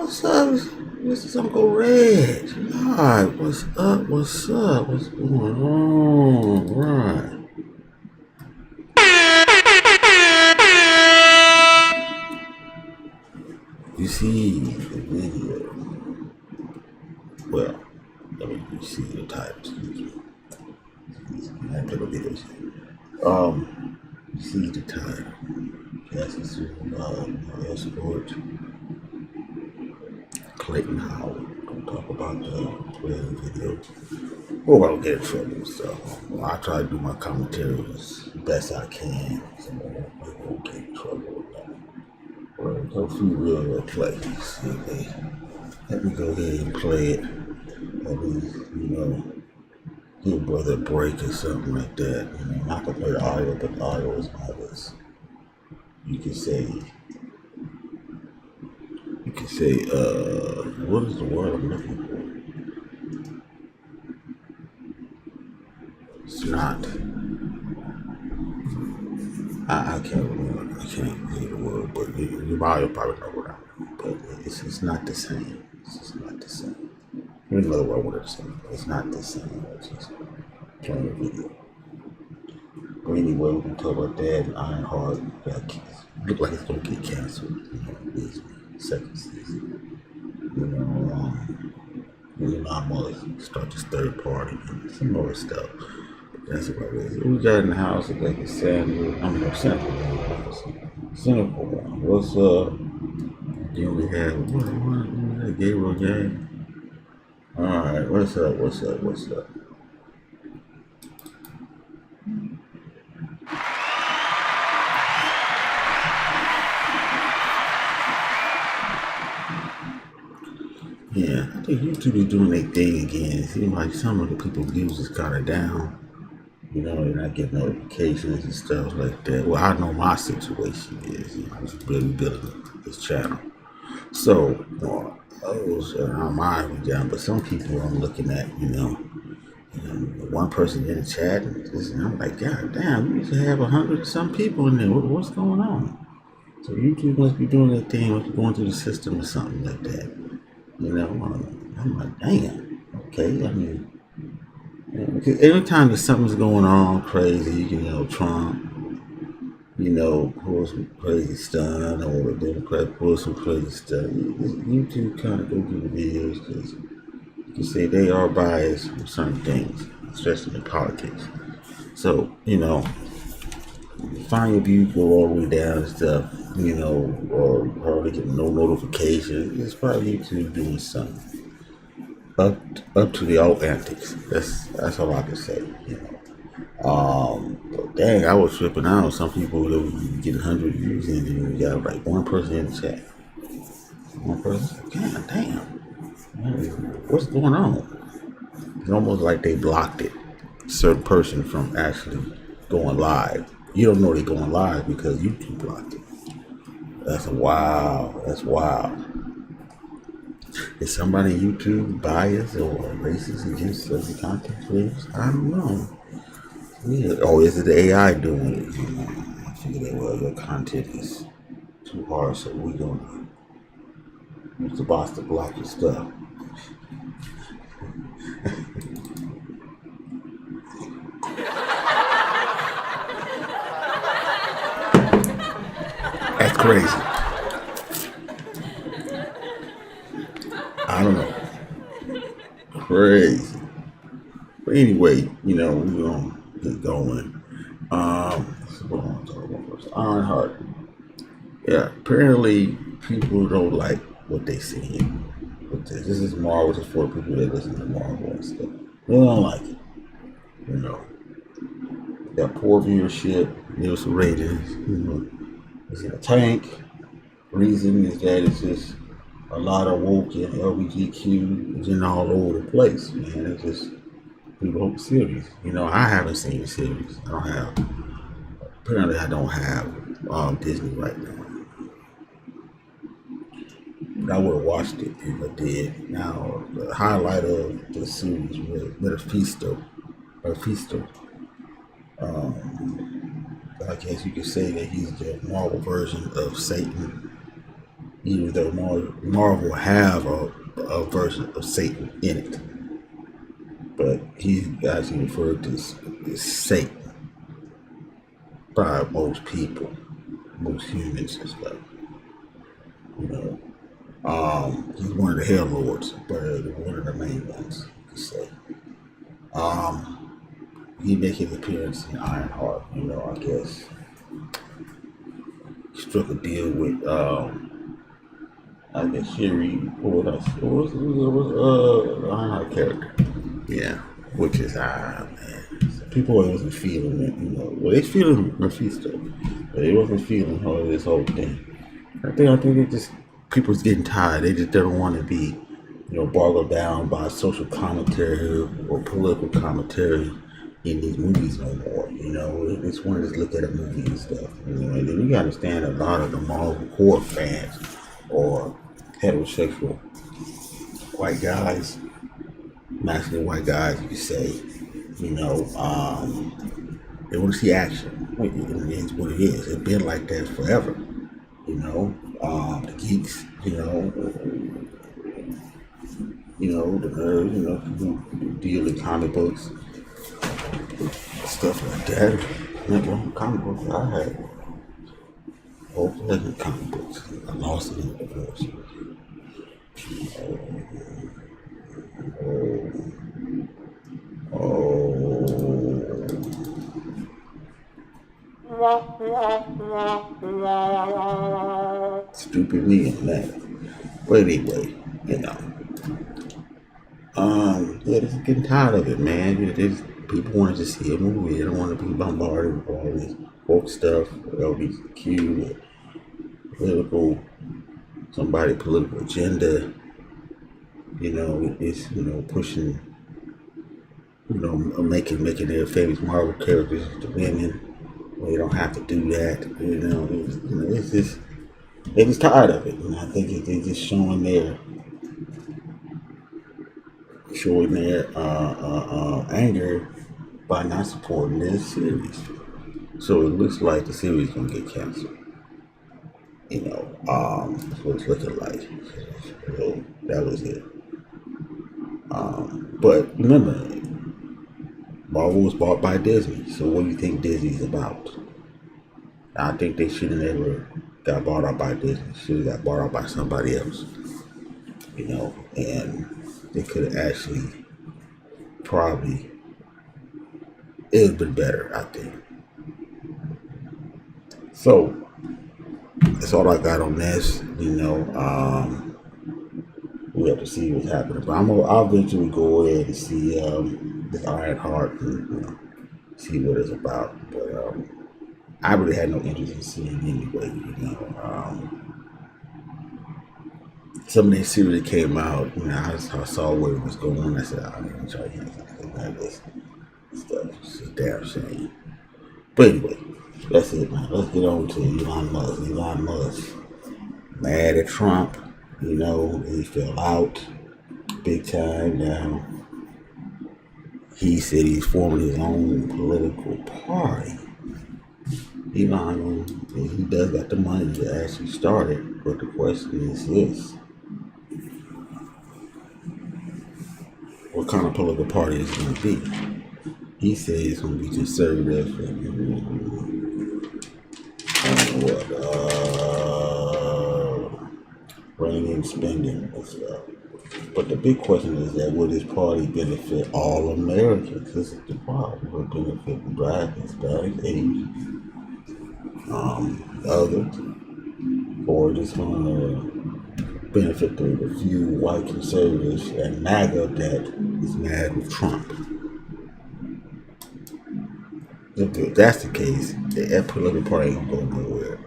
What's up? This is Uncle Reg. Alright, what's up? What's up? What's going on? Right. You see the video. Well, I mean, you see the title, excuse me. I have to look at this. You see the title. Cassie Ventura, Escort, Clayton Howard. Gonna talk about the playing video. Oh, I don't get in trouble, so I try to do my commentary as best I can. So I won't get in trouble with that. Well, hopefully we'll play. See, let me go ahead and play it. At least, give brother a break or something like that. I'm not gonna play the audio, but the audio is not as you can say, what is the word I'm looking for? It's not, I can't remember, I can't say the word, but you probably know what I mean, but it's not the same. It's just not the same. Here's another word I wanted to say. It's not the same. It's just playing a video. But anyway, we're going to talk about that and Ironheart. Look like it's going to get canceled. This second season. Elon Musk start this third party and some more stuff. But that's about it. We got in the house at like a Cynical one. What's up? Then we have what Gabriel game. Alright, what's up? Yeah, I think YouTube is doing their thing again. It seems like some of the people's views is kind of down. They're not getting notifications and stuff like that. Well, I know my situation is, I was really building this channel. So, those around mine be down, but some people I'm looking at, one person in the chat, and I'm like, God damn, we used to have 100 and some people in there. What's going on? So YouTube must be doing their thing, must be going through the system or something like that. I'm like, damn, okay. I mean, because every time that something's going on crazy, Trump, pull some crazy stuff, or the Democrat pull some crazy stuff. YouTube kind of go through the videos because you can say they are biased with certain things, especially in politics. So, find your view, go all the way down and stuff, or probably get no notification. It's probably YouTube doing something up to the old antics. That's all I can say. But dang, I was tripping out. Some people would get 100 views in, and you got like one person in the chat. One person, God damn, what's going on? It's almost like they blocked it. A certain person from actually going live. You don't know they're going live because YouTube blocked it. That's wild. Is somebody on YouTube biased or racist against certain content creators? I don't know. Yeah. Oh, is it the AI doing it? I figure that, well, your content is too hard, so we're gonna use the boss to block your stuff. That's crazy. I don't know. Crazy. But anyway, we're gonna get going. What am I talking about first? Ironheart. Yeah, apparently people don't like what they see. This is Marvel. This is for people that listen to Marvel and stuff. They don't like it. Got poor viewership, news ratings. It's in a tank. Reason is that it's just a lot of woke and LGBTQ is in all over the place, man. It's just people hope the series. I haven't seen the series. Apparently I don't have Disney right now. But I would have watched it if I did. Now the highlight of the series was Mephisto. I guess you could say that he's the Marvel version of Satan. even though Marvel have a version of Satan in it, but he's actually referred to as Satan by most people, most humans and stuff. You know, he's one of the Hell Lords, but one of the main ones, you could say. Um, he made his appearance in Ironheart. You know, I guess struck a deal with I guess Sherry. What was Ironheart character? Yeah, which is man. So people wasn't feeling it. You know, well they feeling Mephisto, but they wasn't feeling this whole thing. I think it just people's getting tired. They just don't want to be, boggled down by social commentary or political commentary in these movies no more. They just want to just look at a movie and stuff. And then you gotta understand a lot of the Marvel core fans or heterosexual white guys, masculine white guys, you could say, they want to see action. It is what it is. It's been like that forever. The geeks, the nerds, who deal in comic books, stuff like that. Remember, comic books I had whole collection of comic books. I lost it in the divorce. Stupid me and that. But anyway, yeah, just getting tired of it, man. People want to just see a movie. They don't want to be bombarded with all this woke stuff, LGBTQ, political agenda. It's pushing, making their famous Marvel characters to women. Well, you don't have to do that. It's just they're just tired of it, and I think they're just showing their anger by not supporting this series. So it looks like the series is gonna get canceled. That's what it's looking like. So that was it. But remember, Marvel was bought by Disney. So what do you think Disney's about? I think they should have never got bought out by Disney. Should have got bought out by somebody else. And they could have actually probably it would have been better, I think. So that's all I got on this. We have to see what's happening. But I'll eventually go ahead and see this Ironheart and see what it's about. But I really had no interest in seeing it anyway. Some of these series that came out, I saw where it was going. I said, I ain't trying to have this stuff. It's a damn shame. But anyway, that's it, man. Let's get on to Elon Musk. Elon Musk, mad at Trump. He fell out big time now. He said he's forming his own political party. Elon, he does got the money to actually start it, but the question is this. What kind of political party is it going to be? He said it's going to be conservative reign in spending and stuff. But the big question is that will this party benefit all Americans? This is the problem. Will it benefit Black, Hispanic, Asian, others? Or is it going to benefit the few white conservatives and MAGA that is mad with Trump? If that's the case, that political party ain't gonna go nowhere.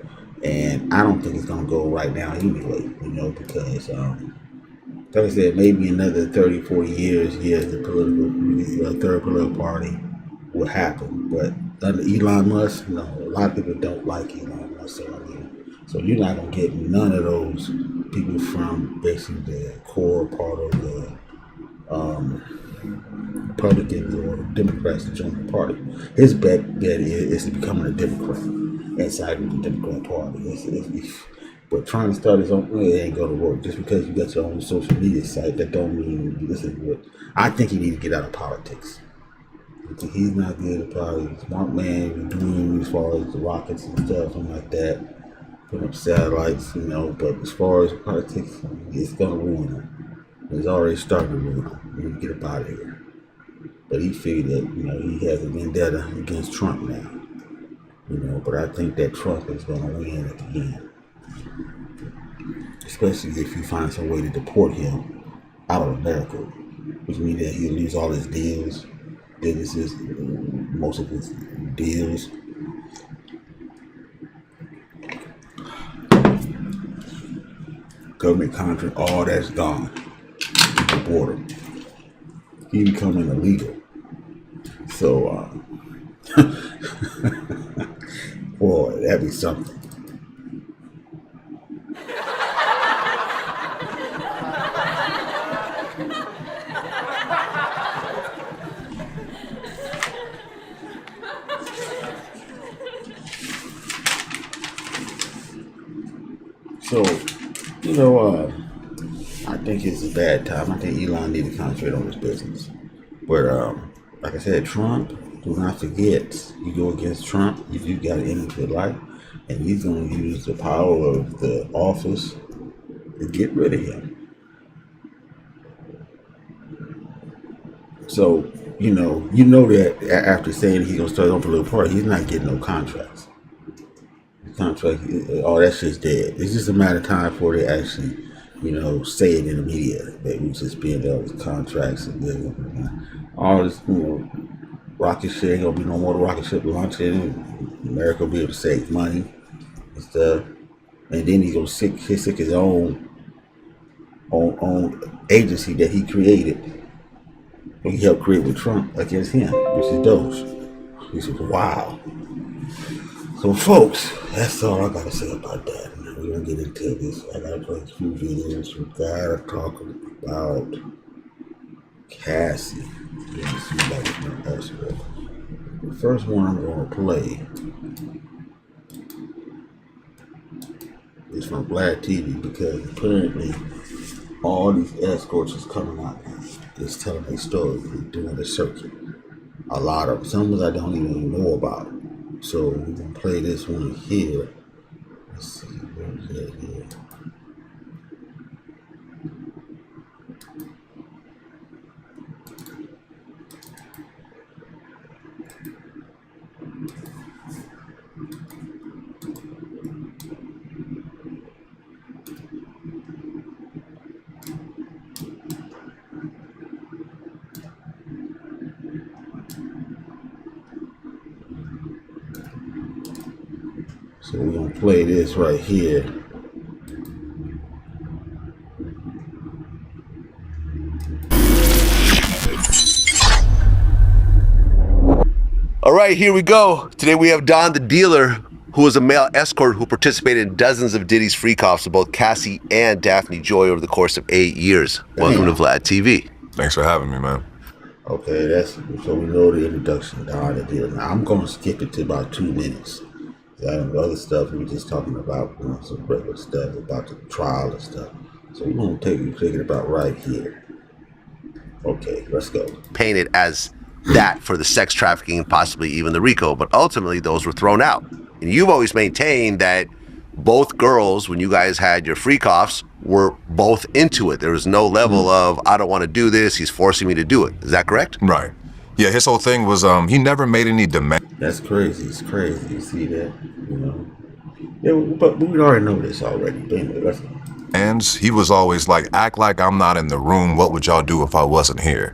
And I don't think it's gonna go right now anyway, because like I said, maybe another 30, 40 years, the third political party will happen. But under Elon Musk, a lot of people don't like Elon Musk. So you're not gonna get none of those people from basically the core part of the Republicans or Democrats to join the party. His bet is to becoming a Democrat inside of the Democrat Party. But trying to start his own, it ain't gonna work. Just because you got your own social media site, that don't mean this is what. I think he need to get out of politics. I think he's not good at politics. Smart man, doing as far as the rockets and stuff, something like that. Putting up satellites, But as far as politics, it's gonna ruin him. It's already started to ruin him. We need to get up out of here. But he figured that, he has a vendetta against Trump now. But I think that Trump is gonna win at the end. Especially if you find some way to deport him out of America, which means that he'll lose all his deals, businesses, most of his deals. Government contract, all that's gone. The border. He becoming illegal. So, boy, that'd be something. So, I think it's a bad time. I think Elon needs to concentrate on his business. But, like I said, Trump, do not forget, you go against Trump, you got to end your life, and he's going to use the power of the office to get rid of him. So, that after saying he's going to start his own political party, he's not getting no contracts. Contract, all that shit's dead. It's just a matter of time before they actually, say it in the media that we suspend all these contracts and all this, rocket shit ain't gonna be no more rocket ship launching. America will be able to save money and stuff. And then he's gonna sick his own agency that he created. He helped create with Trump against him, which is Doge. He said, wow. So, folks, that's all I gotta say about that. We're gonna get into this. I gotta play a few videos. We gotta talk about Cassie. Let's see if I can do Escort. The first one I'm gonna play is from Black TV because apparently all these escorts is coming out now. It's telling their story. They're doing the circuit. A lot of them. Some of us I don't even know about. So we're going to play this one here. Let's see, where's that here? So we're going to play this right here. All right, here we go. Today we have Don the dealer, who is a male escort who participated in dozens of Diddy's freak offs of both Cassie and Daphne Joy over the course of 8 years. Welcome to Vlad TV. Thanks for having me, man. Okay, so we know the introduction, Don the dealer. Now I'm going to skip it to about 2 minutes. The other stuff we were just talking about, some regular stuff about the trial and stuff. So we're going to take it about right here. Okay, let's go. Painted as that for the sex trafficking and possibly even the RICO, but ultimately those were thrown out. And you've always maintained that both girls, when you guys had your freak offs, were both into it. There was no level of, I don't want to do this, he's forcing me to do it. Is that correct? Right. Yeah, his whole thing was he never made any demand. That's crazy. It's crazy. You see that? Yeah, but we already know this already. But anyway, let's go. And he was always like, act like I'm not in the room. What would y'all do if I wasn't here?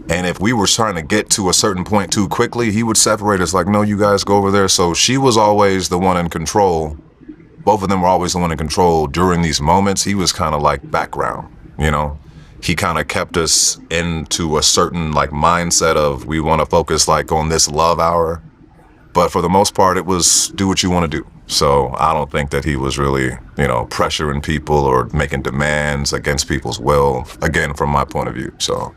And if we were trying to get to a certain point too quickly, he would separate us like, no, you guys go over there. So she was always the one in control. Both of them were always the one in control during these moments. He was kind of like background, He kind of kept us into a certain like mindset of we want to focus like on this love hour. But for the most part, it was do what you want to do. So I don't think that he was really, pressuring people or making demands against people's will, again, from my point of view. So.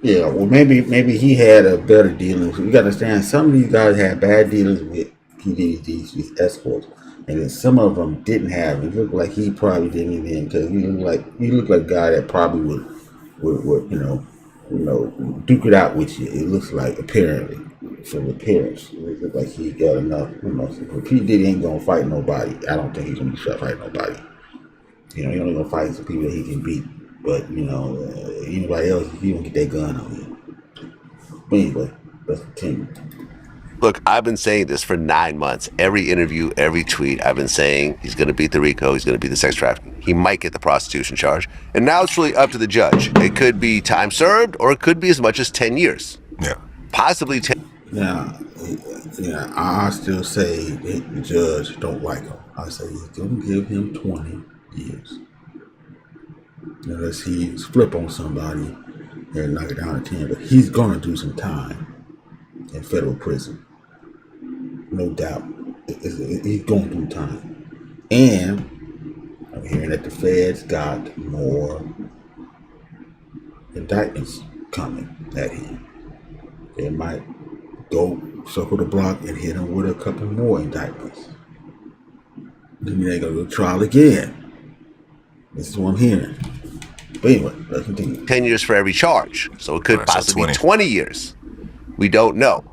Yeah, well, maybe he had a better dealings. You got to understand, some of these guys had bad dealings with P Diddy, these escorts. And then some of them didn't have it. It looked like he probably didn't even, because he looked like a guy that probably would duke it out with you. It looks like, apparently, from the appearance, it looked like he got enough. P Diddy ain't gonna fight nobody. I don't think he's gonna be trying to fight nobody. He only gonna fight some people that he can beat. But anybody else, he gonna get that gun on you. But anyway, let's continue. Look, I've been saying this for 9 months. Every interview, every tweet, I've been saying he's going to beat the RICO. He's going to beat the sex trafficking. He might get the prostitution charge. And now it's really up to the judge. It could be time served, or it could be as much as 10 years. Yeah. Possibly 10. Now, I still say the judge don't like him. I say he's going to give him 20 years. Unless he flip on somebody and knock it down to 10. But he's going to do some time in federal prison. No doubt. He's going to do time. And I'm hearing that the feds got more indictments coming at him. They might go circle the block and hit him with a couple more indictments. Then they're going to go to trial again. This is what I'm hearing. But anyway, let's continue. 10 years for every charge. So it could possibly be 20 years. We don't know.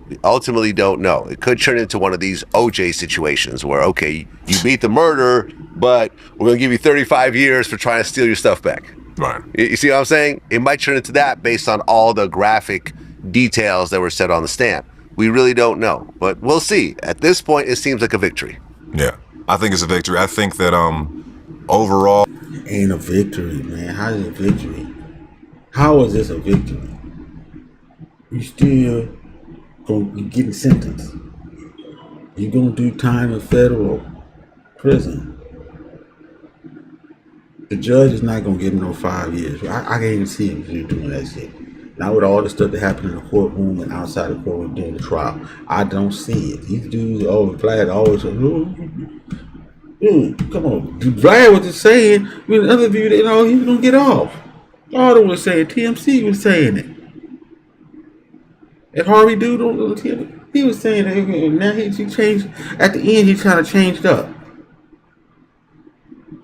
We ultimately don't know. It could turn into one of these OJ situations where, okay, you beat the murder, but we're going to give you 35 years for trying to steal your stuff back. Right. You see what I'm saying? It might turn into that based on all the graphic details that were said on the stand. We really don't know, but we'll see. At this point, it seems like a victory. Yeah, I think it's a victory. I think that overall, it ain't a victory, man. How is it a victory? How is this a victory? You still you're getting sentenced. You're gonna do time in federal prison. The judge is not gonna give him no 5 years. I can't even see him doing that shit. Not with all the stuff that happened in the courtroom and outside the courtroom during the trial. I don't see it. These dudes always Vlad always say, come on. Vlad was just saying, with other view, he was gonna get off. All of them was saying, TMC was saying it. And Harvey dude on the TV, he was saying that, and now he changed. At the end, he kind of changed up.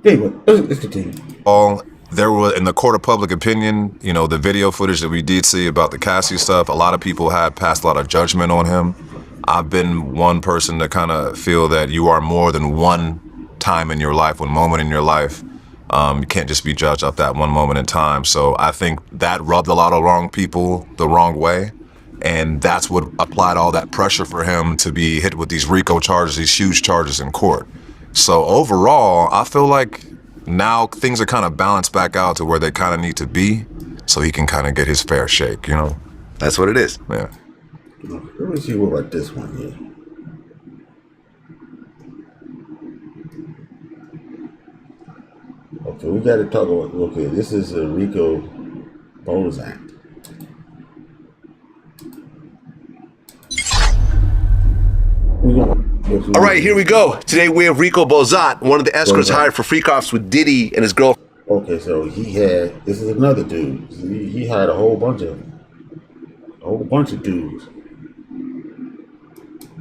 Anyway, let's continue. There was, in the court of public opinion, the video footage that we did see about the Cassie stuff, a lot of people had passed a lot of judgment on him. I've been one person to kind of feel that you are more than one time in your life, one moment in your life. You can't just be judged off that one moment in time. So I think that rubbed a lot of wrong people the wrong way. And that's what applied all that pressure for him to be hit with these RICO charges, these huge charges in court. So overall, I feel like now things are kind of balanced back out to where they kind of need to be, so he can kind of get his fair shake, That's what it is. Yeah. Let me see what about this one here. Okay, we got to talk about, this is a RICO bonus act. All right, here we go. Today we have Rico Bozant, one of the escorts hired for free cops with Diddy and his girlfriend. Okay, so this is another dude. He hired a whole bunch of dudes.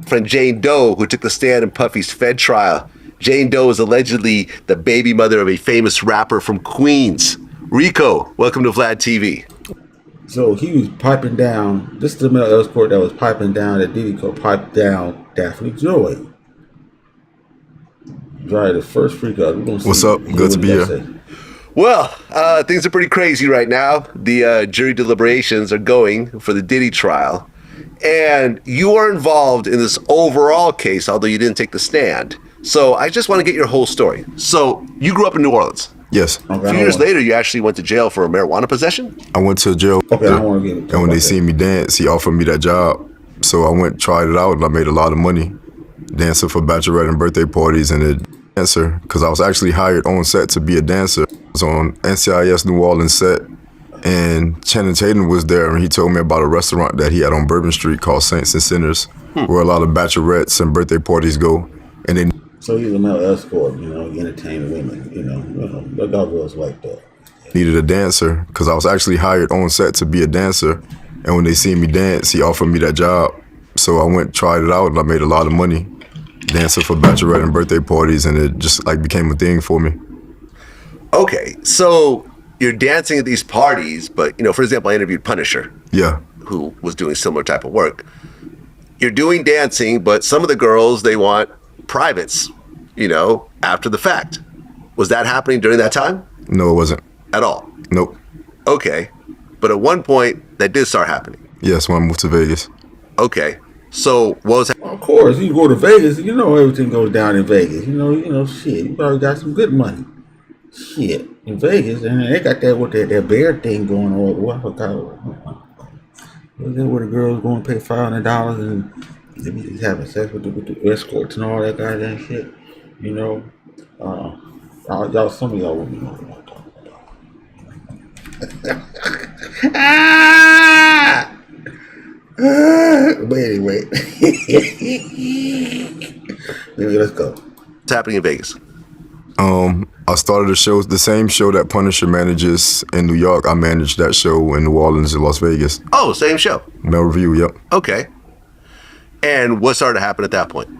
Friend Jane Doe, who took the stand in Puffy's Fed trial. Jane Doe is allegedly the baby mother of a famous rapper from Queens. Rico, welcome to Vlad TV. So he was piping down, this is the male escort that was piping down, that Diddy piped down Daphne Joy. Right, the first freak out. What's up? Good to be here. Well, things are pretty crazy right now. The jury deliberations are going for the Diddy trial. And you are involved in this overall case, although you didn't take the stand. So I just want to get your whole story. So you grew up in New Orleans. Yes. Okay, a few years later, you actually went to jail for marijuana possession? I went to jail. Okay, I want to get it. And when they seen me dance, he offered me that job. So I went, tried it out, and I made a lot of money dancing for bachelorette and birthday parties and a dancer, because I was actually hired on set to be a dancer. I was on NCIS New Orleans set, and Channing Tatum was there, and he told me about a restaurant that he had on Bourbon Street called Saints and Sinners, where a lot of bachelorettes and birthday parties go. And they So he's a male escort, entertaining women, the girls like that. Needed a dancer, because I was actually hired on set to be a dancer. And when they seen me dance, he offered me that job. So I went, tried it out, and I made a lot of money dancing for bachelorette and birthday parties, and it just like became a thing for me. Okay, so you're dancing at these parties, but for example, I interviewed Punisher. Yeah. Who was doing similar type of work. You're doing dancing, but some of the girls, they want privates, after the fact. Was that happening during that time? No, it wasn't. At all? Nope. Okay. But at one point, that did start happening. Yes, when I moved to Vegas. Okay. So what was that? Of course, you go to Vegas, everything goes down in Vegas. Shit, you probably got some good money. Shit, in Vegas, and they got that bear thing going on. What I forgot. Was that where the girls going to pay $500 and they be just having sex with the escorts and all that goddamn shit? Y'all, some of y'all wouldn't know what I'm talking about. But anyway, maybe let's go. What's happening in Vegas? I started a show, the same show that Punisher manages in New York. I managed that show in New Orleans and Las Vegas. Oh, same show. Mel Review, yep. Okay. And what started to happen at that point?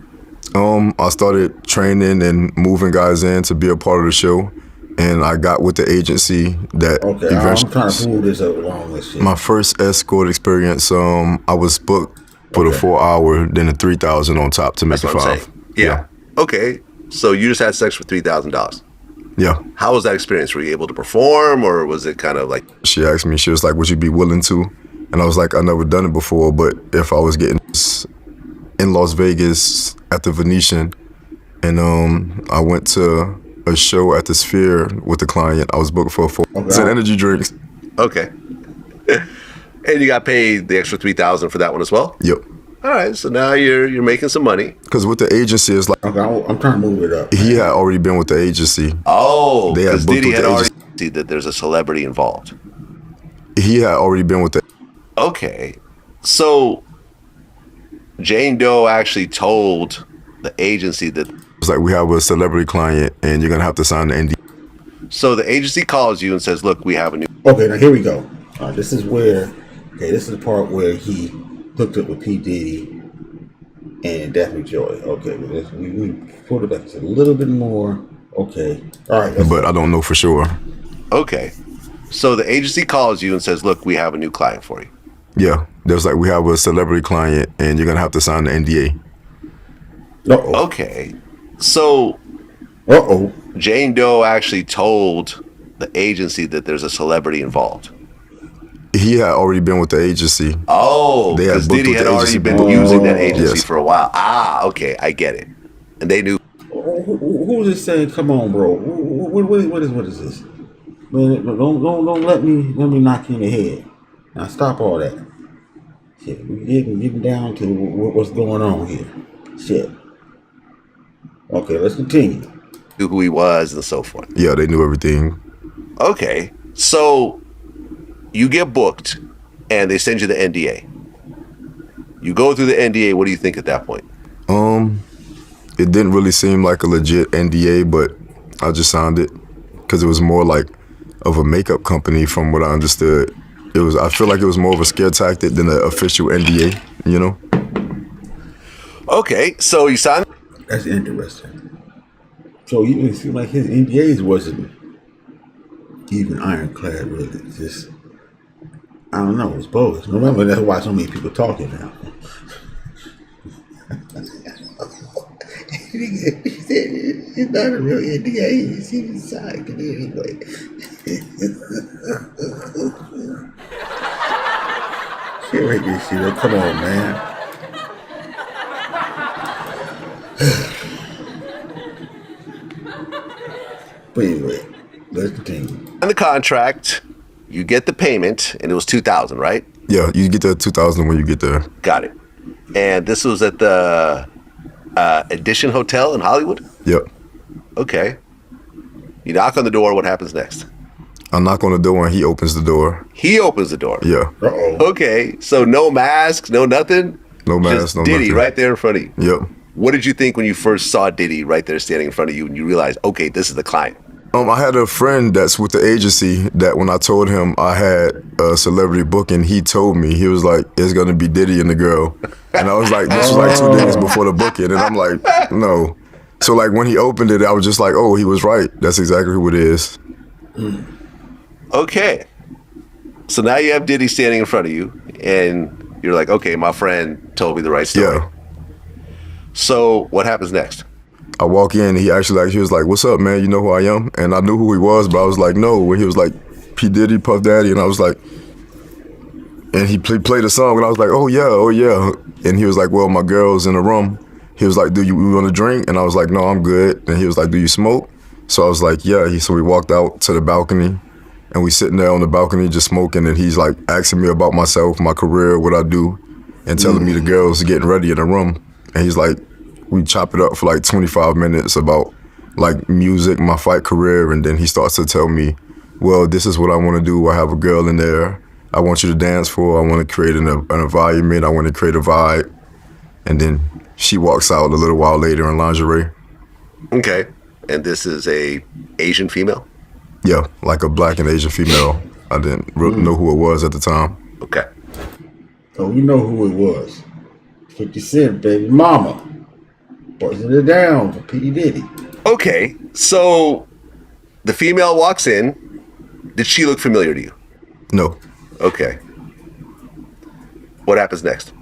I started training and moving guys in to be a part of the show, and I got with the agency that eventually. I'm trying to move this up along this shit. My first escort experience, I was booked for the 4-hour, then the $3,000 on top to make it 5. Yeah. Okay. So you just had sex for $3,000. Yeah. How was that experience? Were you able to perform, or was it kind of like... She asked me, she was like, would you be willing to? And I was like, I never done it before, but if I was getting in Las Vegas at the Venetian, and I went to a show at the Sphere with the client, I was booked for 4 energy drinks. Okay. And you got paid the extra $3,000 for that one as well? Yep. All right, so now you're making some money. Because with the agency, it's like... Okay, I'm trying to move it up. He had already been with the agency. Oh, because Diddy had already seen that there's a celebrity involved. He had already been with the... Okay, so Jane Doe actually told the agency that... It's like, we have a celebrity client, and you're going to have to sign the NDA. So the agency calls you and says, look, we have a new... Okay, now here we go. This is where... Okay, this is the part where he hooked up with P Diddy and Daphne Joy. Okay, we pulled it back just a little bit more. Okay, all right. But I don't know for sure. Okay, so the agency calls you and says, look, we have a new client for you. Yeah, there's like, we have a celebrity client, and you're going to have to sign the NDA. Uh-oh. Okay, so Jane Doe actually told the agency that there's a celebrity involved. He had already been with the agency. Oh, because Diddy had already been using that agency for a while. Ah, okay, I get it. And they knew. Who was just saying, "Come on, bro"? What is this? Man, don't let me knock you in the head. Now stop all that. Shit, we getting down to what's going on here. Shit. Okay, let's continue. Knew who he was and so forth. Yeah, they knew everything. Okay, so you get booked, and they send you the NDA. You go through the NDA. What do you think at that point? It didn't really seem like a legit NDA, but I just signed it because it was more like of a makeup company, from what I understood. I feel like it was more of a scare tactic than an official NDA. Okay, so you signed. That's interesting. So it seemed like his NDAs wasn't even ironclad, really. It's just, I don't know, it's bogus. Remember, that's why so many people talking now. He said it's not a real NDA, it's even signed it anyway. Can't write this shit up. Come on, man. But anyway, let's continue. On the contract, you get the payment, and it was $2,000, right? Yeah, you get the $2,000 when you get there. Got it. And this was at the Edition Hotel in Hollywood? Yep. Okay. You knock on the door, what happens next? I knock on the door and he opens the door. He opens the door? Yeah. Uh-oh. Okay, so no mask, no nothing? No mask, just no Diddy nothing. right there in front of you? Yep. What did you think when you first saw Diddy right there standing in front of you and you realized, okay, this is the client? I had a friend that's with the agency that when I told him I had a celebrity booking, he told me, he was like, it's gonna be Diddy and the girl. And I was like, this was like 2 days before the booking. And I'm like, no. So like when he opened it, I was just like, oh, he was right. That's exactly who it is. Okay. So now you have Diddy standing in front of you, and you're like, okay, my friend told me the right story. Yeah. So what happens next? I walk in, he was like, what's up, man? You know who I am? And I knew who he was, but I was like, no. When he was like, P Diddy, Puff Daddy, and I was like, and he played a song, and I was like, oh yeah. And he was like, well, my girl's in the room. He was like, do you want to drink? And I was like, no, I'm good. And he was like, do you smoke? So I was like, yeah. So we walked out to the balcony, and we sitting there on the balcony just smoking, and he's like asking me about myself, my career, what I do, and telling me the girls getting ready in the room. And he's like, we chop it up for like 25 minutes about like music, my fight career, and then he starts to tell me, well, this is what I want to do. I have a girl in there I want you to dance for. I want to create an environment. I want to create a vibe. And then she walks out a little while later in lingerie. Okay. And this is a Asian female? Yeah, like a black and Asian female. I didn't really know who it was at the time. Okay. So we know who it was. 50 Cent, baby mama. Busting it down for P Diddy. Okay. So the female walks in. Did she look familiar to you? No. Okay. What happens next?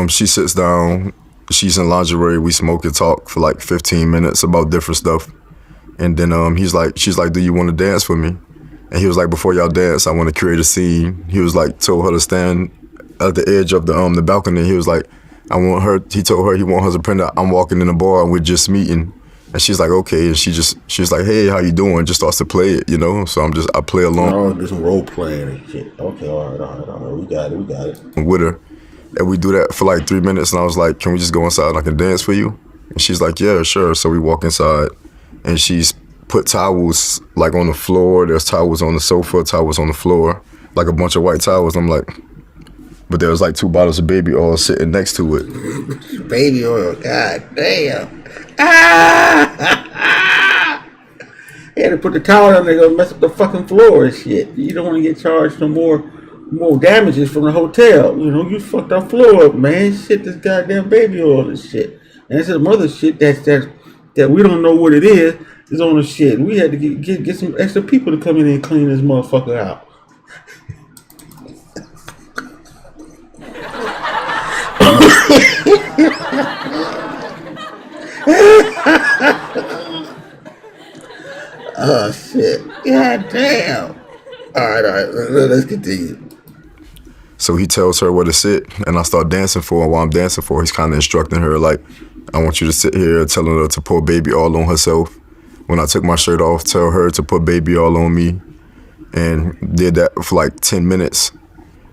She sits down. She's in lingerie. We smoke and talk for like 15 minutes about different stuff. And then she's like, do you want to dance with me? And he was like, before y'all dance, I want to create a scene. He was like, told her to stand at the edge of the balcony. He was like, he told her he want her to pretend that I'm walking in the bar and we're just meeting. And she's like, okay. And she's like, hey, how you doing? Just starts to play it, you know? So I play along. Oh, do some role playing and shit. Okay, all right. We got it. With her. And we do that for like 3 minutes. And I was like, can we just go inside and I can dance for you? And she's like, yeah, sure. So we walk inside and she's put towels like on the floor. There's towels on the sofa, towels on the floor, like a bunch of white towels. I'm like, but there was like 2 bottles of baby oil sitting next to it. Baby oil, god damn. He had to put the towel on there, go mess up the fucking floor and shit. You don't want to get charged no more damages from the hotel. You know, you fucked our floor up, man. Shit, this goddamn baby oil and shit. And this is mother shit that we don't know what it is on the shit. We had to get some extra people to come in and clean this motherfucker out. Oh shit. God damn. All right. Let's continue. So he tells her where to sit, and I start dancing for her. While I'm dancing for her, he's kind of instructing her, like, I want you to sit here, telling her to pour baby oil on herself. When I took my shirt off, tell her to put baby oil on me, and did that for like 10 minutes.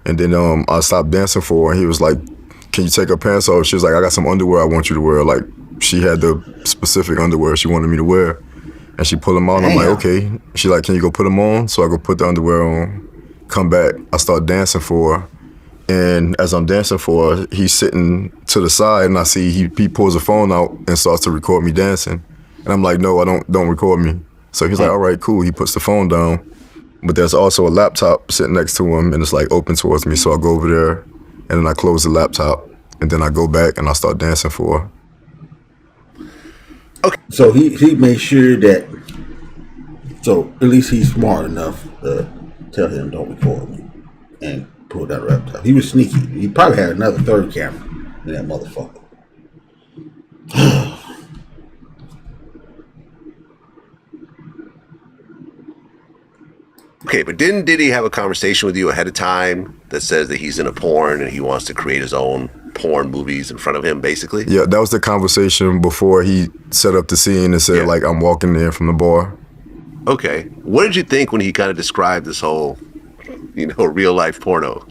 And then I stopped dancing for her, and he was like, can you take her pants off? She was like, I got some underwear I want you to wear. Like, she had the specific underwear she wanted me to wear. And she pulled them on. I'm like, okay. She's like, can you go put them on? So I go put the underwear on, come back. I start dancing for her. And as I'm dancing for her, he's sitting to the side, and I see he pulls a phone out and starts to record me dancing. And I'm like, no, don't record me. So he's like, all right, cool. He puts the phone down. But there's also a laptop sitting next to him, and it's like open towards me. So I go over there, and then I close the laptop, and then I go back and I start dancing for her. Okay. So he made sure that, so at least he's smart enough to tell him don't record me and pull down the laptop. He was sneaky. He probably had another third camera in that motherfucker. Okay, but didn't Diddy have a conversation with you ahead of time that says that he's in a porn and he wants to create his own porn movies in front of him, basically? Yeah, that was the conversation before he set up the scene and said, like, I'm walking in from the bar. Okay. What did you think when he kind of described this whole, real life porno?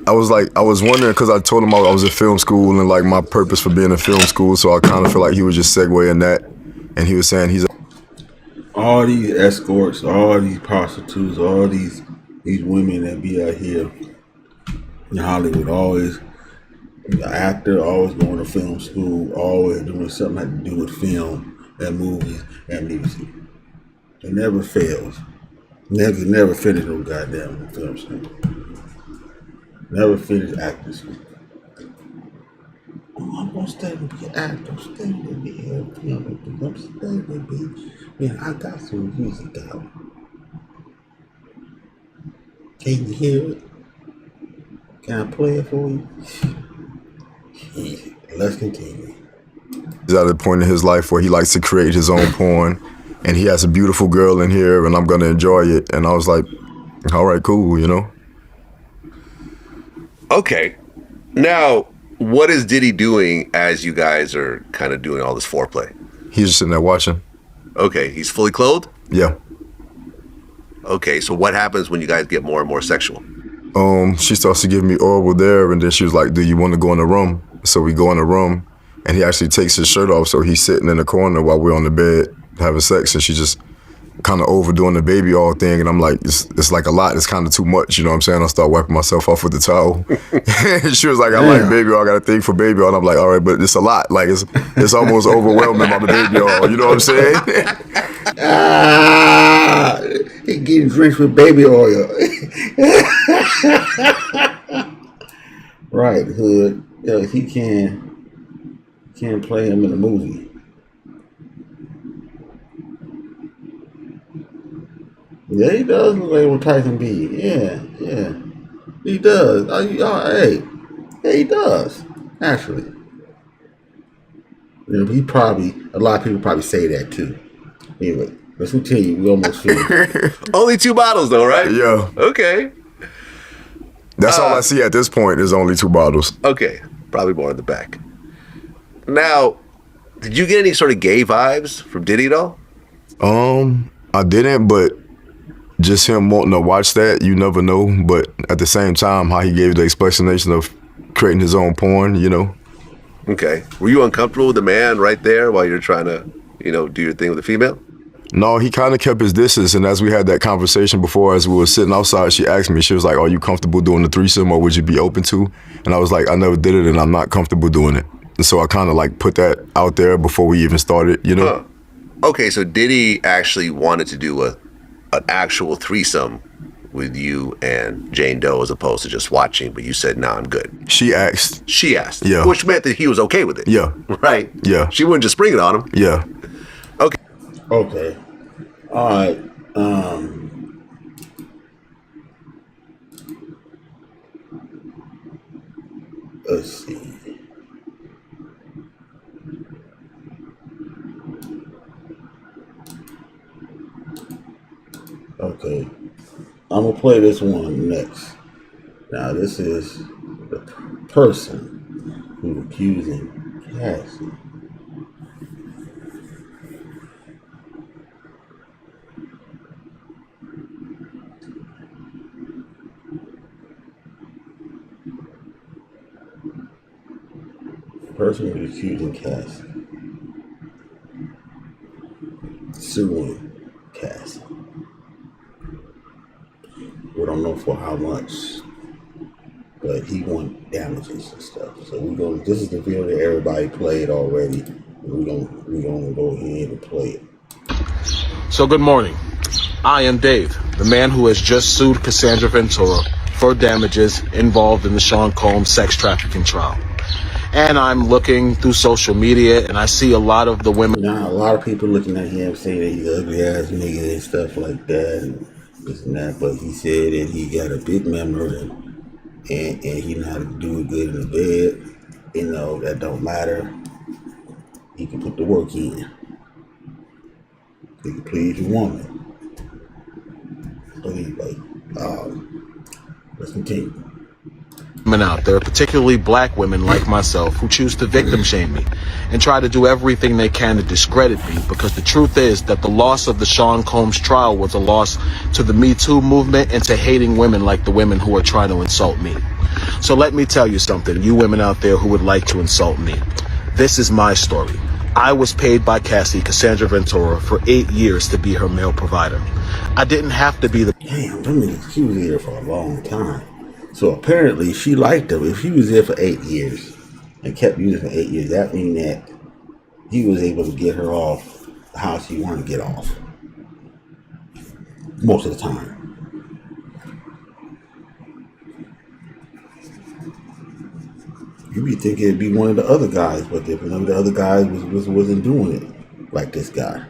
I was wondering, because I told him I was in film school and like my purpose for being in film school, so I kind of feel like he was just segueing that. And he was saying all these escorts, all these prostitutes, all these women that be out here in Hollywood, always an actor, always going to film school, always doing something that had to do with film and movies and music. It never fails. Never finish no goddamn film school. Never finish acting school. Oh, I'm gonna study to be an actor. I'm studying to be a film. I'm studying to be. Man, I got some music out. Can you hear it? Can I play it for you? Yeah. Let's continue. He's at a point in his life where he likes to create his own porn, and he has a beautiful girl in here, and I'm gonna enjoy it. And I was like, all right, cool, you know. Okay. Now, what is Diddy doing as you guys are kind of doing all this foreplay? He's just sitting there watching. Okay, he's fully clothed? Yeah. Okay, so what happens when you guys get more and more sexual? She starts to give me oral there, and then she was like, do you want to go in the room? So we go in the room, and he actually takes his shirt off, so he's sitting in the corner while we're on the bed having sex, and she just kind of overdoing the baby oil thing, and I'm like, it's like a lot, it's kind of too much, you know what I'm saying? I start wiping myself off with the towel. She was like, I like baby oil, I got a thing for baby oil, and I'm like, all right, but it's a lot, like it's almost overwhelming on the baby oil, you know what I'm saying? He getting drenched with baby oil. Right, Hood. Yeah, he can't play him in a movie. Yeah, he does look like what Tyson B. Yeah, he does. Hey, he does. Actually, you know, a lot of people probably say that too. Anyway, let's continue. We almost finished. Only 2 bottles though, right? Yeah. Okay. That's all I see at this point is only 2 bottles. Okay, probably more in the back. Now, did you get any sort of gay vibes from Diddy at all? I didn't, but just him wanting to watch that, you never know. But at the same time, how he gave the explanation of creating his own porn, you know. Okay. Were you uncomfortable with the man right there while you're trying to, do your thing with the female? No, he kind of kept his distance, and as we had that conversation before, as we were sitting outside, she asked me, she was like, are you comfortable doing the threesome, or would you be open to? And I was like, I never did it, and I'm not comfortable doing it. And so I kind of like put that out there before we even started, you know? Okay, so Diddy actually wanted to do an actual threesome with you and Jane Doe as opposed to just watching, but you said, nah, I'm good. She asked. Yeah. Which meant that he was okay with it. Yeah. Right? Yeah. She wouldn't just spring it on him. Yeah. Okay. All right. Let's see. Okay. I'm gonna play this one next. Now this is the person who's accusing Cassie. Person who's accusing Cassie, suing Cassie. We don't know for how much, but he want damages and stuff. So this is the video that everybody played already. We're gonna go ahead and play it. So good morning. I am Dave, the man who has just sued Cassandra Ventura for damages involved in the Sean Combs sex trafficking trial. And I'm looking through social media, and I see a lot of the women. Now, a lot of people looking at him saying that he's ugly ass nigga and stuff like that, and this and that. But he said that he got a big memory, and he know how to do it good in the bed. You know, that don't matter. He can put the work in. He can please your woman. So anyway, let's continue. Women out there, particularly black women like myself, who choose to victim shame me and try to do everything they can to discredit me, because the truth is that the loss of the Sean Combs trial was a loss to the Me Too movement and to hating women like the women who are trying to insult me. So let me tell you something, you women out there who would like to insult me. This is my story. I was paid by Cassandra Ventura, for 8 years to be her male provider. I didn't have to be the... Damn, I mean, he was here for a long time. So apparently she liked him. If he was there for 8 years and kept using for 8 years, that means that he was able to get her off how she wanted to get off. most of the time. You be thinking it'd be one of the other guys, but if none of the other guys wasn't doing it like this guy.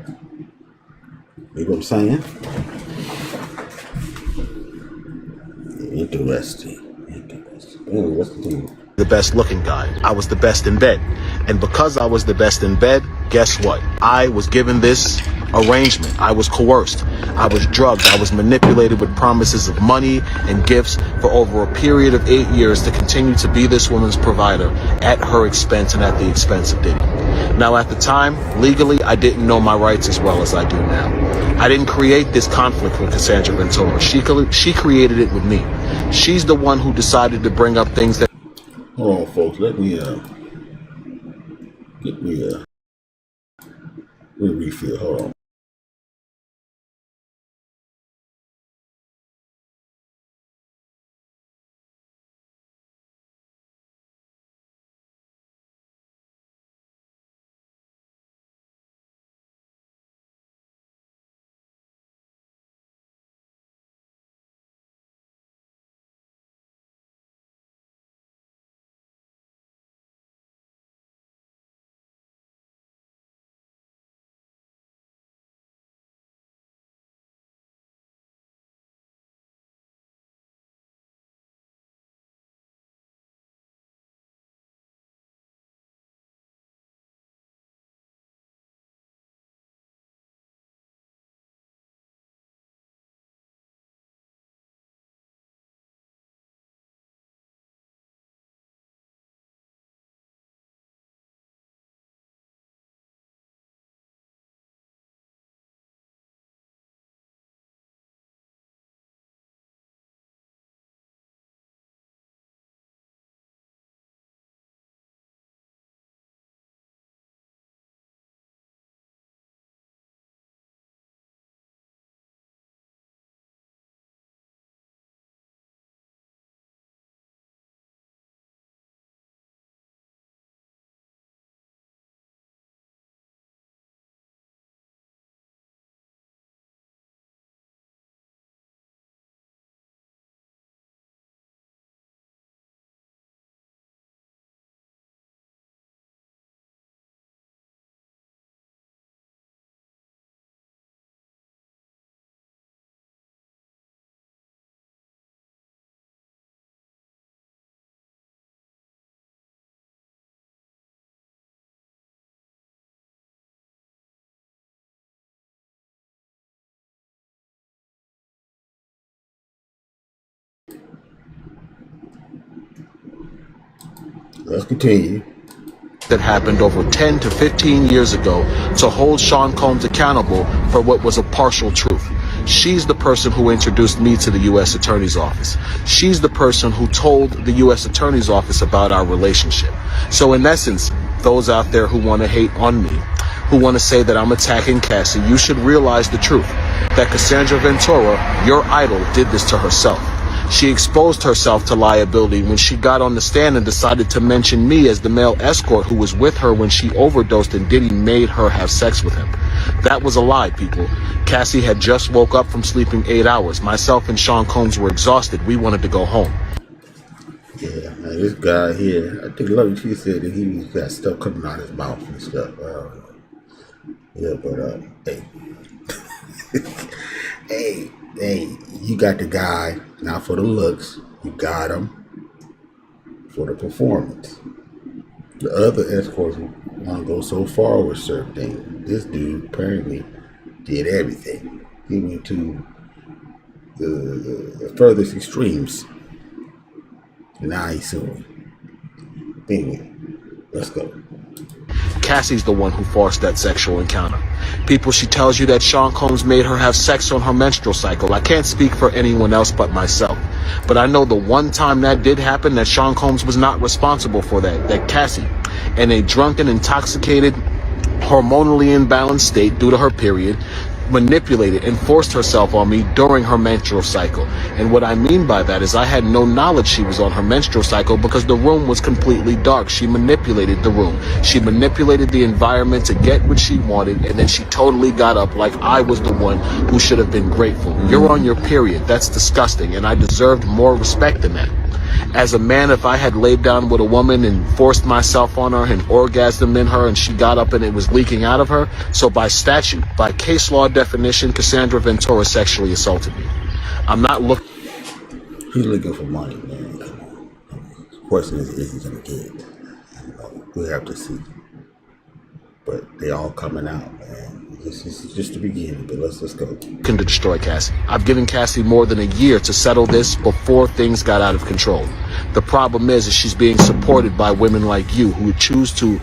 You know what I'm saying? Interesting. What's the thing? The best looking guy. I was the best in bed. And because I was the best in bed, guess what? I was given this arrangement. I was coerced. I was drugged. I was manipulated with promises of money and gifts for over a period of 8 years to continue to be this woman's provider at her expense and at the expense of Diddy. Now, at the time, legally, I didn't know my rights as well as I do now. I didn't create this conflict with Cassandra Ventura. She created it with me. She's the one who decided to bring up things that... Hold on, folks. Let me get me a refill. Hold on. Let's continue. that happened over 10 to 15 years ago to hold Sean Combs accountable for what was a partial truth. She's the person who introduced me to the U.S. Attorney's Office. She's the person who told the U.S. Attorney's Office about our relationship. So in essence, those out there who want to hate on me, who want to say that I'm attacking Cassie, you should realize the truth, that Cassandra Ventura, your idol, did this to herself. She exposed herself to liability when she got on the stand and decided to mention me as the male escort who was with her when she overdosed and Diddy made her have sex with him. That was a lie, people. Cassie had just woke up from sleeping 8 hours. Myself and Sean Combs were exhausted. We wanted to go home. Yeah, man, this guy here, I think Lovey T said that he got stuff coming out his mouth and stuff. Yeah, but hey, hey, you got the guy not for the looks. You got him for the performance. The other escorts want to go so far with certain things. This dude apparently did everything. He went to the furthest extremes. Now he's suing. Anyway, let's go. Cassie's the one who forced that sexual encounter. People, she tells you that Sean Combs made her have sex on her menstrual cycle. I can't speak for anyone else but myself. But I know the one time that did happen, that Sean Combs was not responsible for that. That Cassie, in a drunken, intoxicated, hormonally imbalanced state due to her period, manipulated and forced herself on me during her menstrual cycle. And what I mean by that is I had no knowledge she was on her menstrual cycle because the room was completely dark. She manipulated the room. She manipulated the environment to get what she wanted, and then she totally got up like I was the one who should have been grateful. You're on your period. That's disgusting, and I deserved more respect than that. As a man, if I had laid down with a woman and forced myself on her and orgasmed in her and she got up and it was leaking out of her, so by statute, by case law definition, Cassandra Ventura sexually assaulted me. I'm not looking. He's looking for money, man. Come on. The question is he going to get it? We have to see. But they all coming out, man. This is just the beginning, but let's go. To destroy Cassie. I've given Cassie more than a year to settle this before things got out of control. The problem is she's being supported by women like you who would choose to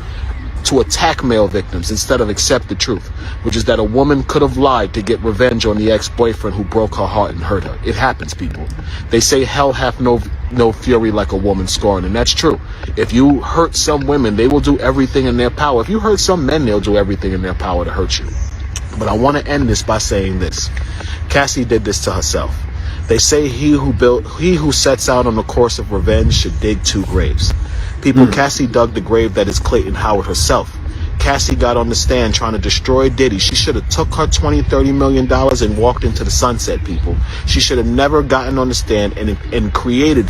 attack male victims instead of accept the truth, which is that a woman could have lied to get revenge on the ex-boyfriend who broke her heart and hurt her. It happens, people. They say hell hath no fury like a woman scorned, and that's true. If you hurt some women, they will do everything in their power. If you hurt some men, they'll do everything in their power to hurt you. But I want to end this by saying this. Cassie did this to herself. They say he who sets out on the course of revenge should dig 2 graves. People, Cassie dug the grave that is Clayton Howard herself. Cassie got on the stand trying to destroy Diddy. She should have took her $20-30 million and walked into the sunset, people. She should have never gotten on the stand and created.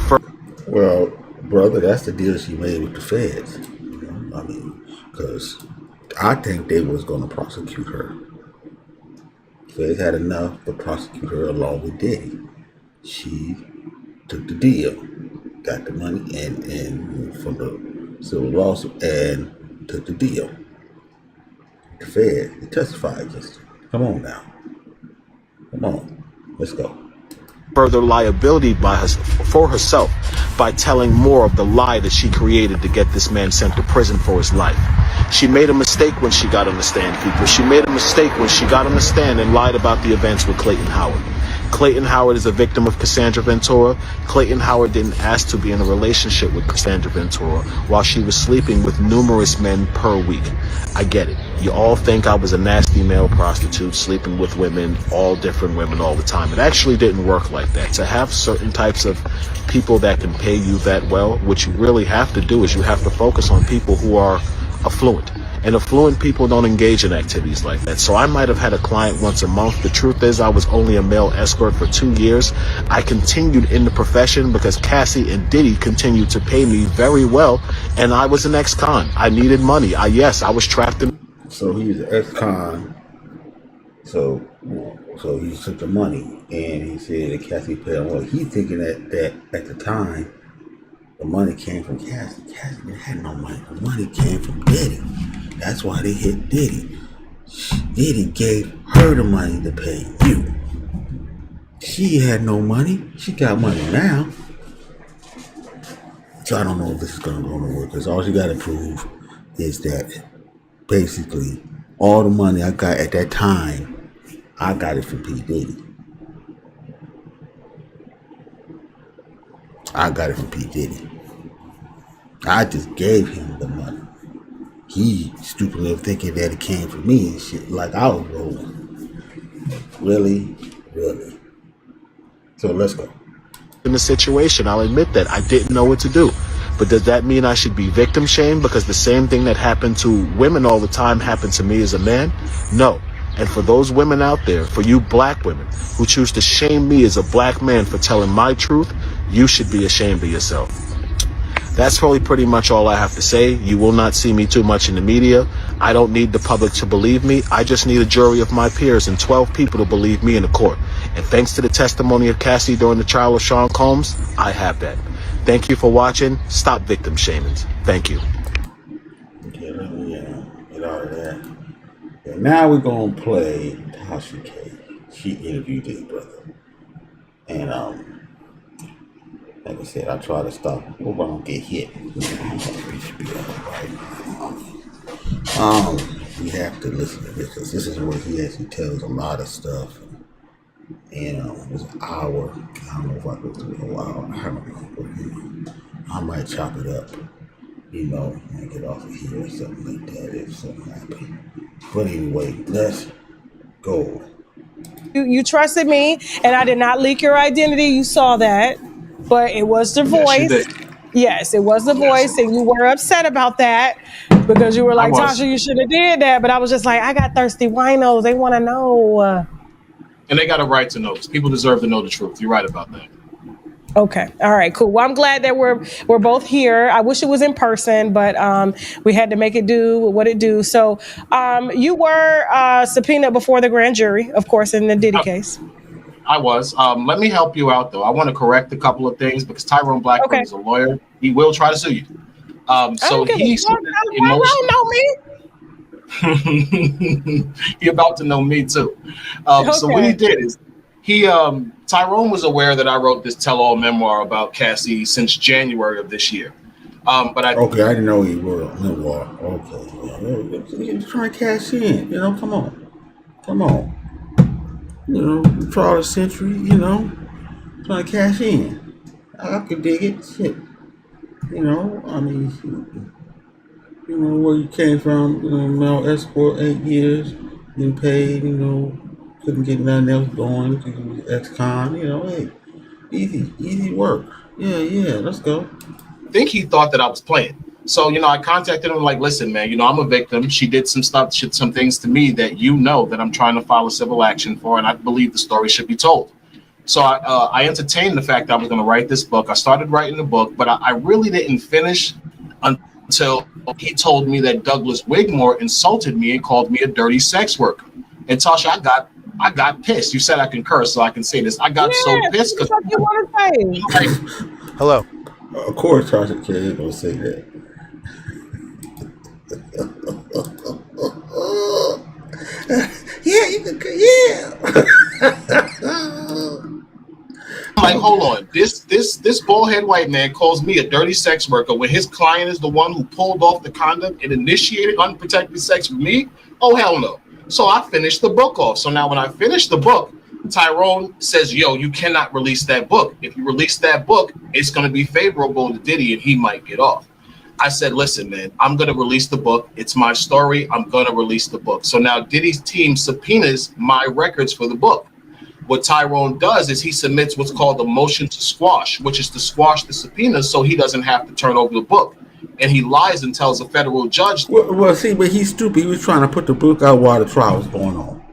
Well, brother, that's the deal she made with the feds. I mean, because I think they was going to prosecute her. Feds had enough to prosecute her along with Diddy. She took the deal, got the money and from the civil lawsuit and took the deal. The Fed, they testified against her. Come on now. Come on. Let's go. Further liability for herself by telling more of the lie that she created to get this man sent to prison for his life. She made a mistake when she got on the stand, people. She made a mistake when she got on the stand and lied about the events with Clayton Howard. Clayton Howard is a victim of Cassandra Ventura. Clayton Howard didn't ask to be in a relationship with Cassandra Ventura while she was sleeping with numerous men per week. I get it. You all think I was a nasty male prostitute sleeping with women, all different women all the time. It actually didn't work like that. To have certain types of people that can pay you that well, what you really have to do is you have to focus on people who are affluent. And affluent people don't engage in activities like that. So I might have had a client once a month. The truth is I was only a male escort for 2 years. I continued in the profession because Cassie and Diddy continued to pay me very well. And I was an ex-con. I needed money. I was trapped in. So he's an ex-con. So he took the money and he said that Cassie paid him. Well, he's thinking that at the time, the money came from Cassie. Cassie didn't have no money. The money came from Diddy. That's why they hit Diddy. Diddy gave her the money to pay you. She had no money. She got money now. So I don't know if this is going to work, because all she got to prove is that basically all the money I got at that time, I got it from P Diddy. I got it from P Diddy. I just gave him the money. He stupidly thinking that it came from me and shit, like I was rolling. Really? So let's go. In the situation, I'll admit that I didn't know what to do. But does that mean I should be victim shamed because the same thing that happened to women all the time happened to me as a man? No. And for those women out there, for you black women who choose to shame me as a black man for telling my truth, you should be ashamed of yourself. That's probably pretty much all I have to say. You will not see me too much in the media. I don't need the public to believe me. I just need a jury of my peers and 12 people to believe me in the court. And thanks to the testimony of Cassie during the trial of Sean Combs, I have that. Thank you for watching. Stop victim shaming. Thank you. Okay, let me get out of that. And now we're going to play Tasha K. She interviewed this brother. And, like I said, I try to stop. Hope I don't get hit. We have to listen to this because this is where he actually tells a lot of stuff. And it was an hour. I don't know if I go through a while. I don't know. I might chop it up, and get off of here or something like that if something happens. But anyway, let's go. You trusted me, and I did not leak your identity. You saw that, but it was the Yes, you voice. did. Yes, it was the Yes, voice, and you were upset about that because you were I like, was. Tasha, you should have did that. But I was just like, I got thirsty winos. They want to know. And they got a right to know, because people deserve to know the truth. You're right about that. Okay. All right. Cool. Well, I'm glad that we're both here. I wish it was in person, but we had to make it do what it do. So you were subpoenaed before the grand jury, of course, in the Diddy case. I was. Let me help you out, though. I want to correct a couple of things, because Tyrone Blackburn Okay. is a lawyer. He will try to sue you. I So don't give a he fuck. emotion. Tyrone know me. You're about to know me too. So what he did is Tyrone was aware that I wrote this tell-all memoir about Cassie since January of this year. But I didn't know he wrote a memoir. Okay, you're trying to cash in. Come on. Trial of the century. Trying to cash in. I could dig it. Shit. I mean, where you came from. Now Escort 8 years, getting paid. Couldn't get nothing else going. You was ex-con. Hey, easy work. Yeah. Let's go. think he thought that I was playing. So, I contacted him like, listen, man, I'm a victim. She did some things to me that that I'm trying to file a civil action for, and I believe the story should be told. So I entertained the fact that I was going to write this book. I started writing the book, but I really didn't finish until he told me that Douglas Wigmore insulted me and called me a dirty sex worker. And Tasha, I got pissed. You said I can curse, so I can say this. I got so pissed because you want to say. Hello. Of course, Tasha K ain't gonna say that. Yeah, you can. Yeah. I'm like, hold on. This bald-head white man calls me a dirty sex worker when his client is the one who pulled off the condom and initiated unprotected sex with me? Oh, hell no. So I finished the book off. So now when I finished the book, Tyrone says, yo, you cannot release that book. If you release that book, it's going to be favorable to Diddy and he might get off. I said, listen, man, I'm going to release the book. It's my story. I'm going to release the book. So now Diddy's team subpoenas my records for the book. What Tyrone does is he submits what's called a motion to squash, which is to squash the subpoenas so he doesn't have to turn over the book. And he lies and tells a federal judge. Well, see, but he's stupid. He was trying to put the book out while the trial was going on.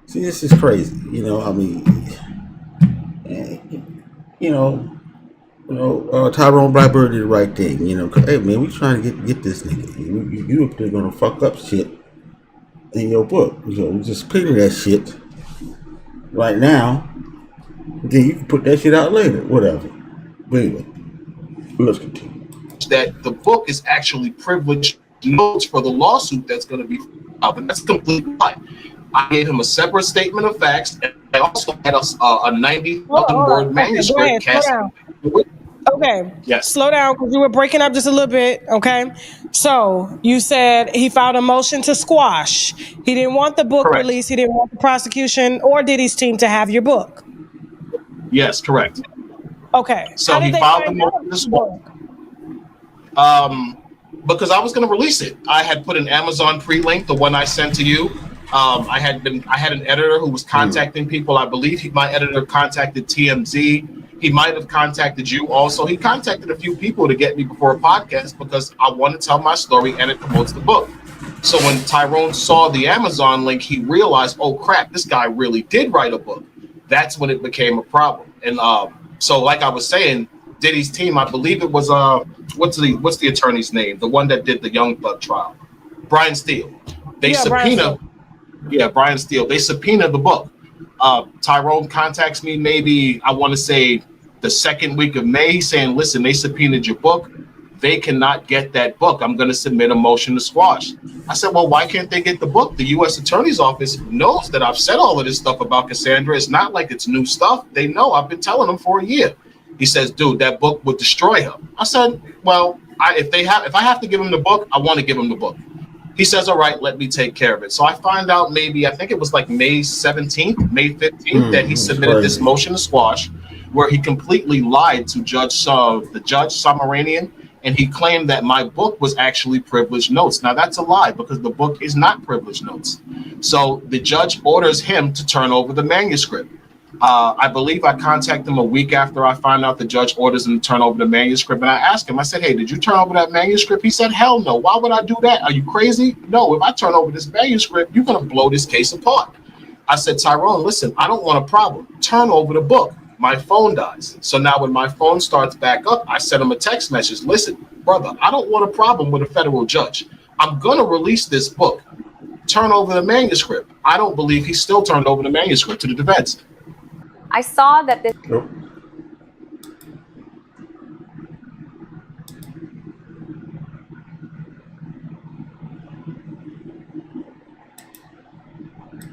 See, this is crazy. Tyrone Blackburn did the right thing. Hey, man, we trying to get this nigga. You up there gonna fuck up shit in your book. Just cleaning that shit right now. Then you can put that shit out later. Whatever. But anyway, let's continue. That the book is actually privileged notes for the lawsuit that's going to be filed, and that's completely fine. I gave him a separate statement of facts, and I also had a 90,000-word manuscript. Okay. Yes. Slow down, because you were breaking up just a little bit. Okay. So you said he filed a motion to squash. He didn't want the book Correct. released. He didn't want the prosecution or Diddy's team to have your book. Yes, correct. Okay. So How did he they filed the find motion out to the squash. book? Because I was going to release it. I had put an Amazon pre-link, the one I sent to you. I had an editor who was contacting people. I believe my editor contacted TMZ. He might have contacted you also. He contacted a few people to get me before a podcast because I want to tell my story and it promotes the book. So when Tyrone saw the Amazon link, he realized, oh crap, this guy really did write a book. That's when it became a problem. And so like I was saying, Diddy's team, I believe it was what's the attorney's name? The one that did the Young Thug trial, Brian Steele. Brian Steele. They subpoenaed the book. Tyrone contacts me maybe, I want to say the second week of May. He's saying, listen, they subpoenaed your book. They cannot get that book. I'm going to submit a motion to squash. I said, well, why can't they get the book? The U.S. Attorney's Office knows that I've said all of this stuff about Cassandra. It's not like it's new stuff. They know. I've been telling them for a year. He says, dude, that book would destroy her. I said, well, if I have to give him the book, I want to give him the book. He says, all right, let me take care of it. So I find out I think it was like May 17th, May 15th, that he submitted this motion to squash, where he completely lied to the judge Samaranian and he claimed that my book was actually privileged notes. Now that's a lie, because the book is not privileged notes. So the judge orders him to turn over the manuscript. I believe I contacted him a week after I found out the judge orders him to turn over the manuscript. And I asked him, I said, hey, did you turn over that manuscript? He said, hell no. Why would I do that? Are you crazy? No, if I turn over this manuscript, you're going to blow this case apart. I said, Tyrone, listen, I don't want a problem. Turn over the book. My phone dies. So now when my phone starts back up, I sent him a text message. Listen, brother, I don't want a problem with a federal judge. I'm going to release this book. Turn over the manuscript. I don't believe he still turned over the manuscript to the defense. I saw that this.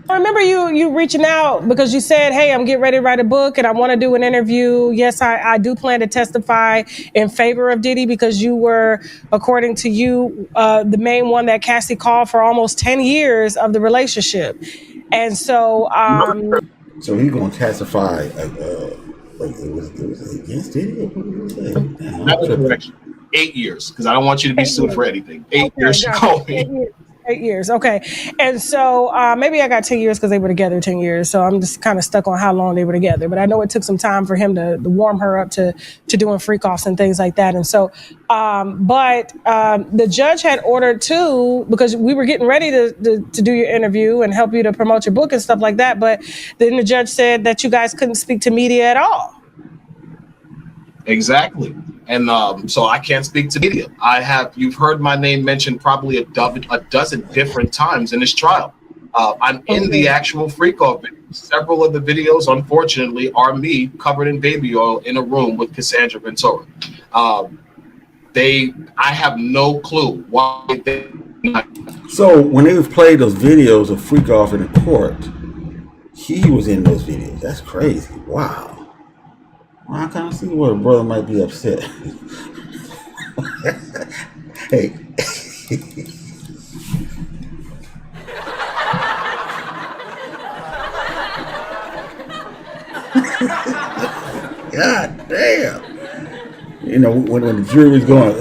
I remember you reaching out because you said, hey, I'm getting ready to write a book and I want to do an interview. Yes, I do plan to testify in favor of Diddy because you were, according to you, the main one that Cassie called for almost 10 years of the relationship. And so... so he's going to testify, like it was against Diddy? That was correction. 8 years, because I don't want you to be sued for anything. 8 years, you called me. 8 years, okay. And so maybe I got 10 years because they were together 10 years. So I'm just kind of stuck on how long they were together. But I know it took some time for him to warm her up to doing freak offs and things like that. And so, but the judge had ordered too, because we were getting ready to do your interview and help you to promote your book and stuff like that. But then the judge said that you guys couldn't speak to media at all. Exactly. And so I can't speak to media. You've heard my name mentioned probably a dozen different times in this trial. I'm in the actual freak off video. Several of the videos, unfortunately, are me covered in baby oil in a room with Cassie Ventura. I have no clue why they. So when they played those videos of freak off in the court, he was in those videos. That's crazy. Wow. Well, I kind of see where a brother might be upset. Hey. God damn. You know, when the jury's going,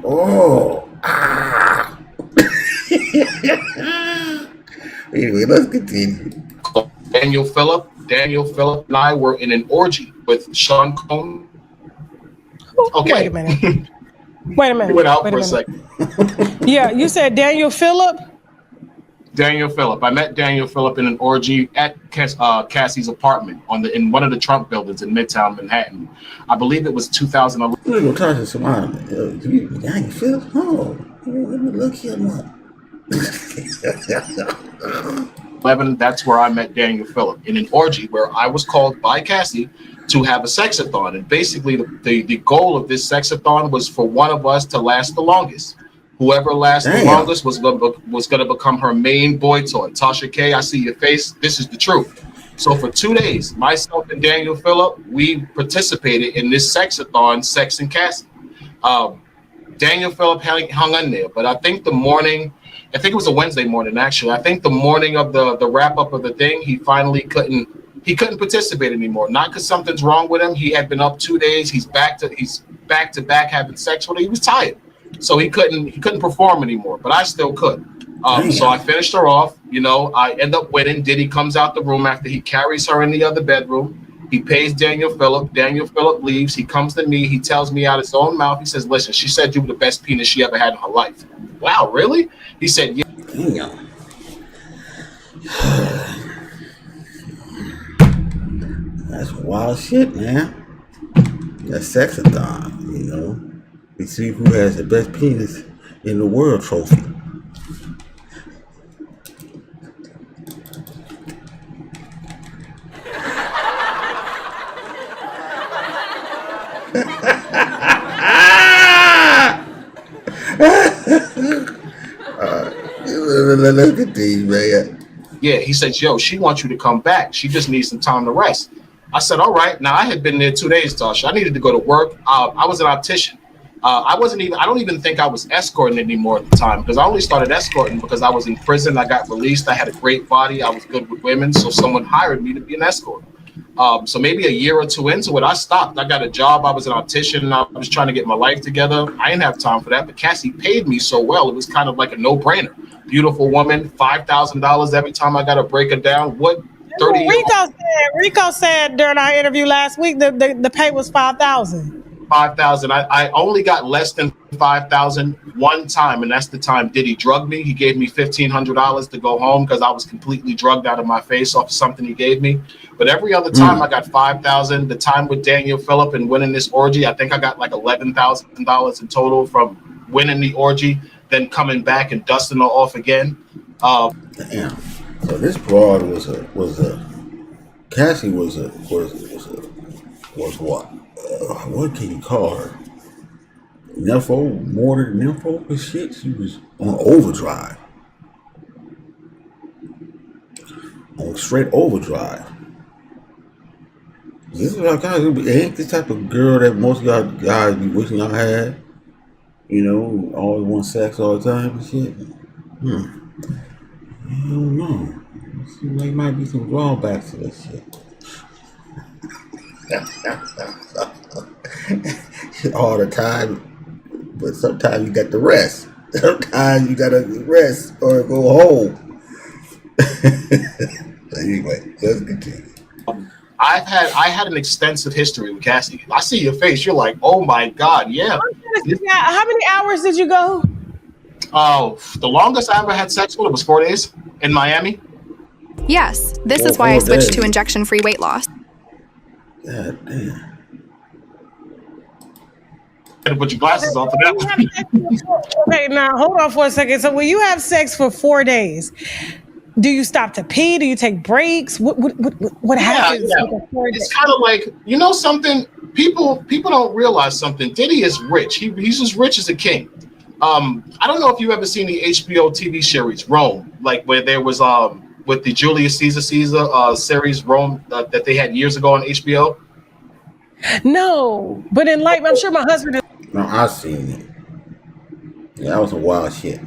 ah. Anyway, let's continue. Daniel Phillip and I were in an orgy with Sean Combs. Okay. Wait a minute. Wait a minute. Went out for a second. Yeah, you said Daniel Phillip? Daniel Phillip. I met Daniel Phillip in an orgy at Cassie's apartment in one of the Trump buildings in Midtown Manhattan. I believe it was 2011. We're going to talk to somebody. Daniel Phillip? Oh, let me look him up. That's where I met Daniel Phillip in an orgy where I was called by Cassie to have a sexathon. And basically the goal of this sexathon was for one of us to last the longest. Whoever lasts the longest was going to become her main boy toy. Tasha K, I see your face. This is the truth. So for 2 days, myself and Daniel Phillip, we participated in this sexathon, Sex and Cassie. Daniel Phillip hung in there, but I think it was a Wednesday morning, actually. I think the morning of the wrap up of the thing, he finally couldn't participate anymore. Not because something's wrong with him. He had been up 2 days. He's back to back having sex with her. He was tired, so he couldn't perform anymore. But I still could. So I finished her off. You know, I end up winning. Diddy comes out the room after he carries her in the other bedroom. He pays Daniel Phillip. Daniel Phillip leaves. He comes to me. He tells me out his own mouth. He says, listen, she said you were the best penis she ever had in her life. Wow, really? He said, yeah. Damn. That's wild shit, man. That's sexathon, you know. We see who has the best penis in the world trophy. Let's continue, man. Yeah, he says, yo, she wants you to come back. She just needs some time to rest. I said, all right. Now, I had been there 2 days, Tasha. I needed to go to work. I was an optician. I don't even think I was escorting anymore at the time, because I only started escorting because I was in prison. I got released. I had a great body. I was good with women. So someone hired me to be an escort. So maybe a year or two into it, I stopped. I got a job. I was an optician, and I was trying to get my life together. I didn't have time for that. But Cassie paid me so well, it was kind of like a no-brainer. Beautiful woman, $5,000 every time I got to break her down. What 30-year-old? Rico said during our interview last week the pay was 5,000. 5,000. I only got less than 5,000 one time, and that's the time Diddy drugged me. He gave me $1,500 to go home because I was completely drugged out of my face off of something he gave me. But every other time I got 5,000. The time with Daniel Phillip and winning this orgy, I think I got like $11,000 in total from winning the orgy, then coming back and dusting her off again. Damn. So this broad was Cassie was what? What can you call her? Nympho, more than nympho and shit. She was on overdrive, on straight overdrive. This is what ain't this type of girl that most of y'all guys be wishing y'all had. You know, always want sex all the time and shit. I don't know. It seems like might be some drawbacks to this shit. All the time, but sometimes you got to rest. Sometimes you gotta rest or go home. Anyway, let's continue. I had an extensive history with Cassie. I see your face. You're like, oh my God, yeah. How many hours did you go? Oh, the longest I ever had sex with it was 4 days in Miami. Yes, this is why I switched to injection-free weight loss. God damn. Put your glasses on for that one. Okay, now hold on for a second. So when you have sex for 4 days, do you stop to pee? Do you take breaks? What happens? Yeah. It's kind of like, you know something, people don't realize something. Diddy is rich. He's as rich as a king. I don't know if you've ever seen the HBO TV series Rome, like where there was with the Julius Caesar series Rome that they had years ago on HBO. No, but in life, I'm sure my husband is. No, I seen it. Yeah, that was some wild shit.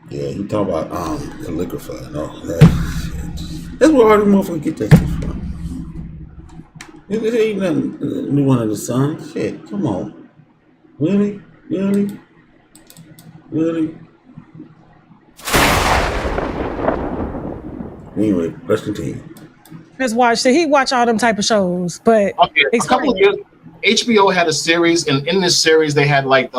Yeah, he talk about calligrapher and all that shit. That's where all these motherfuckers get that shit from. It ain't nothing new under the sun. Shit, come on. Really? Anyway, let's continue. He watch all them type of shows, but okay, a couple of years, HBO had a series, and in this series they had like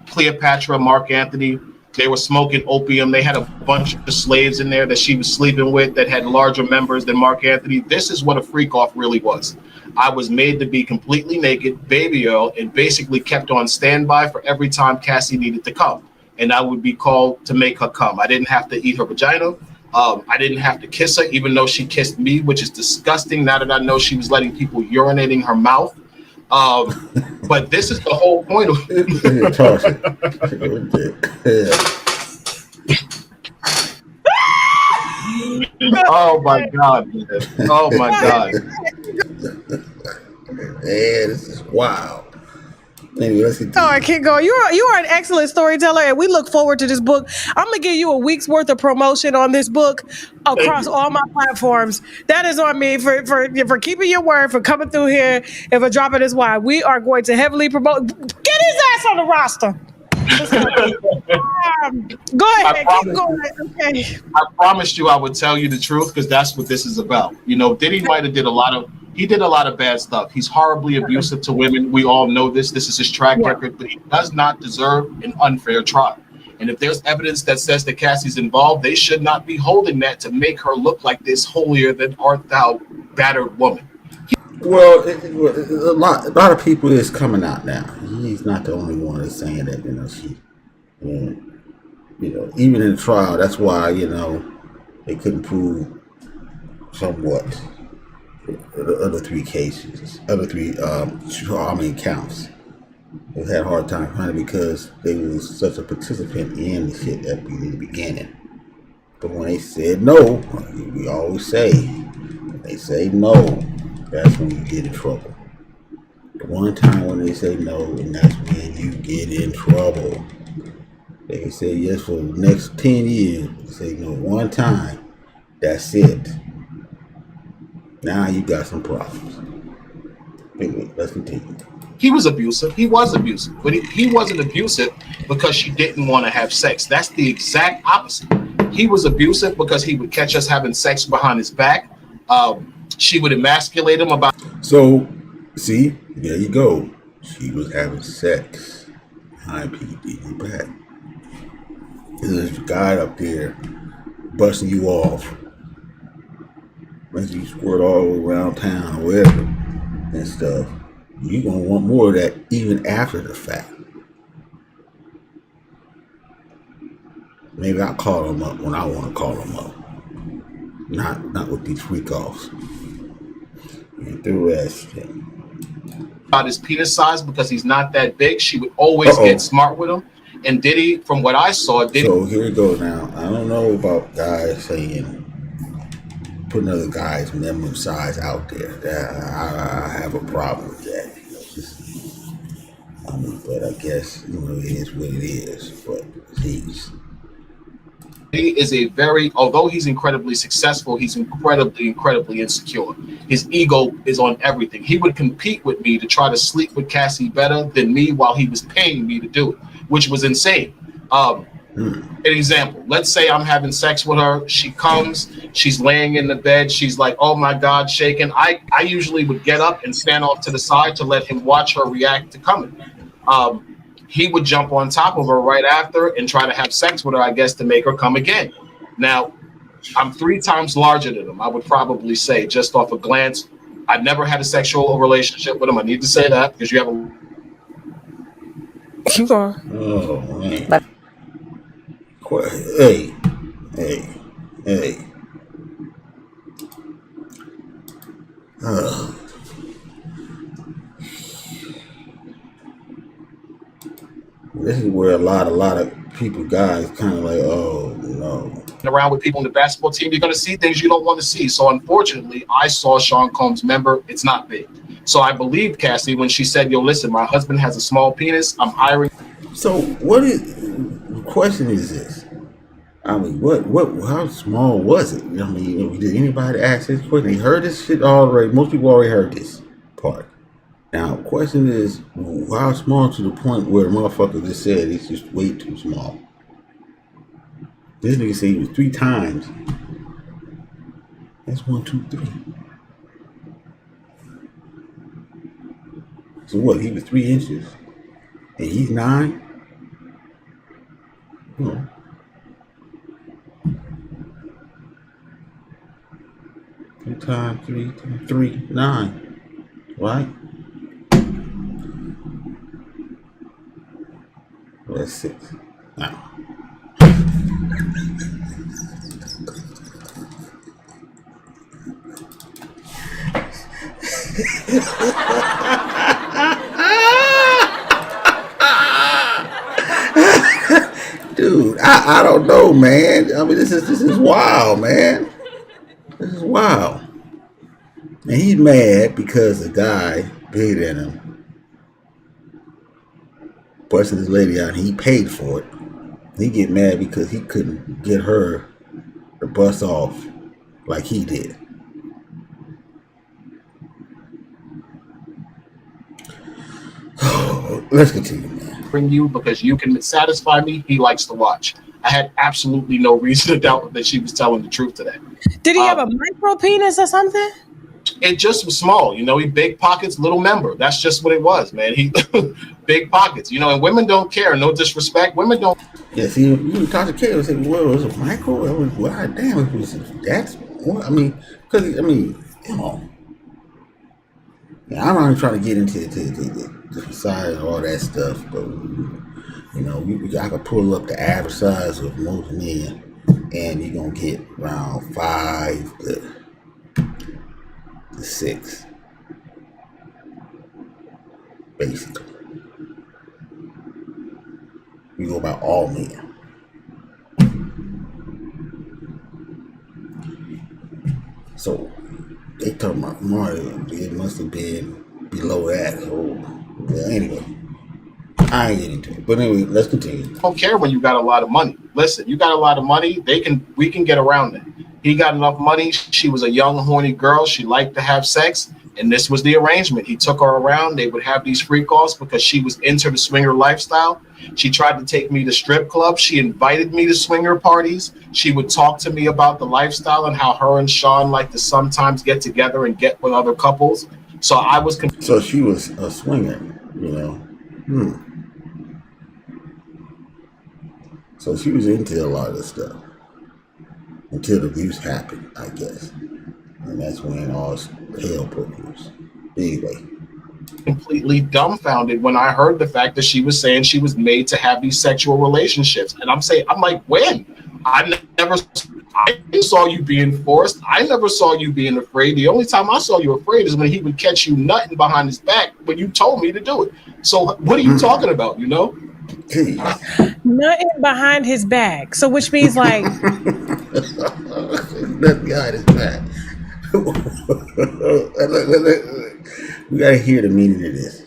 Cleopatra, Mark Antony. They were smoking opium. They had a bunch of slaves in there that she was sleeping with that had larger members than Mark Antony. This is what a freak off really was. I was made to be completely naked, baby oil, and basically kept on standby for every time Cassie needed to come. And I would be called to make her come. I didn't have to eat her vagina. I didn't have to kiss her, even though she kissed me, which is disgusting now that I know she was letting people urinate in her mouth. But this is the whole point of Oh my God, man. Oh my God. Yeah, this is wild. Anyway, let's continue. All right, keep going. You are an excellent storyteller, and we look forward to this book. I'm gonna give you a week's worth of promotion on this book across all my platforms. That is on me for keeping your word, for coming through here, and for dropping this wine. We are going to heavily promote. Get his ass on the roster. Go ahead, keep going. Okay. I promised you I would tell you the truth because that's what this is about. You know, Diddy might have did a lot of bad stuff. He's horribly abusive to women. We all know this. This is his track record, but he does not deserve an unfair trial. And if there's evidence that says that Cassie's involved, they should not be holding that to make her look like this holier than art thou battered woman. Well, a lot of people is coming out now. He's not the only one that's saying that, even in the trial, that's why, they couldn't prove somewhat the other three counts. They had a hard time finding because they was such a participant in the shit at the beginning. But when they said no, we always say, when they say no, that's when you get in trouble. The one time when they say no, and that's when you get in trouble. They can say yes for the next 10 years. They say no one time, that's it. Now you got some problems. Wait, let's continue. He was abusive. He was abusive, but he wasn't abusive because she didn't want to have sex. That's the exact opposite. He was abusive because he would catch us having sex behind his back. She would emasculate him about. So, see, there you go. She was having sex behind P Diddy's back. There's a guy up there busting you off, making you squirt all the way around town or whatever and stuff. You're gonna want more of that even after the fact. Maybe I'll call him up when I want to call him up. Not with these freak offs. And through that shit. About his penis size because he's not that big. She would always get smart with him. And Diddy, from what I saw, Diddy. So here we go now. I don't know about guys saying putting other guys' minimum size out there. I have a problem with that. But I guess it is what it is. But geez. He is although he's incredibly successful, he's incredibly insecure. His ego is on everything. He would compete with me to try to sleep with Cassie better than me while he was paying me to do it, which was insane. An example, let's say I'm having sex with her. She comes, she's laying in the bed. She's like, oh my God, shaking. I usually would get up and stand off to the side to let him watch her react to coming. He would jump on top of her right after and try to have sex with her, I guess, to make her come again. Now, I'm 3 times larger than him, I would probably say, just off a glance. I never had a sexual relationship with him. I need to say that because you have a... Keep going. Oh, man. Hey. This is where a lot of people, guys, kind of like, oh no. Around with people on the basketball team, you're going to see things you don't want to see. So unfortunately, I saw Sean Combs' member. It's not big. So I believed Cassie when she said, yo, listen, my husband has a small penis. I'm hiring. So the question is this? I mean, how small was it? I mean, did anybody ask this question? They heard this shit already. Most people already heard this part. Now, the question is, how small to the point where a motherfucker just said it's just way too small? This nigga said he was 3 times. That's 1, 2, 3. So what? He was 3 inches, and he's 9. Hmm. 3 times 3, 9. Right? That's 6. Now. Dude, I don't know, man. I mean, this is wild, man. This is wild. And he's mad because the guy bigger than him busted his lady out and he paid for it. He get mad because he couldn't get her to bust off like he did. Let's continue, man. Bring you because you can satisfy me. He likes to watch. I had absolutely no reason to doubt that she was telling the truth to that. Did he have a micro penis or something? It just was small, he big pockets, little member. That's just what it was, man. He big pockets, and women don't care. No disrespect, women don't. Yeah, see, you talk to Kay and say, well, it was a micro. I was, God damn, it was that's. I mean, because yeah, I'm not even trying to get into the size and all that stuff, but I could pull up the average size of most men, and you're gonna get around 5 to 6, basically. We go about all men. So they talking about Mario, it must have been below that. So anyway, I ain't getting into it. But anyway, let's continue. Don't care when you got a lot of money. Listen, you got a lot of money, we can get around that. He got enough money. She was a young, horny girl. She liked to have sex. And this was the arrangement. He took her around. They would have these freak offs because she was into the swinger lifestyle. She tried to take me to strip clubs. She invited me to swinger parties. She would talk to me about the lifestyle and how her and Sean like to sometimes get together and get with other couples. So I was So she was a swinger, you know. So she was into a lot of stuff until the abuse happened, I guess. And that's when all hell broke loose. Anyway. completely dumbfounded when I heard the fact that she was saying she was made to have these sexual relationships. And I'm like, when? I never saw you being forced. I never saw you being afraid. The only time I saw you afraid is when he would catch you nutting behind his back when you told me to do it. So what are you talking about, you know? Nothing behind his back. So which means like Nothing behind his back. We gotta hear the meaning of this.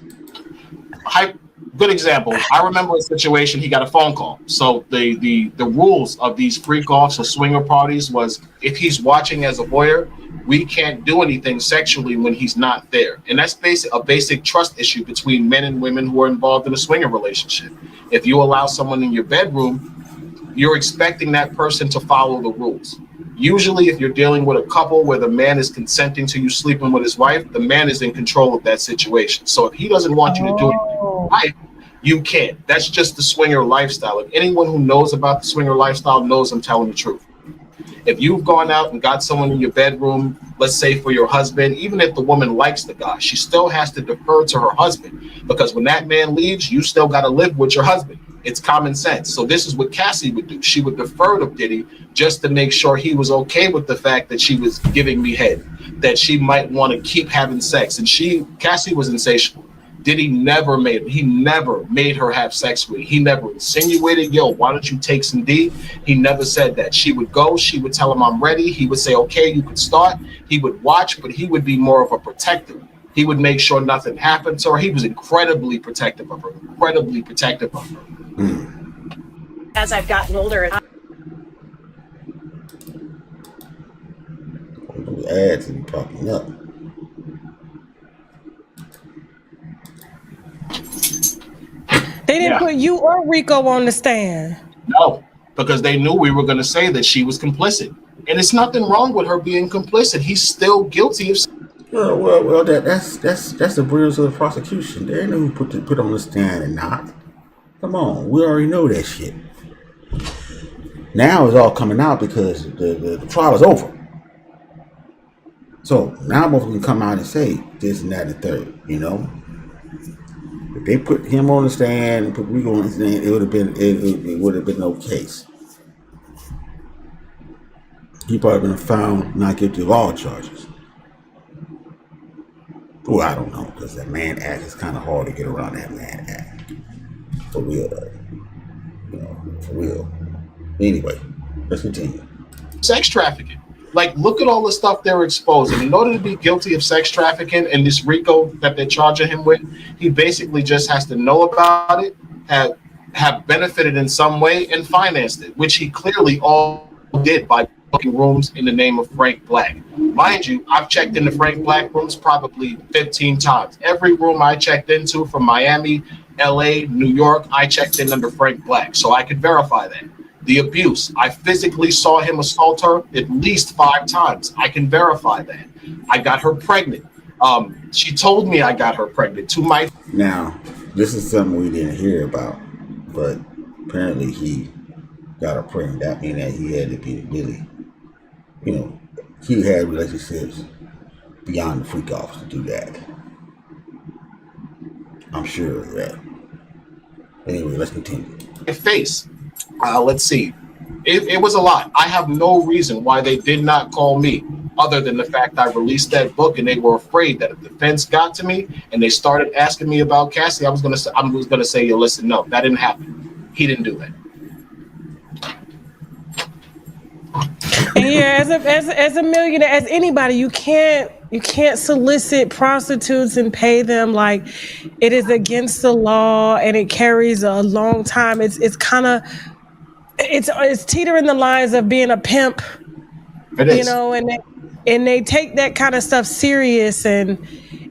Good example. I remember a situation. He got a phone call. So the rules of these freak offs or swinger parties was if he's watching as a voyeur, we can't do anything sexually when he's not there. And that's a basic trust issue between men and women who are involved in a swinger relationship. If you allow someone in your bedroom, you're expecting that person to follow the rules. Usually, if you're dealing with a couple where the man is consenting to you sleeping with his wife, the man is in control of that situation. So if he doesn't want you to do it with your wife, you can't. That's just the swinger lifestyle. And anyone who knows about the swinger lifestyle knows I'm telling the truth. If you've gone out and got someone in your bedroom, let's say for your husband, even if the woman likes the guy, she still has to defer to her husband, because when that man leaves, you still got to live with your husband. It's common sense. So this is what Cassie would do. She would defer to Diddy just to make sure he was okay with the fact that she was giving me head, that she might want to keep having sex. And Cassie was insatiable. Diddy never made her have sex with. He never insinuated, yo, why don't you take some D? He never said that. She would go, she would tell him I'm ready. He would say, okay, you can start. He would watch, but he would be more of a protector. He would make sure nothing happened to her. He was incredibly protective of her. As I've gotten older, Those ads be popping up. they didn't put you or Rico on the stand. No, because they knew we were going to say that she was complicit. And it's nothing wrong with her being complicit. He's still guilty of. Well, that's the bruise of the prosecution. They know who put on the stand and not. Come on, we already know that shit. Now it's all coming out because the trial is over. So now both can come out and say this and that and the third, you know. If they put him on the stand and put Rico on the stand, it would have been no case. He probably been found not guilty of all charges. Well, I don't know, because that Mann Act is kind of hard to get around that Mann Act. For real, though. You know, for real. Anyway, let's continue. Sex trafficking. Like, look at all the stuff they're exposing. In order to be guilty of sex trafficking and this RICO that they're charging him with, he basically just has to know about it, have benefited in some way, and financed it, which he clearly all did by booking rooms in the name of Frank Black. Mind you, I've checked into Frank Black rooms probably 15 times. Every room I checked into from Miami, LA, New York, I checked in under Frank Black, so I could verify that. The abuse, I physically saw him assault her at least 5 times. I can verify that. I got her pregnant. She told me I got her pregnant to my. Now, this is something we didn't hear about, but apparently he got her pregnant. That means that he had to be really, you know, he had relationships beyond the freak offs to do that. I'm sure of that. Anyway, let's continue. Face. Let's see. It was a lot. I have no reason why they did not call me other than the fact I released that book, and they were afraid that if the defense got to me and they started asking me about Cassie, I was gonna say, yo, listen, no, that didn't happen. He didn't do that. And yeah, as a millionaire, as anybody, you can't solicit prostitutes and pay them. Like, it is against the law, and it carries a long time. It's kind of it's teetering the lines of being a pimp It you is. know, and they take that kind of stuff serious. And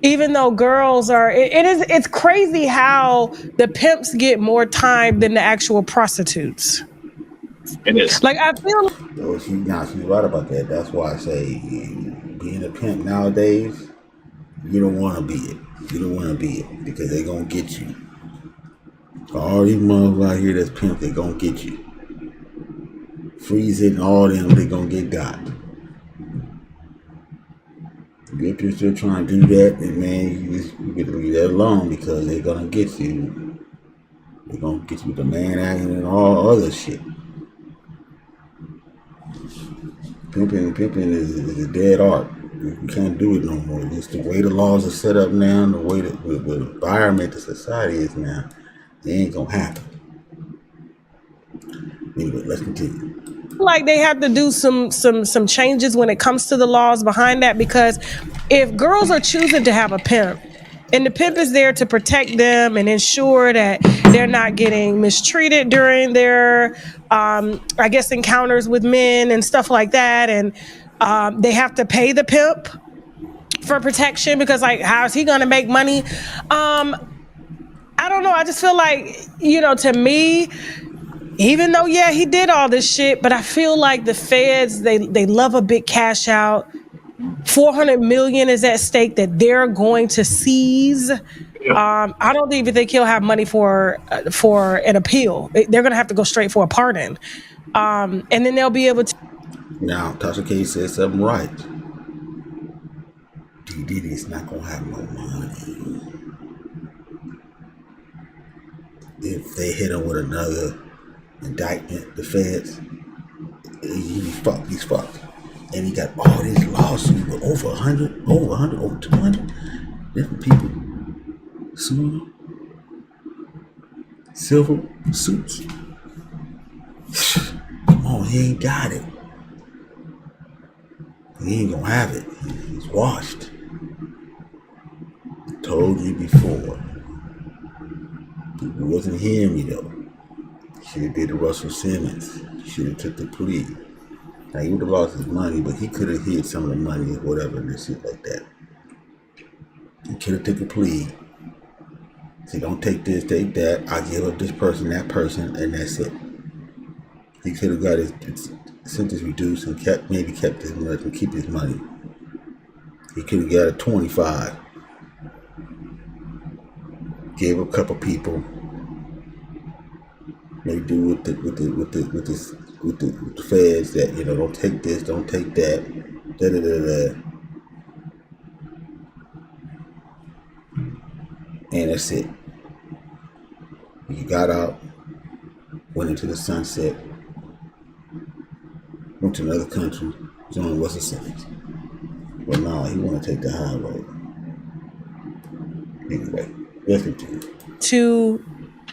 even though girls are, it's crazy how the pimps get more time than the actual prostitutes. It is. Like I feel So she's right about that. That's why I say being a pimp nowadays, you don't want to be it. You don't want to be it because they're gonna get you. All these motherfuckers out here that's pimp, they gonna get you. Freeze it and all them, they gonna get got. If you're still trying to do that, then man, you get to leave that alone because they're gonna get you. They're gonna get you with the man acting and all other shit. Pimping is a dead art. You can't do it no more. Just the way the laws are set up now, the way the environment, the society is now, it ain't gonna happen. Anyway, let's continue. like they have to do some changes when it comes to the laws behind that, because if girls are choosing to have a pimp and the pimp is there to protect them and ensure that they're not getting mistreated during their I guess encounters with men and stuff like that, and they have to pay the pimp for protection because like how is he going to make money? I don't know, I just feel like, you know, to me, even though, yeah, he did all this shit, but I feel like the feds, they love a big cash out. 400 million is at stake that they're going to seize. I don't even think he'll have money for an appeal. They're going to have to go straight for a pardon. And then they'll be able to. Now, Tasha K said something right. P Diddy's not going to have no money. If they hit him with another indictment, the feds, he's fucked. And he got all these lawsuits with over 100, over 200 different people suing him. Civil suits. Come on, he ain't got it. He ain't gonna have it. He's washed. I told you before. People wasn't hearing me though. Should have did the Russell Simmons. Should have took the plea. Now he would have lost his money, but he could have hid some of the money or whatever and shit like that. He could have took a plea. Say, don't take this, take that. I give up this person, that person, and that's it. He could have got his sentence reduced and kept his money and keep his money. He could have got a 25. Gave a couple people. They do with the feds that, you know, don't take this, don't take that, and that's it. He got out, went into the sunset, went to another country, joined Russell Simmons. But no, he want to take the high road. Anyway, let's continue.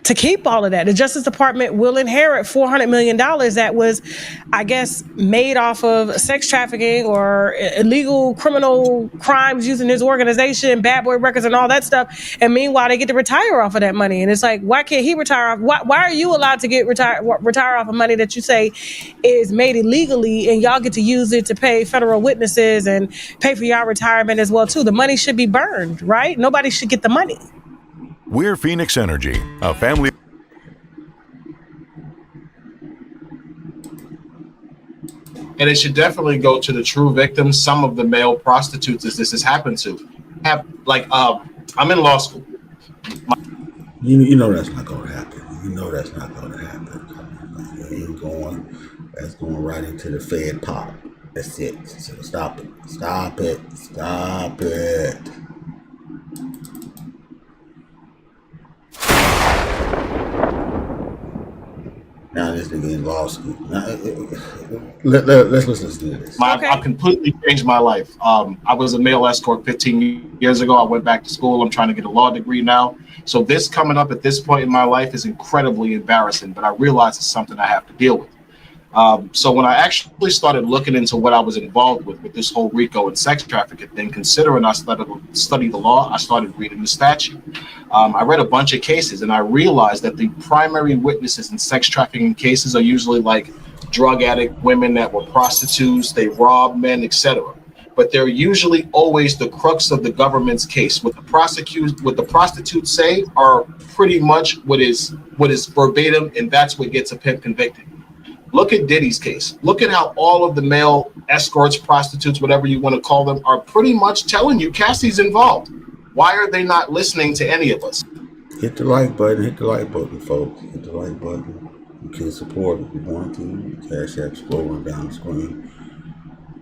To keep all of that. The Justice Department will inherit $400 million that was, I guess, made off of sex trafficking or illegal criminal crimes using his organization, bad boy records and all that stuff. And meanwhile, they get to retire off of that money. And it's like, why can't he retire off? Why are you allowed to get retire off of money that you say is made illegally, and y'all get to use it to pay federal witnesses and pay for y'all retirement as well, too? The money should be burned, right? Nobody should get the money. We're Phoenix Energy, a family. And it should definitely go to the true victims. Some of the male prostitutes that this has happened to have, like, I'm in law school. You know that's not going to happen. You know that's not going to happen. That's going right into the Fed pot. That's it. So stop it. Stop it. Stop it. Now this nigga in law school. Now, let's listen to this. I completely changed my life. I was a male escort 15 years ago. I went back to school. I'm trying to get a law degree now. So this coming up at this point in my life is incredibly embarrassing, but I realize it's something I have to deal with. So when I actually started looking into what I was involved with this whole RICO and sex trafficking thing, considering I studied the law, I started reading the statute. I read a bunch of cases, and I realized that the primary witnesses in sex trafficking cases are usually like drug addict women that were prostitutes, they robbed men, etc. But they're usually always the crux of the government's case. What the prostitutes say are pretty much what is verbatim, and that's what gets a pimp convicted. Look at Diddy's case. Look at how all of the male escorts, prostitutes, whatever you want to call them, are pretty much telling you Cassie's involved. Why are they not listening to any of us? Hit the like button, folks. Hit the like button. You can support if you want to. Cash App scrolling down the screen.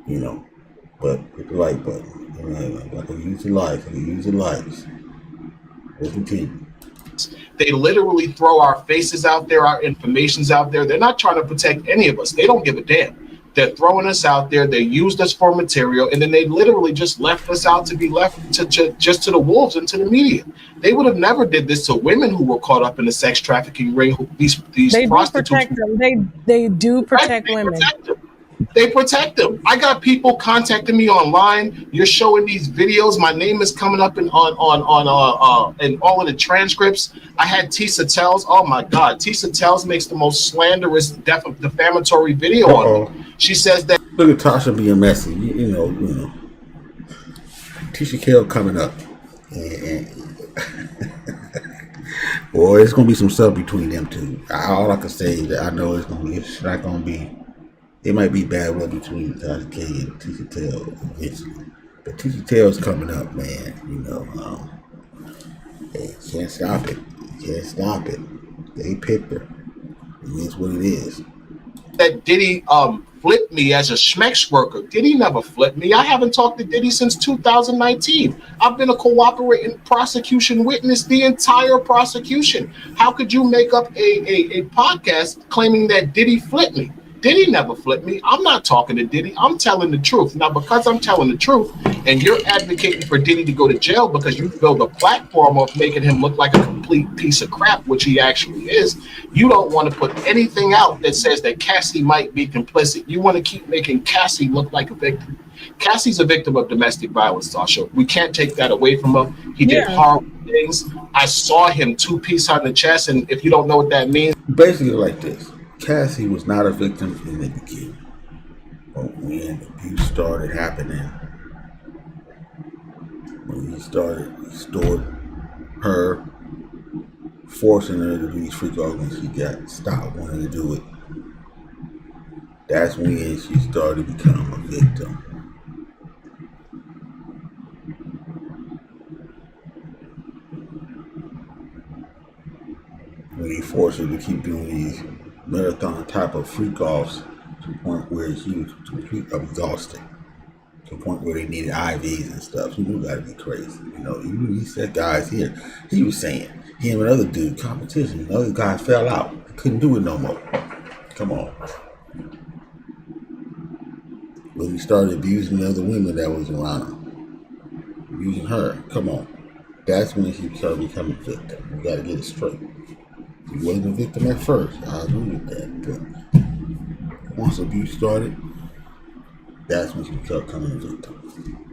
You know, but hit the like button. You know, like I use the likes. Let's continue. They literally throw our faces out there, our information's out there. They're not trying to protect any of us. They don't give a damn. They're throwing us out there. They used us for material, and then they literally just left us out to be left to just to the wolves and to the media. They would have never did this to women who were caught up in the sex trafficking ring. These They do prostitutes protect them. They do protect women. They protect them. I got people contacting me online. You're showing these videos. My name is coming up in all of the transcripts. I had Tisa Tells. Oh my God, Tisa Tells makes the most slanderous, defamatory video on me. She says that. Look at Tasha being messy. You know. Tisha Kell coming up, and boy, it's gonna be some stuff between them two. All I can say is that I know it's not gonna be. It might be bad blood between Tasha K and Tisha Tell eventually. But Tisha Tell's coming up, man. You know, hey, can't stop it. They picked her. It is what it is. That Diddy flipped me as a schmex worker. Diddy never flipped me. I haven't talked to Diddy since 2019. I've been a cooperating prosecution witness the entire prosecution. How could you make up a podcast claiming that Diddy flipped me? Diddy never flipped me. I'm not talking to Diddy. I'm telling the truth. Now, because I'm telling the truth and you're advocating for Diddy to go to jail because you build a platform of making him look like a complete piece of crap, which he actually is, you don't want to put anything out that says that Cassie might be complicit. You want to keep making Cassie look like a victim. Cassie's a victim of domestic violence, Tasha. We can't take that away from him. He did horrible things. I saw him two-piece her in the chest, and if you don't know what that means. Basically like this. Cassie was not a victim in the beginning, but when abuse started happening, when he started extorting her, forcing her to do these freak offs when she got stopped wanting to do it, that's when she started to become a victim. When he forced her to keep doing these marathon type of freak offs to the point where she was completely exhausted, to the point where they needed IVs and stuff. You gotta be crazy. You know, he said guys here, he was saying him and other dude competition, the other guy fell out. He couldn't do it no more. Come on. When he started abusing the other women that was around him, abusing her, come on. That's when she started becoming a victim. You gotta get it straight. He wasn't a victim at first. I agree with that. But once abuse started, that's when she started becoming a victim.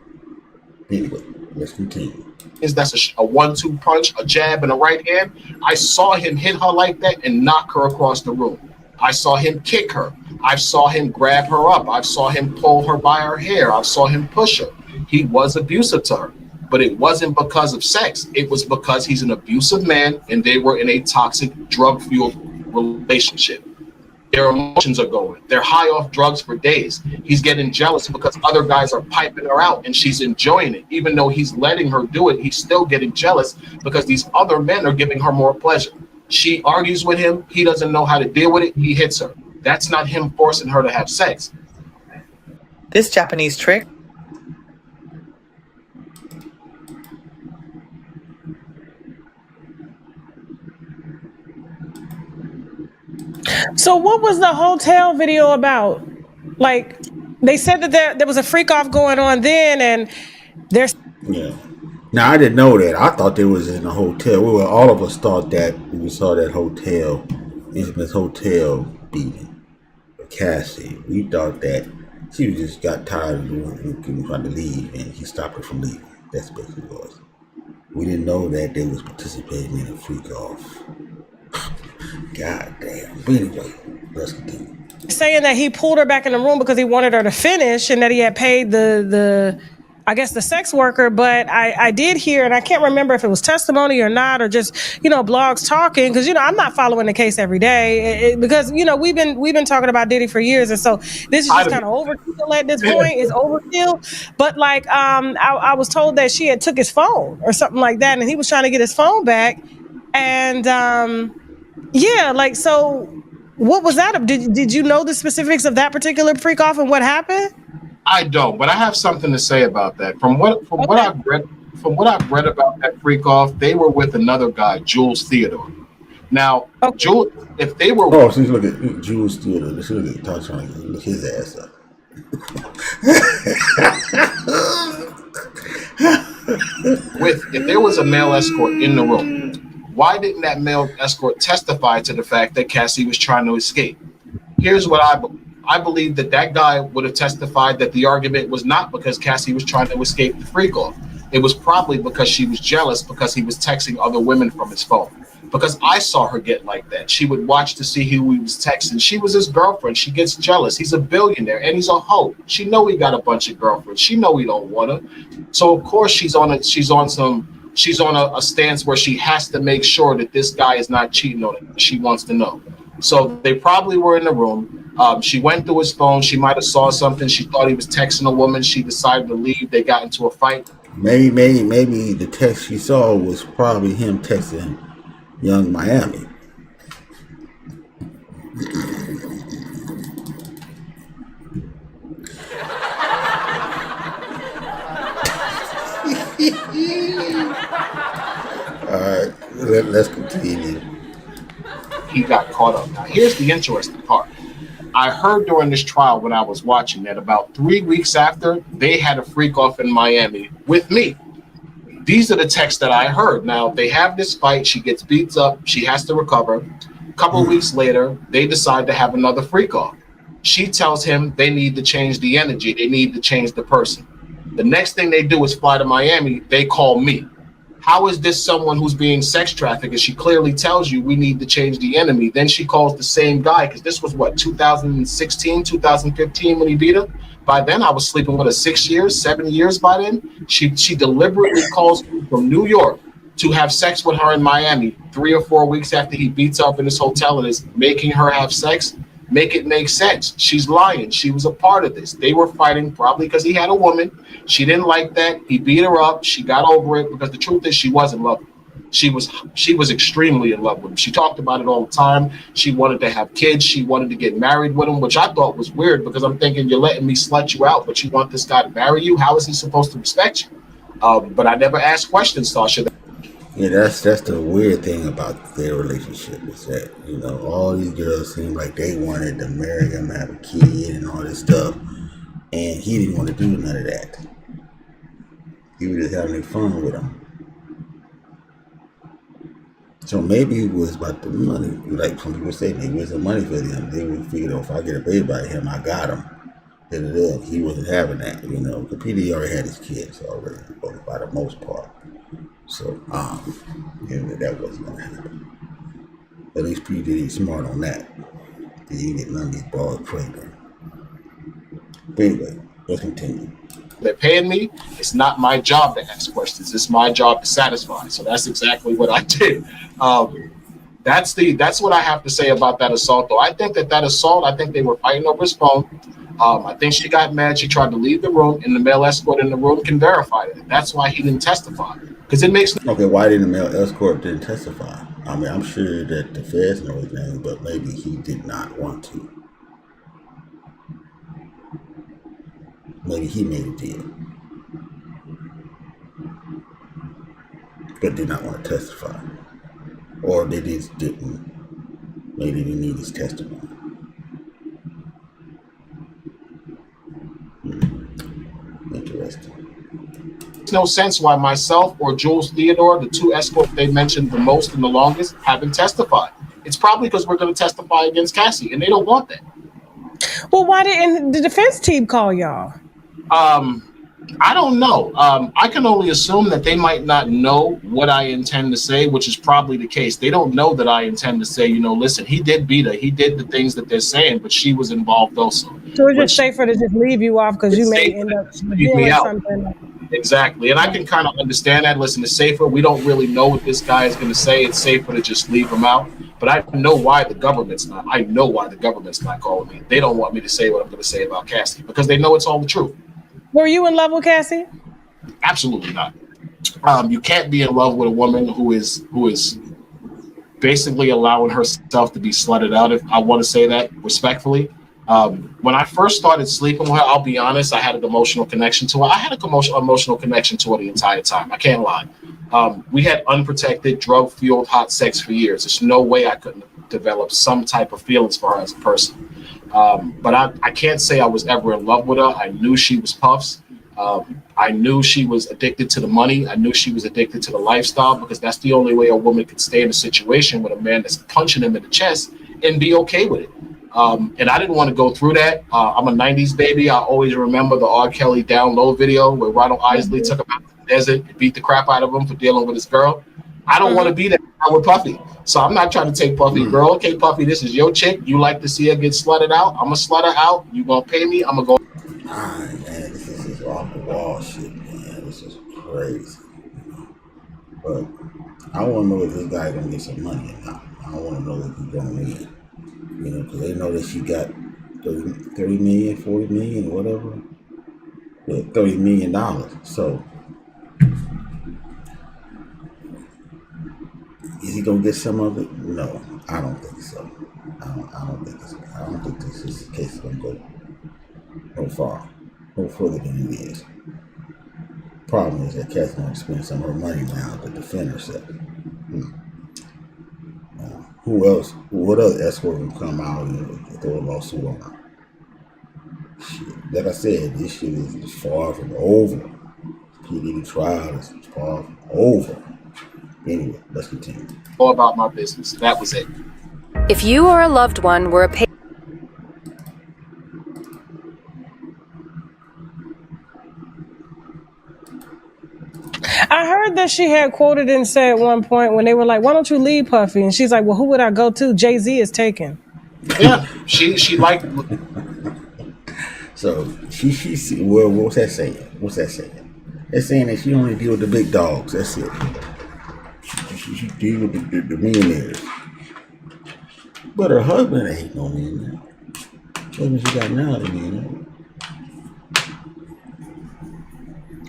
Anyway, let's continue. That's a 1-2 punch, a jab, and a right hand. I saw him hit her like that and knock her across the room. I saw him kick her. I saw him grab her up. I saw him pull her by her hair. I saw him push her. He was abusive to her. But it wasn't because of sex. It was because he's an abusive man and they were in a toxic, drug-fueled relationship. Their emotions are going. They're high off drugs for days. He's getting jealous because other guys are piping her out and she's enjoying it. Even though he's letting her do it, he's still getting jealous because these other men are giving her more pleasure. She argues with him. He doesn't know how to deal with it. He hits her. That's not him forcing her to have sex. This Japanese trick. So what was the hotel video about? Like, they said that there was a freak off going on then, and there's... Yeah. Now, I didn't know that. I thought they was in a hotel. All of us thought that when we saw that hotel, infamous hotel beating Cassie. We thought that she just got tired of trying to leave, and he stopped her from leaving. That's basically what it was. We didn't know that they was participating in a freak off. God damn. But anyway, let's continue. saying that he pulled her back in the room because he wanted her to finish and that he had paid the I guess the sex worker. But I did hear, and I can't remember if it was testimony or not, or just, blogs talking, because, I'm not following the case every day because, we've been talking about Diddy for years. And so this is just kind of overkill at this point. It's overkill. But like, I was told that she had took his phone or something like that, and he was trying to get his phone back. And yeah, like, so what was that? Did you know the specifics of that particular freak off and what happened? I don't, but I have something to say about that. From what I've read about that freak off, they were with another guy, Jules Theodore. Now, Jules, if they were, so you look at Jules Theodore, they should look at trying to look his ass up. if there was a male escort in the room, why didn't that male escort testify to the fact that Cassie was trying to escape? Here's what I believe. I believe that guy would have testified that the argument was not because Cassie was trying to escape the freak off. It was probably because she was jealous because he was texting other women from his phone. Because I saw her get like that. She would watch to see who he was texting. She was his girlfriend. She gets jealous. He's a billionaire and he's a hoe. She know he got a bunch of girlfriends. She know he don't want her. So of course she's on a stance where she has to make sure that this guy is not cheating on her. She wants to know. So they probably were in the room. She went through his phone. She might have saw something. She thought he was texting a woman. She decided to leave. They got into a fight. Maybe the text she saw was probably him texting Young Miami. All right, let's continue. He got caught up. Now, here's the interesting part. I heard during this trial when I was watching that about 3 weeks after, they had a freak off in Miami with me. These are the texts that I heard. Now, they have this fight. She gets beat up. She has to recover. A couple of weeks later, they decide to have another freak off. She tells him they need to change the energy. They need to change the person. The next thing they do is fly to Miami. They call me. How is this someone who's being sex trafficked? And she clearly tells you we need to change the enemy. Then she calls the same guy, because this was 2016, 2015 when he beat her. By then, I was sleeping with her 6 years, 7 years by then. She deliberately calls me from New York to have sex with her in Miami 3 or 4 weeks after he beats her up in his hotel and is making her have sex. Make it make sense. She's lying. She was a part of this. They were fighting probably because he had a woman. She didn't like that. He beat her up. She got over it because the truth is she was in love with him. She was extremely in love with him. She talked about it all the time. She wanted to have kids. She wanted to get married with him, which I thought was weird because I'm thinking you're letting me slut you out, but you want this guy to marry you? How is he supposed to respect you? But I never asked questions, Sasha. Yeah, that's the weird thing about their relationship is that, all these girls seem like they wanted to marry him, have a kid and all this stuff, and he didn't want to do none of that. He was just having fun with them. So maybe it was about the money. Like some people say, maybe it was the money for them. They would figure, if I get a baby by him, I got him. He wasn't having that, The P Diddy already had his kids already, by the most part. So, that wasn't going to happen. At least P Diddy smart on that. He didn't get none of these balls played on. But anyway, let's continue. They're paying me. It's not my job to ask questions. It's my job to satisfy. So that's exactly what I did. That's what I have to say about that assault, though. I think that assault, I think they were fighting over his phone. I think she got mad. She tried to leave the room, and the male escort in the room can verify it. That's why he didn't testify. Because it makes okay. Why didn't the male escort didn't testify? I mean, I'm sure that the feds know his name, but maybe he did not want to. Maybe he made a deal, but did not want to testify, or they just didn't. Maybe they didn't need his testimony. Interesting. Makes no sense why myself or Jules Theodore, the two escorts they mentioned the most and the longest, haven't testified. It's probably because we're going to testify against Cassie, and they don't want that. Well, why didn't the defense team call y'all? I don't know. I can only assume that they might not know what I intend to say, which is probably the case. They don't know that I intend to say, listen, he did beat her. He did the things that they're saying, but she was involved also. So it's But just safer to just leave you off because you it's may safer end to up just leave me doing out. something. Exactly. And I can kind of understand that. Listen, it's safer. We don't really know what this guy is going to say. It's safer to just leave him out. But I know why the government's not. I know why the government's not calling me. They don't want me to say what I'm going to say about Cassie because they know it's all the truth. Were you in love with Cassie? Absolutely not. You can't be in love with a woman who is basically allowing herself to be slutted out, if I want to say that respectfully. When I first started sleeping with her, I'll be honest, I had an emotional connection to her. I had an emotional connection to her the entire time. I can't lie. We had unprotected, drug-fueled hot sex for years. There's no way I couldn't develop some type of feelings for her as a person. But I can't say I was ever in love with her. I knew she was Puff's. I knew she was addicted to the money. I knew she was addicted to the lifestyle because that's the only way a woman could stay in a situation with a man that's punching him in the chest and be okay with it. And I didn't want to go through that. I'm a 90s baby. I always remember the R. Kelly Down Low video where Ronald Isley took him out to the desert and beat the crap out of him for dealing with his girl. I don't want to be that with Puffy. So I'm not trying to take Puffy, girl. Okay, Puffy, this is your chick. You like to see her get slutted out. I'm going to slut her out. You going to pay me. I'm going to go. All right, man, this is just off the wall shit, man. This is crazy. But I want to know if this guy gonna get some money or not. I don't want to know if he's gonna win. Because they know that she got 30 million, 40 million, whatever. Yeah, $30 million. So is he gonna get some of it? No, I don't think so. I don't think this is the case. It's gonna go no further than it is. Problem is that Cassie wants to spend some of her money now to defend herself. Who else? What other escort will come out and throw a lawsuit on her? Shit. Like I said, this shit is far from over. P Diddy trial is far from over. Anyway, let's continue. All about my business. That was it. If you or a loved one were a I heard that she had quoted and said at one point when they were like, "Why don't you leave Puffy?" And she's like, "Well, who would I go to? Jay-Z is taken." Yeah, she liked. So she well, what's that saying? It's saying that she only deal with the big dogs. That's it. She deal with the millionaires. But her husband ain't no millionaire. Husband she got now is a millionaire.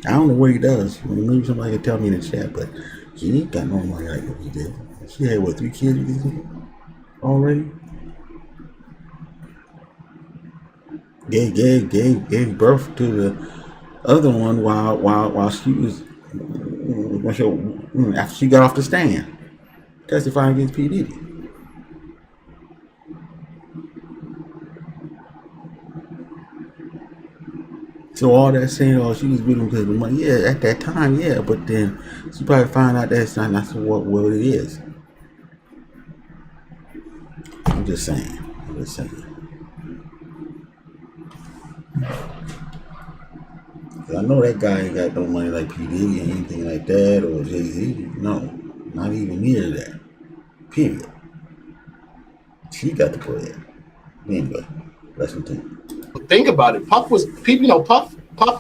I don't know what he does. Maybe somebody can tell me in the chat, but he ain't got no money like what he did. She had 3 kids with him already? Gave birth to the other one while she was after she got off the stand testifying against P Diddy. So all that saying, oh, she was with him because of the money. Yeah, at that time, yeah. But then she probably found out that's not what it is. I'm just saying. I know that guy ain't got no money like P Diddy or anything like that or Jay-Z. No, not even near that. Period. She got the bread. Anyway, let's continue. Think about it. Puff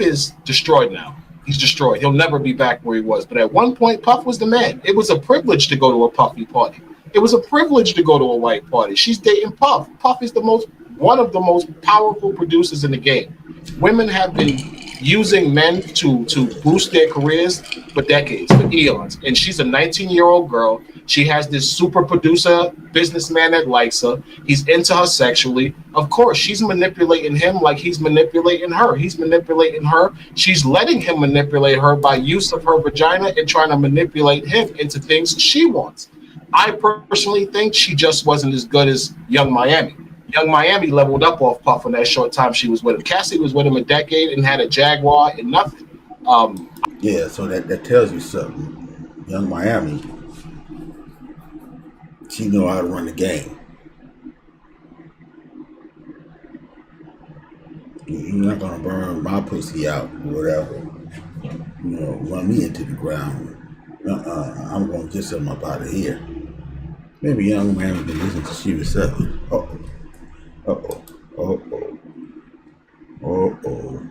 is destroyed now. He's destroyed. He'll never be back where he was. But at one point, Puff was the man. It was a privilege to go to a Puffy party. It was a privilege to go to a white party. She's dating Puff. Puff is one of the most powerful producers in the game. Women have been using men to boost their careers for decades, for eons. And she's a 19-year-old girl. She has this super producer businessman that likes her. He's into her sexually. Of course, she's manipulating him like he's manipulating her. He's manipulating her. She's letting him manipulate her by use of her vagina and trying to manipulate him into things she wants. I personally think she just wasn't as good as Young Miami. Young Miami leveled up off Puff in that short time she was with him. Cassie was with him a decade and had a Jaguar and nothing. Yeah, so that tells you something. Young Miami, she know how to run the game. You're not gonna burn my pussy out or whatever. run me into the ground. I'm gonna get something up out of here. Maybe young man can listen to Shiva 7. Uh-oh. Uh-oh. Uh-oh.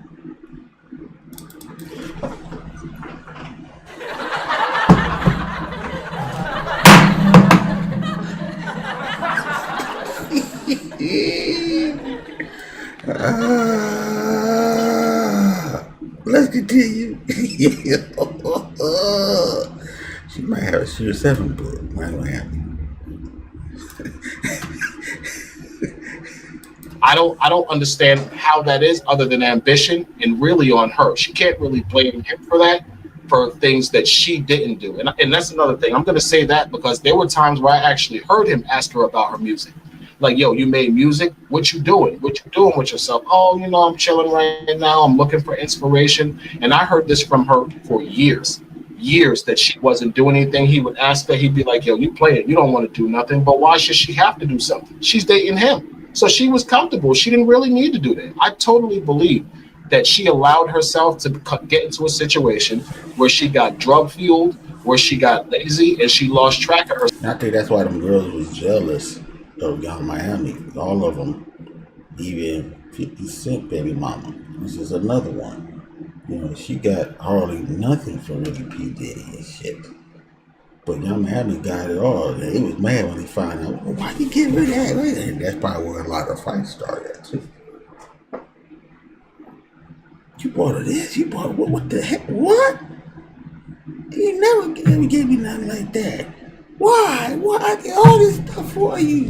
Let's continue. She might have a Shiva 7 book. Might not have it. I don't understand how that is, other than ambition, and really on her. She can't really blame him for that, for things that she didn't do. And that's another thing. I'm gonna say that because there were times where I actually heard him ask her about her music. Like, yo, you made music? What you doing? What you doing with yourself? Oh, I'm chilling right now. I'm looking for inspiration. And I heard this from her for years that she wasn't doing anything. He would ask her, he'd be like, yo, you play it. You don't want to do nothing. But why should she have to do something? She's dating him. So she was comfortable. She didn't really need to do that. I totally believe that she allowed herself to get into a situation where she got drug fueled, where she got lazy, and she lost track of herself. I think that's why them girls was jealous of Young Miami. All of them, even 50 Cent baby mama. This is another one. She got hardly nothing from really P Diddy and shit. But Young Miami got it all. And he was mad when he found out, why you get rid of that? And that's probably where a lot of fights started at too. You bought her this? You bought what the heck? What? You never gave me nothing like that. Why? I get all this stuff for you.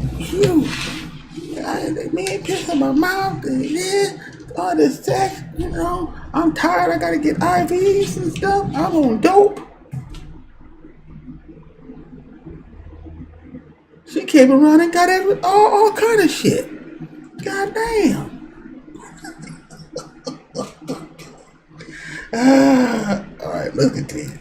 Man, piss on my mouth and this, all this sex, I'm tired. I gotta get IVs and stuff. I'm on dope. She came around and got all kind of shit. God damn. All right, look at this.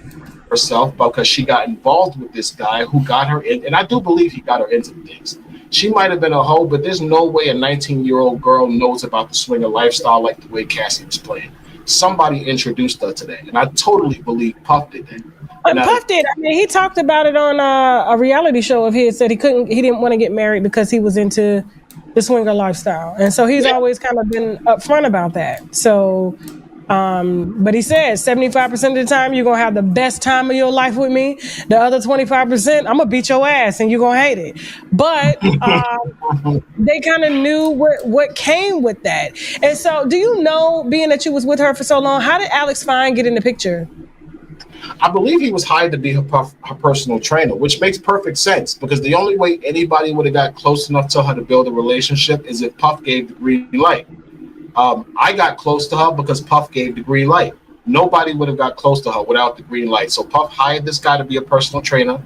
Herself because she got involved with this guy who got her in, and I do believe he got her into things. She might have been a hoe, but there's no way a 19-year-old girl knows about the swinger lifestyle like the way Cassie was playing. Somebody introduced her to that, and I totally believe Puff did that. Puff did. I mean, he talked about it on a reality show of his. Said he didn't want to get married because he was into the swinger lifestyle, and so he's always kind of been upfront about that. So. But he says 75% of the time you're gonna have the best time of your life with me. The other 25%, I'm gonna beat your ass and you're gonna hate it. But they kind of knew what came with that. And so, do you know, being that you was with her for so long, how did Alex Fine get in the picture? I believe he was hired to be her personal trainer, which makes perfect sense because the only way anybody would have got close enough to her to build a relationship is if Puff gave the green light. I got close to her because Puff gave the green light. Nobody would have got close to her without the green light. So Puff hired this guy to be a personal trainer.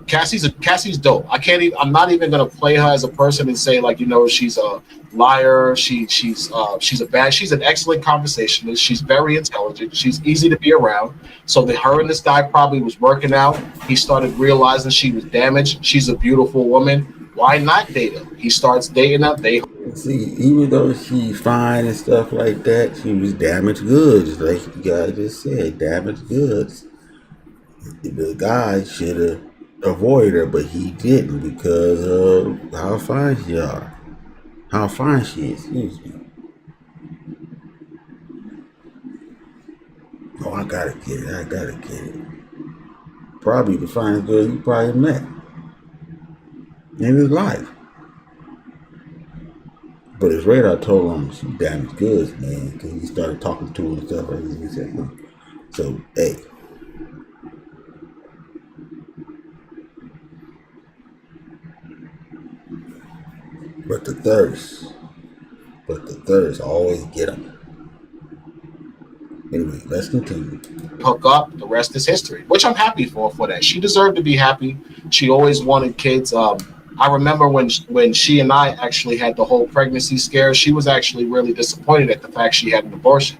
Cassie's dope. I'm not even gonna play her as a person and say like she's a liar. She's an excellent conversationalist. She's very intelligent. She's easy to be around. So her and this guy probably was working out. He started realizing she was damaged. She's a beautiful woman. Why not date her? He starts dating her. See, even though she's fine and stuff like that, she was damaged goods, like the guy just said, damaged goods. The guy should have avoided her, but he didn't because of how fine she are. How fine she is, excuse me. Oh, I gotta get it. Probably the finest girl you probably met in his life. But his radar told him she damaged goods, man, because he started talking to her and stuff like that. He said, so, hey. But the thirst always get them. Anyway, let's continue. Hook up, the rest is history, which I'm happy for that. She deserved to be happy. She always wanted kids. I remember when she and I actually had the whole pregnancy scare, she was actually really disappointed at the fact she had an abortion.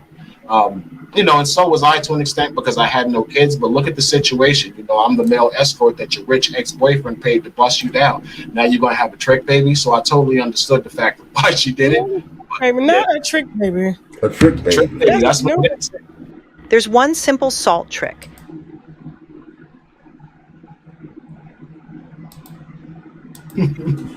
And so was I to an extent because I had no kids. But look at the situation. I'm the male escort that your rich ex-boyfriend paid to bust you down. Now you're going to have a trick baby. So I totally understood the fact of why she did it. Baby, not a trick baby. A trick baby. Trick baby. That's what it is. There's one simple salt trick.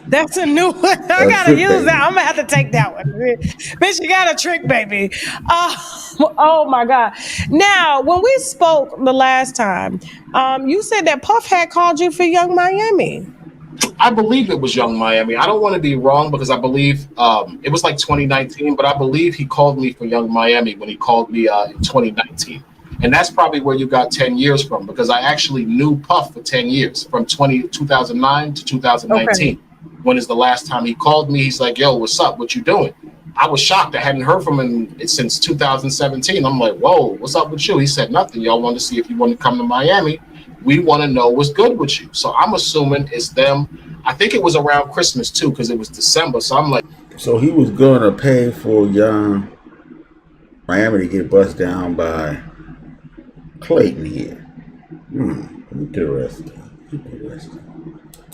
That's a new one. I gotta use that. I'm gonna have to take that one. Bitch, you got a trick, baby. Oh my God. Now, when we spoke the last time, you said that Puff had called you for Young Miami. I believe it was Young Miami. I don't want to be wrong because I believe it was like 2019, but I believe he called me for Young Miami when he called me in 2019. And that's probably where you got 10 years from, because I actually knew Puff for 10 years, from 2009 to 2019. Okay. When is the last time he called me? He's like, yo, what's up? What you doing? I was shocked. I hadn't heard from him since 2017. I'm like, whoa, what's up with you? He said, nothing. Y'all want to see if you want to come to Miami. We want to know what's good with you. So I'm assuming it's them. I think it was around Christmas too, because it was December. So I'm like, so he was going to pay for Young Miami to get bust down by Clayton here. Interesting.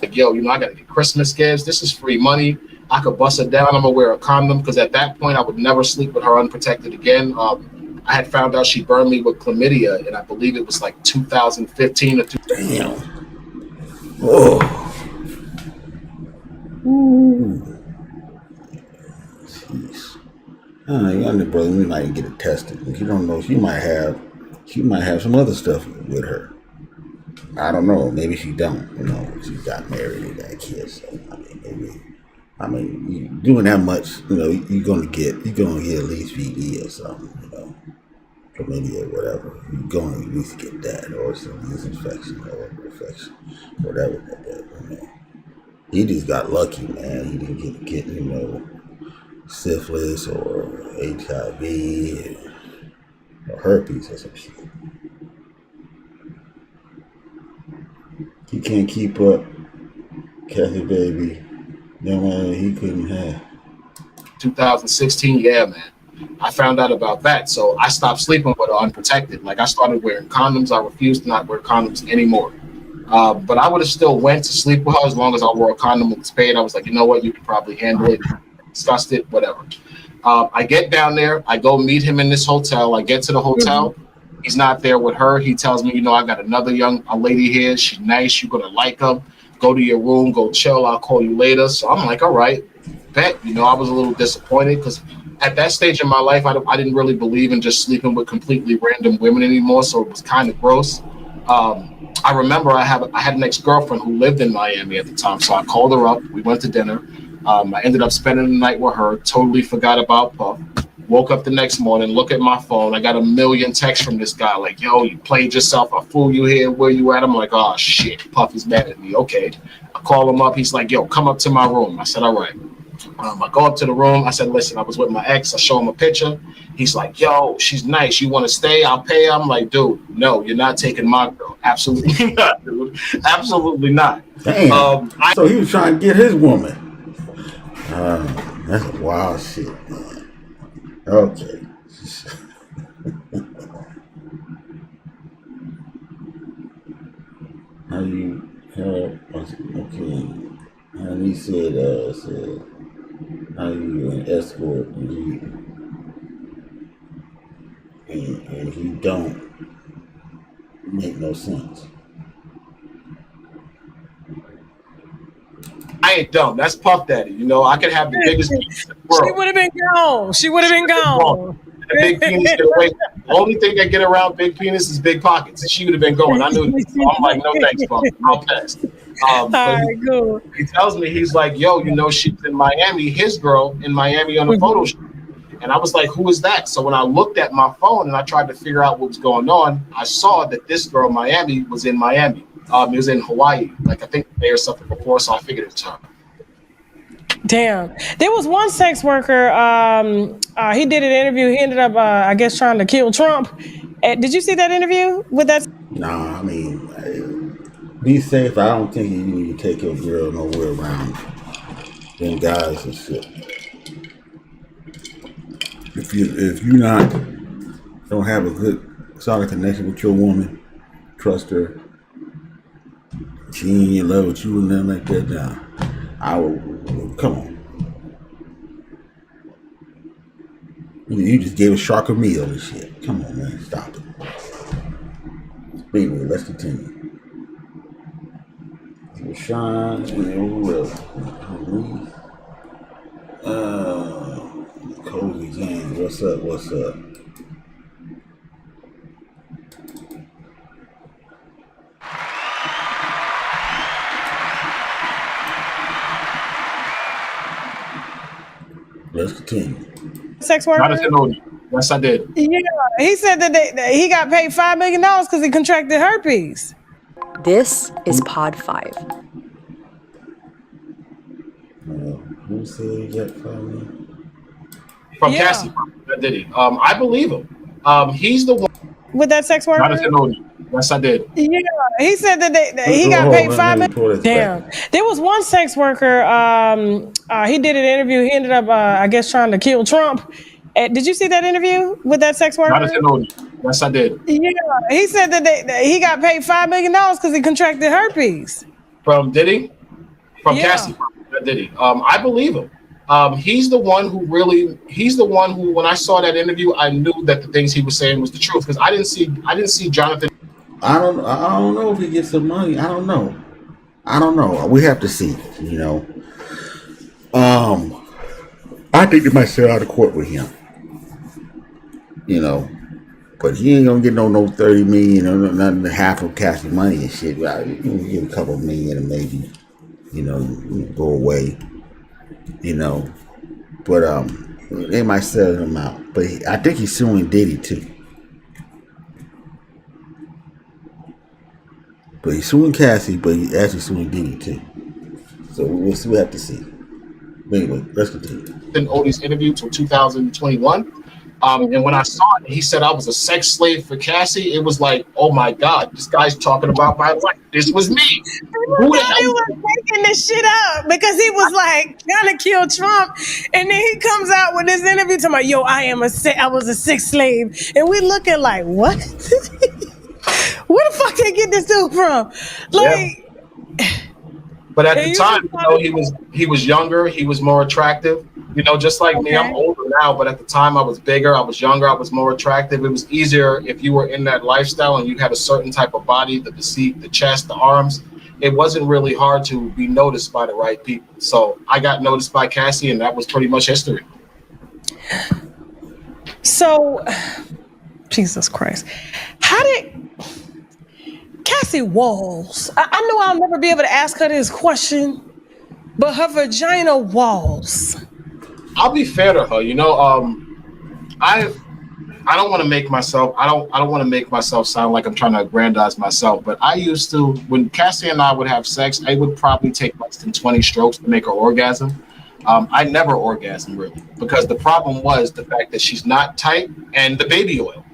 Like, yo, I got to get Christmas gifts. This is free money. I could bust it down. I'm going to wear a condom, because at that point I would never sleep with her unprotected again. I had found out she burned me with chlamydia, and I believe it was like 2015 or Damn. Oh. Ooh. Jeez. Younger brother, we might get it tested. You don't know. She might have some other stuff with her. I don't know. Maybe she don't. She got married and got kids. So you doing that much, you're gonna get at least VD or something, chlamydia or whatever. You're gonna at least get that, or some yeast infection or infection, whatever. He just got lucky, man. He didn't get syphilis or HIV or herpes or some shit. He can't keep up, Cassie baby. No man, he couldn't have. 2016, yeah, man. I found out about that, so I stopped sleeping with her unprotected. Like, I started wearing condoms. I refused to not wear condoms anymore. But I would have still went to sleep with her as long as I wore a condom and was paid. I was like, you know what? You can probably handle it. Discussed it, whatever. I get down there. I go meet him in this hotel. I get to the hotel. He's not there with her. He tells me, I got another a lady here. She's nice. You're going to like her. Go to your room. Go chill. I'll call you later. So I'm like, all right. Bet. I was a little disappointed because at that stage in my life, I didn't really believe in just sleeping with completely random women anymore. So it was kind of gross. I remember I had an ex-girlfriend who lived in Miami at the time. So I called her up. We went to dinner. I ended up spending the night with her. Totally forgot about Puff. Woke up the next morning, look at my phone. I got a million texts from this guy like, yo, you played yourself. I fooled you here. Where you at? I'm like, oh, shit. Puff is mad at me. Okay. I call him up. He's like, yo, come up to my room. I said, all right. I go up to the room. I said, listen, I was with my ex. I show him a picture. He's like, yo, she's nice. You want to stay? I'll pay. I'm like, dude, no, you're not taking my girl. Absolutely not, dude. Absolutely not. Damn. So he was trying to get his woman. That's a wild shit, man. Okay. How you okay. And he said how you an escort and he don't make no sense. I ain't dumb. That's Puff Daddy. I could have the biggest penis in the world. She would have been gone. The big penis get away. The only thing that get around big penis is big pockets. She would have been going. I knew this. So I'm like, no thanks, Puff. I'll pass. He tells me, he's like, yo, she's in Miami, his girl in Miami on a photo shoot. And I was like, who is that? So when I looked at my phone and I tried to figure out what was going on, I saw that this girl, Miami, was in Miami. It was in Hawaii, like I think they or something before, so I figured it was her. Damn. There was one sex worker, he did an interview, he ended up, I guess, trying to kill Trump. Did you see that interview with that? Nah, be safe. I don't think you need to take your girl nowhere around them guys and shit. If you don't have a good solid connection with your woman, trust her, she ain't in love with you and nothing like that, now I will come on. You just gave a shark a meal and shit. Come on, man, stop it. Anyway, let's continue. Rashawn and who else? Cozy James, what's up? What's up? Let's continue. Sex worker? Jonathan Odie. Yes, I did. Yeah, he said that he got paid $5 million because he contracted herpes. This is Pod 5. Who said he got $5 million? From Cassie Ventura. I believe him. He's the one with that sex worker. Jonathan Odie. Yes, I did. Yeah, he said that he got paid $5 million. Damn, there was one sex worker. He did an interview. He ended up, I guess, trying to kill Trump. Did you see that interview with that sex worker? Jonathan Odie. Yes, I did. Yeah, he said that he got paid $5 million because he contracted herpes. From Diddy? From Cassie Diddy. I believe him. He's the one who, when I saw that interview, I knew that the things he was saying was the truth, because I didn't see Jonathan. I don't know if he gets some money. I don't know. We have to see, you know. I think they might settle out of court with him, you know, but he ain't gonna get no 30 million or nothing, half of Cassie money and shit. Right? You can get a couple million and maybe, you know, go away, you know. But they might settle him out. But I think he's suing Diddy too. But he's suing Cassie, but he's actually suing Diddy too. So we'll have to see. But anyway, let's continue. In Odie's interview till 2021. And when I saw it, he said I was a sex slave for Cassie. It was like, oh my God, this guy's talking about my life. This was me. Who the hell? He was making this shit up because he was like trying to kill Trump, and then he comes out with this interview talking about, yo, I was a sex slave, and we looking like, what? Where the fuck they get this dude from? Like, but at the time, you know, he was younger, he was more attractive. You know, just like me, I'm older now, but at the time I was bigger, I was younger, I was more attractive. It was easier if you were in that lifestyle and you had a certain type of body, the physique, the chest, the arms. It wasn't really hard to be noticed by the right people. So I got noticed by Cassie, and that was pretty much history. So, Jesus Christ, how did Cassie Walls? I know I'll never be able to ask her this question, but her vagina walls. I'll be fair to her, you know. I don't want to make myself. I don't want to make myself sound like I'm trying to aggrandize myself. But I used to, when Cassie and I would have sex, I would probably take less than 20 strokes to make her orgasm. I never orgasm really, because the problem was the fact that she's not tight and the baby oil.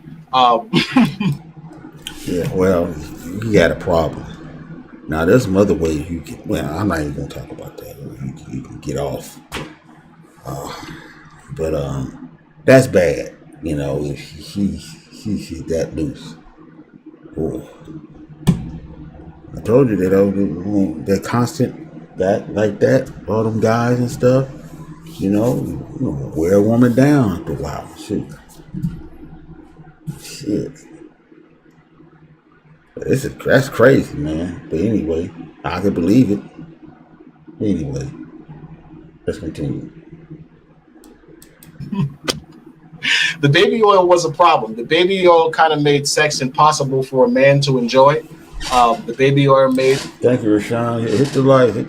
Yeah, well, you got a problem. Now, there's some other ways you can. Well, I'm not even gonna talk about that. You can get off. But that's bad, you know, if she's that loose. Ooh. I told you that constant that like that, all them guys and stuff, you know, wear a woman down after a while. Shit. That's crazy, man. But anyway, I can believe it. Anyway, let's continue. The baby oil was a problem. The baby oil kind of made sex impossible for a man to enjoy. The baby oil made. Thank you, Rashawn. Hit the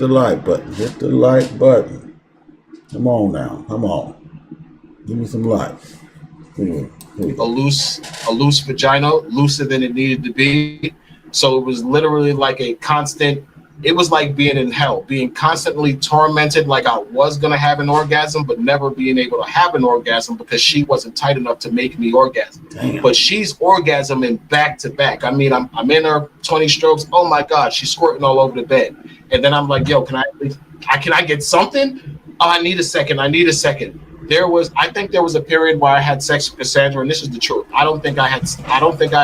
like button. Hit the like button. Come on now. Come on. Give me some likes. Here we go. A loose vagina, looser than it needed to be. So it was literally like a constant. It was like being in hell, being constantly tormented, like I was going to have an orgasm, but never being able to have an orgasm because she wasn't tight enough to make me orgasm. Damn. But she's orgasming back to back. I mean, I'm in her 20 strokes. Oh my God, she's squirting all over the bed. And then I'm like, yo, can I get something? Oh, I need a second. I think there was a period where I had sex with Cassandra, and this is the truth. I don't think I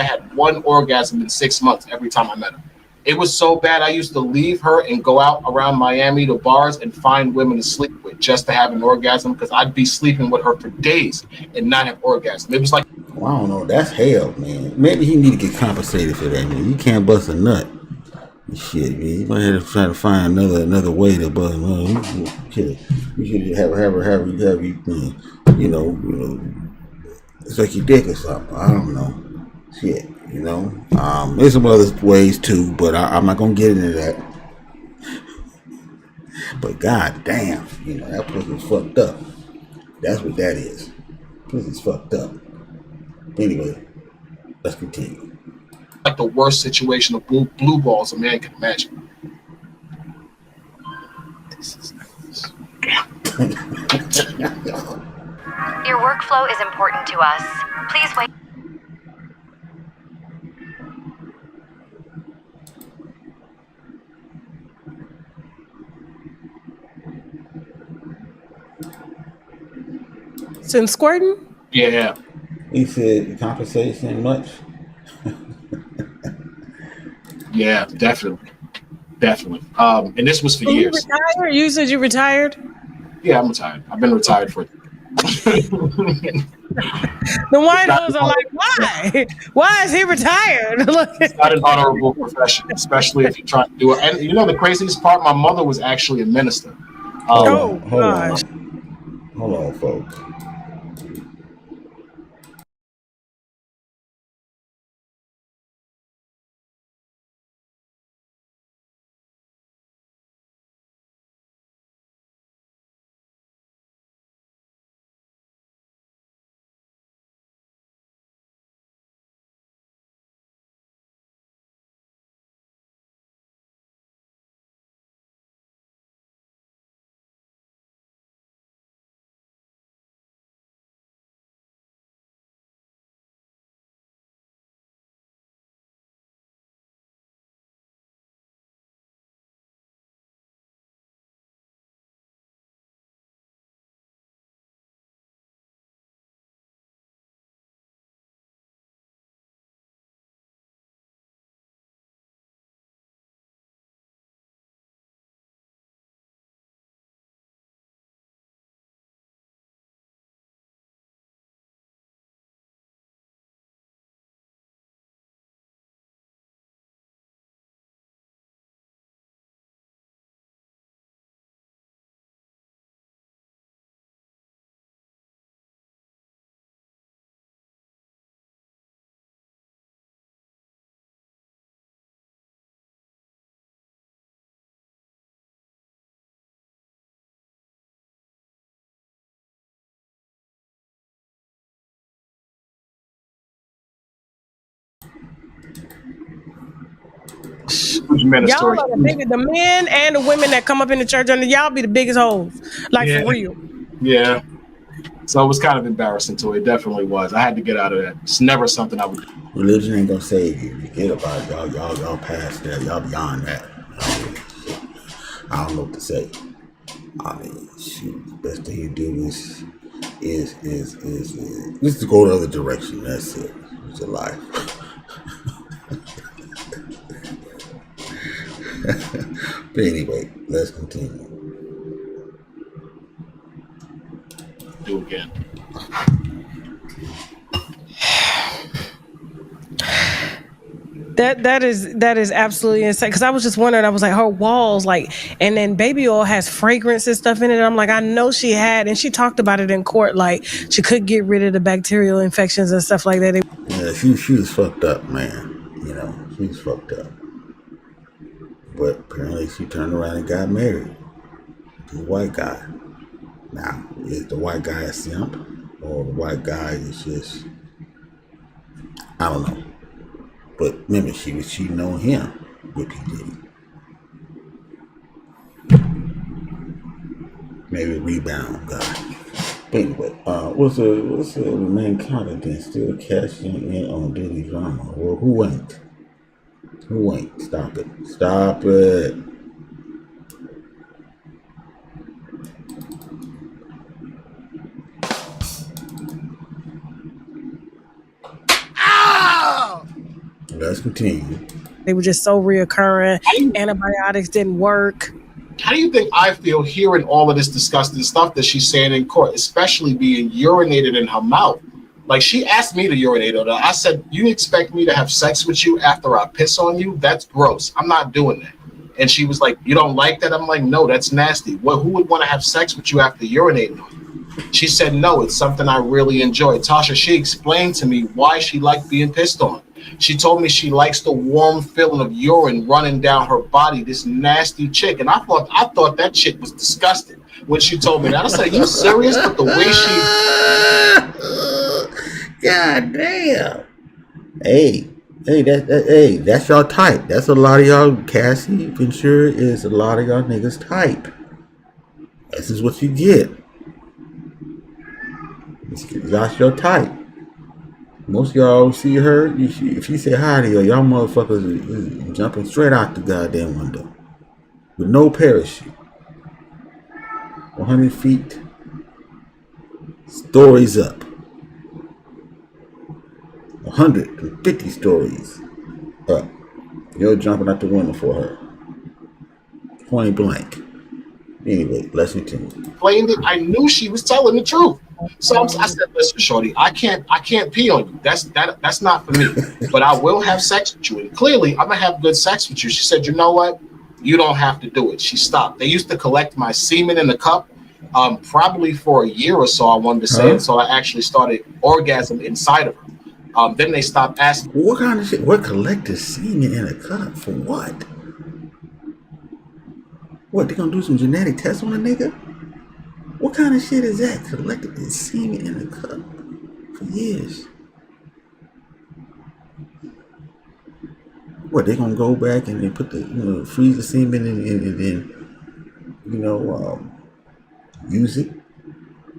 had one orgasm in 6 months every time I met her. It was so bad, I used to leave her and go out around Miami to bars and find women to sleep with just to have an orgasm, because I'd be sleeping with her for days and not have orgasm. It was like Well, I don't know. That's hell, man. Maybe he need to get compensated for that, man. You can't bust a nut. Shit, man. You might have to try to find another way to bust. You should have man, it's like your dick or something. I don't know. Shit, there's some other ways too, but I'm not gonna get into that. But god damn, that pussy's fucked up. That's what that is. Pussy's fucked up. Anyway, let's continue. Like the worst situation of blue balls a man can imagine. Your workflow is important to us. Please wait. Since squirting? Yeah. He said compensation much? Yeah, definitely. And this was for years. You retired? You said you retired? Yeah, I'm retired. I've been retired for The winos are like, why? Why is he retired? It's not an honorable profession, especially if you're trying to do it. And the craziest part, my mother was actually a minister. Hold on, folks. Y'all are the men and the women that come up in the church under y'all be the biggest hoes. Like, for real. Yeah. So it was kind of embarrassing too. It definitely was. I had to get out of that. It's never something I would do. Religion ain't gonna save you. Forget about it. Y'all past that. Y'all beyond that. I don't know what to say. I mean, shoot, the best thing you do is just to go the other direction. That's it. It's a life. But anyway, let's continue. Do again. That is absolutely insane. Because I was just wondering, I was like, her walls, like, and then baby oil has fragrance and stuff in it. I'm like, I know she had, and she talked about it in court, like she could get rid of the bacterial infections and stuff like that. Yeah, she was fucked up, man. She was fucked up. But apparently she turned around and got married to a white guy. Now, is the white guy a simp? Or the white guy is just, I don't know. But remember, she was cheating on him with P Diddy. Maybe a rebound guy. But anyway, what's the main content then? Still cashing in on Diddy drama? Well, who ain't? Who ain't? Stop it. Stop it. Let's continue. They were just so reoccurring. Antibiotics didn't work. How do you think I feel hearing all of this disgusting stuff that she's saying in court, especially being urinated in her mouth? Like, she asked me to urinate on her. I said, you expect me to have sex with you after I piss on you? That's gross. I'm not doing that. And she was like, you don't like that? I'm like, no, that's nasty. Well, who would want to have sex with you after urinating on you? She said, no, it's something I really enjoy. Tasha, she explained to me why she liked being pissed on. She told me she likes the warm feeling of urine running down her body, this nasty chick. And I thought that shit was disgusting when she told me that. I said, you serious? But the way she... God damn. Hey, that's y'all type. That's a lot of y'all. Cassie Ventura is a lot of y'all niggas type. This is what you get. That's your type. Most of y'all see her. If you say hi to y'all motherfuckers is jumping straight out the goddamn window with no parachute. 100 feet. Stories up. 150 stories up. You're jumping out the window for her. Point blank. Anyway, let's continue. Explained it. I knew she was telling the truth. So I said, listen, shorty, I can't pee on you. That's not for me. But I will have sex with you. And clearly, I'm gonna have good sex with you. She said, you know what? You don't have to do it. She stopped. They used to collect my semen in the cup, probably for a year or so, I wanted to say. And so I actually started orgasm inside of her. Then they stopped asking. What kind of shit? What collected semen in a cup for what? What, they gonna do some genetic tests on a nigga? What kind of shit is that? Collected semen in a cup for years. What, they gonna go back and they put the, freeze the semen and then, use it?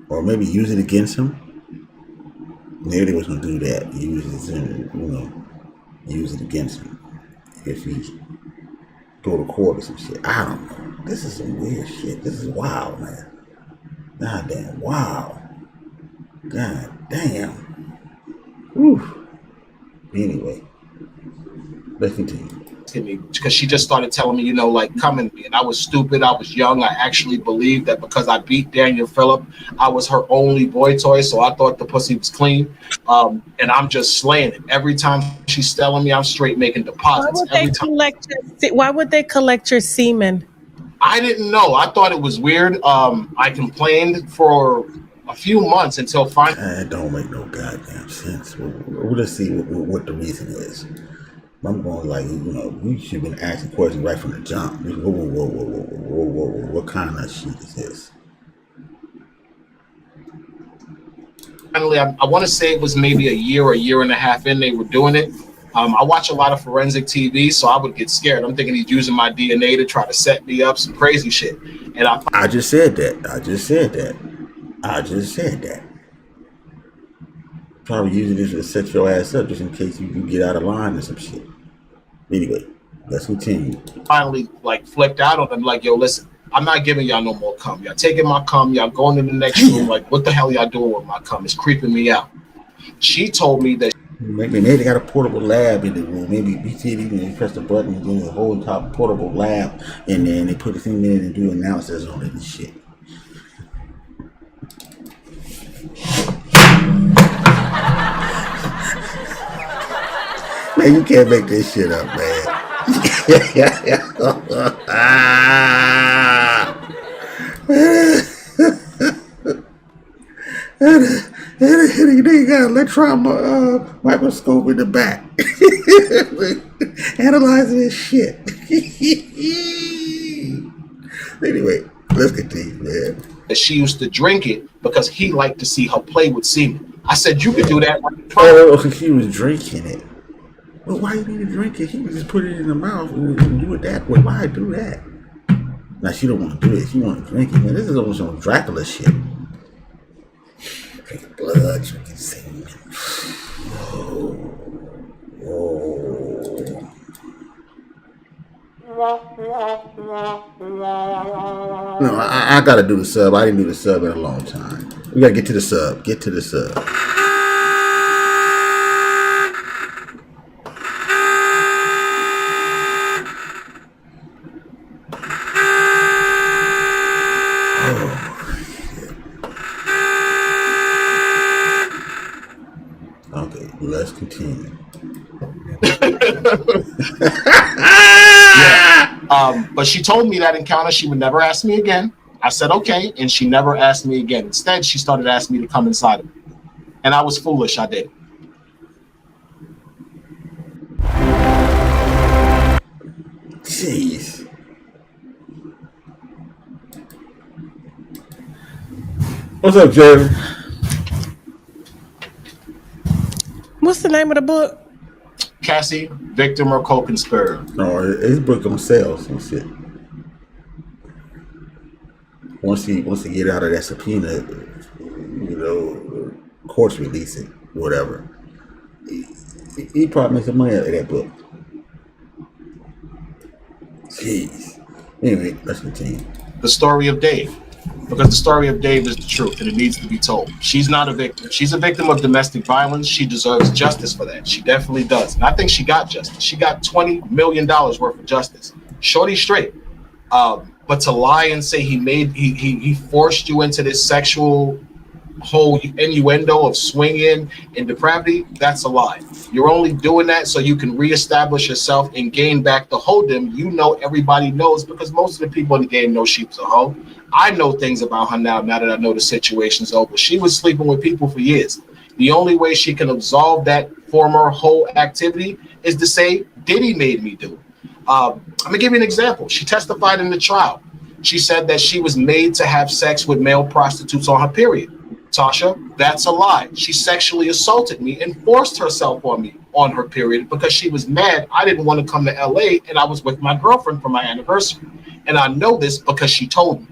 Or maybe use it against him? Maybe they was gonna do that. Use it against him. If he go to court or some shit. I don't know. This is some weird shit. This is wild, man. God damn, wow. God damn. Whew. Anyway, let's continue. Because she just started telling me, come in me. And I was stupid. I was young. I actually believed that because I beat Daniel Phillip, I was her only boy toy. So I thought the pussy was clean. And I'm just slaying it. Every time she's telling me, I'm straight making deposits. Why would they collect your semen? I didn't know. I thought it was weird. I complained for a few months until finally. That don't make no goddamn sense. We'll just see what the reason is. I'm going we should have been asking questions right from the jump. Whoa. What kind of shit is this? Finally, I want to say it was maybe a year and a half in they were doing it. I watch a lot of forensic TV, so I would get scared. I'm thinking he's using my DNA to try to set me up, some crazy shit. And I just said that. Probably using this to set your ass up just in case you get out of line or some shit. Anyway, let's continue. Finally, flipped out on them, yo, listen, I'm not giving y'all no more cum. Y'all taking my cum, y'all going to the next room. What the hell y'all doing with my cum? It's creeping me out. She told me that maybe they got a portable lab in the room. Maybe you press the button and there's a whole top portable lab in there and they put the thing in and do analysis on it and shit. Man, you can't make this shit up, man. They got an electron microscope in the back. Analyzing this shit. Anyway, let's continue, man. She used to drink it because he liked to see her play with semen. I said, you could do that. Oh, she was drinking it. Well, why you need to drink it? He would just put it in the mouth and do it that way. Why do that? Now, she don't want to do it. She want to drink it. Man, this is almost some Dracula shit. Drink blood, drinking semen. No, I gotta do the sub. I didn't do the sub in a long time. We gotta get to the sub. Get to the sub. let's continue. But she told me that encounter she would never ask me again. I said okay, and she never asked me again. Instead, she started asking me to come inside of her, and I was foolish. I did. Jeez. What's up, Jerry? What's the name of the book? Cassie, Victim or Co-Conspirator. No, his book gonna sell some shit. Once he get out of that subpoena, you know, courts release it, whatever. He probably makes some money out of that book. Jeez. Anyway, let's continue. The story of Dave. Because the story of Dave is the truth and it needs to be told. She's not a victim. She's a victim of domestic violence. She deserves justice for that. She definitely does. And I think she got justice. She got $20 million worth of justice. Shorty straight. But to lie and say he forced you into this sexual whole innuendo of swinging and depravity, that's a lie. You're only doing that so you can reestablish yourself and gain back the hold'em. You know, everybody knows, because most of the people in the game know she was a hoe. I know things about her now that I know the situation's over. She was sleeping with people for years. The only way she can absolve that former hoe activity is to say Diddy made me do it. I'm gonna give you an example. She testified in the trial. She said that she was made to have sex with male prostitutes on her period. Tasha, that's a lie. She sexually assaulted me and forced herself on me on her period because she was mad I didn't want to come to LA and I was with my girlfriend for my anniversary. And I know this because she told me.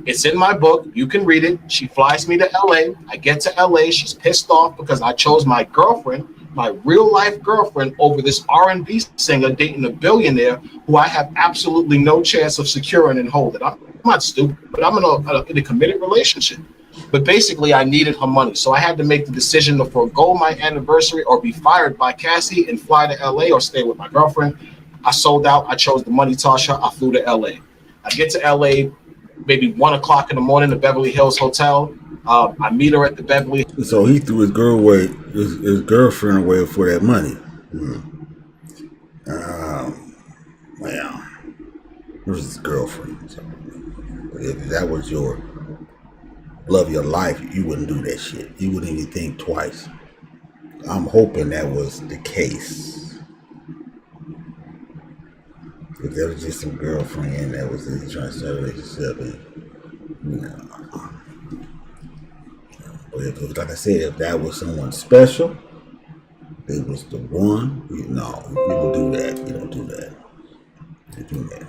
It's in my book. You can read it. She flies me to LA. I get to LA. She's pissed off because I chose my girlfriend, my real life girlfriend, over this R&B singer dating a billionaire who I have absolutely no chance of securing and holding. I'm not stupid, but I'm in a committed relationship. But basically, I needed her money. So I had to make the decision to forego my anniversary or be fired by Cassie and fly to LA or stay with my girlfriend. I sold out. I chose the money, Tasha. I flew to LA. I get to LA maybe 1 o'clock in the morning, the Beverly Hills Hotel. I meet her at the Beverly. So he threw his girlfriend away for that money. Well, it was his girlfriend. So, but if that was your love of your life, you wouldn't do that shit. You wouldn't even think twice. I'm hoping that was the case. If there was just some girlfriend that was trying to start a relationship, and, you know. But if it was, like I said, if that was someone special, it was the one. You don't do that. You don't do that. You do that.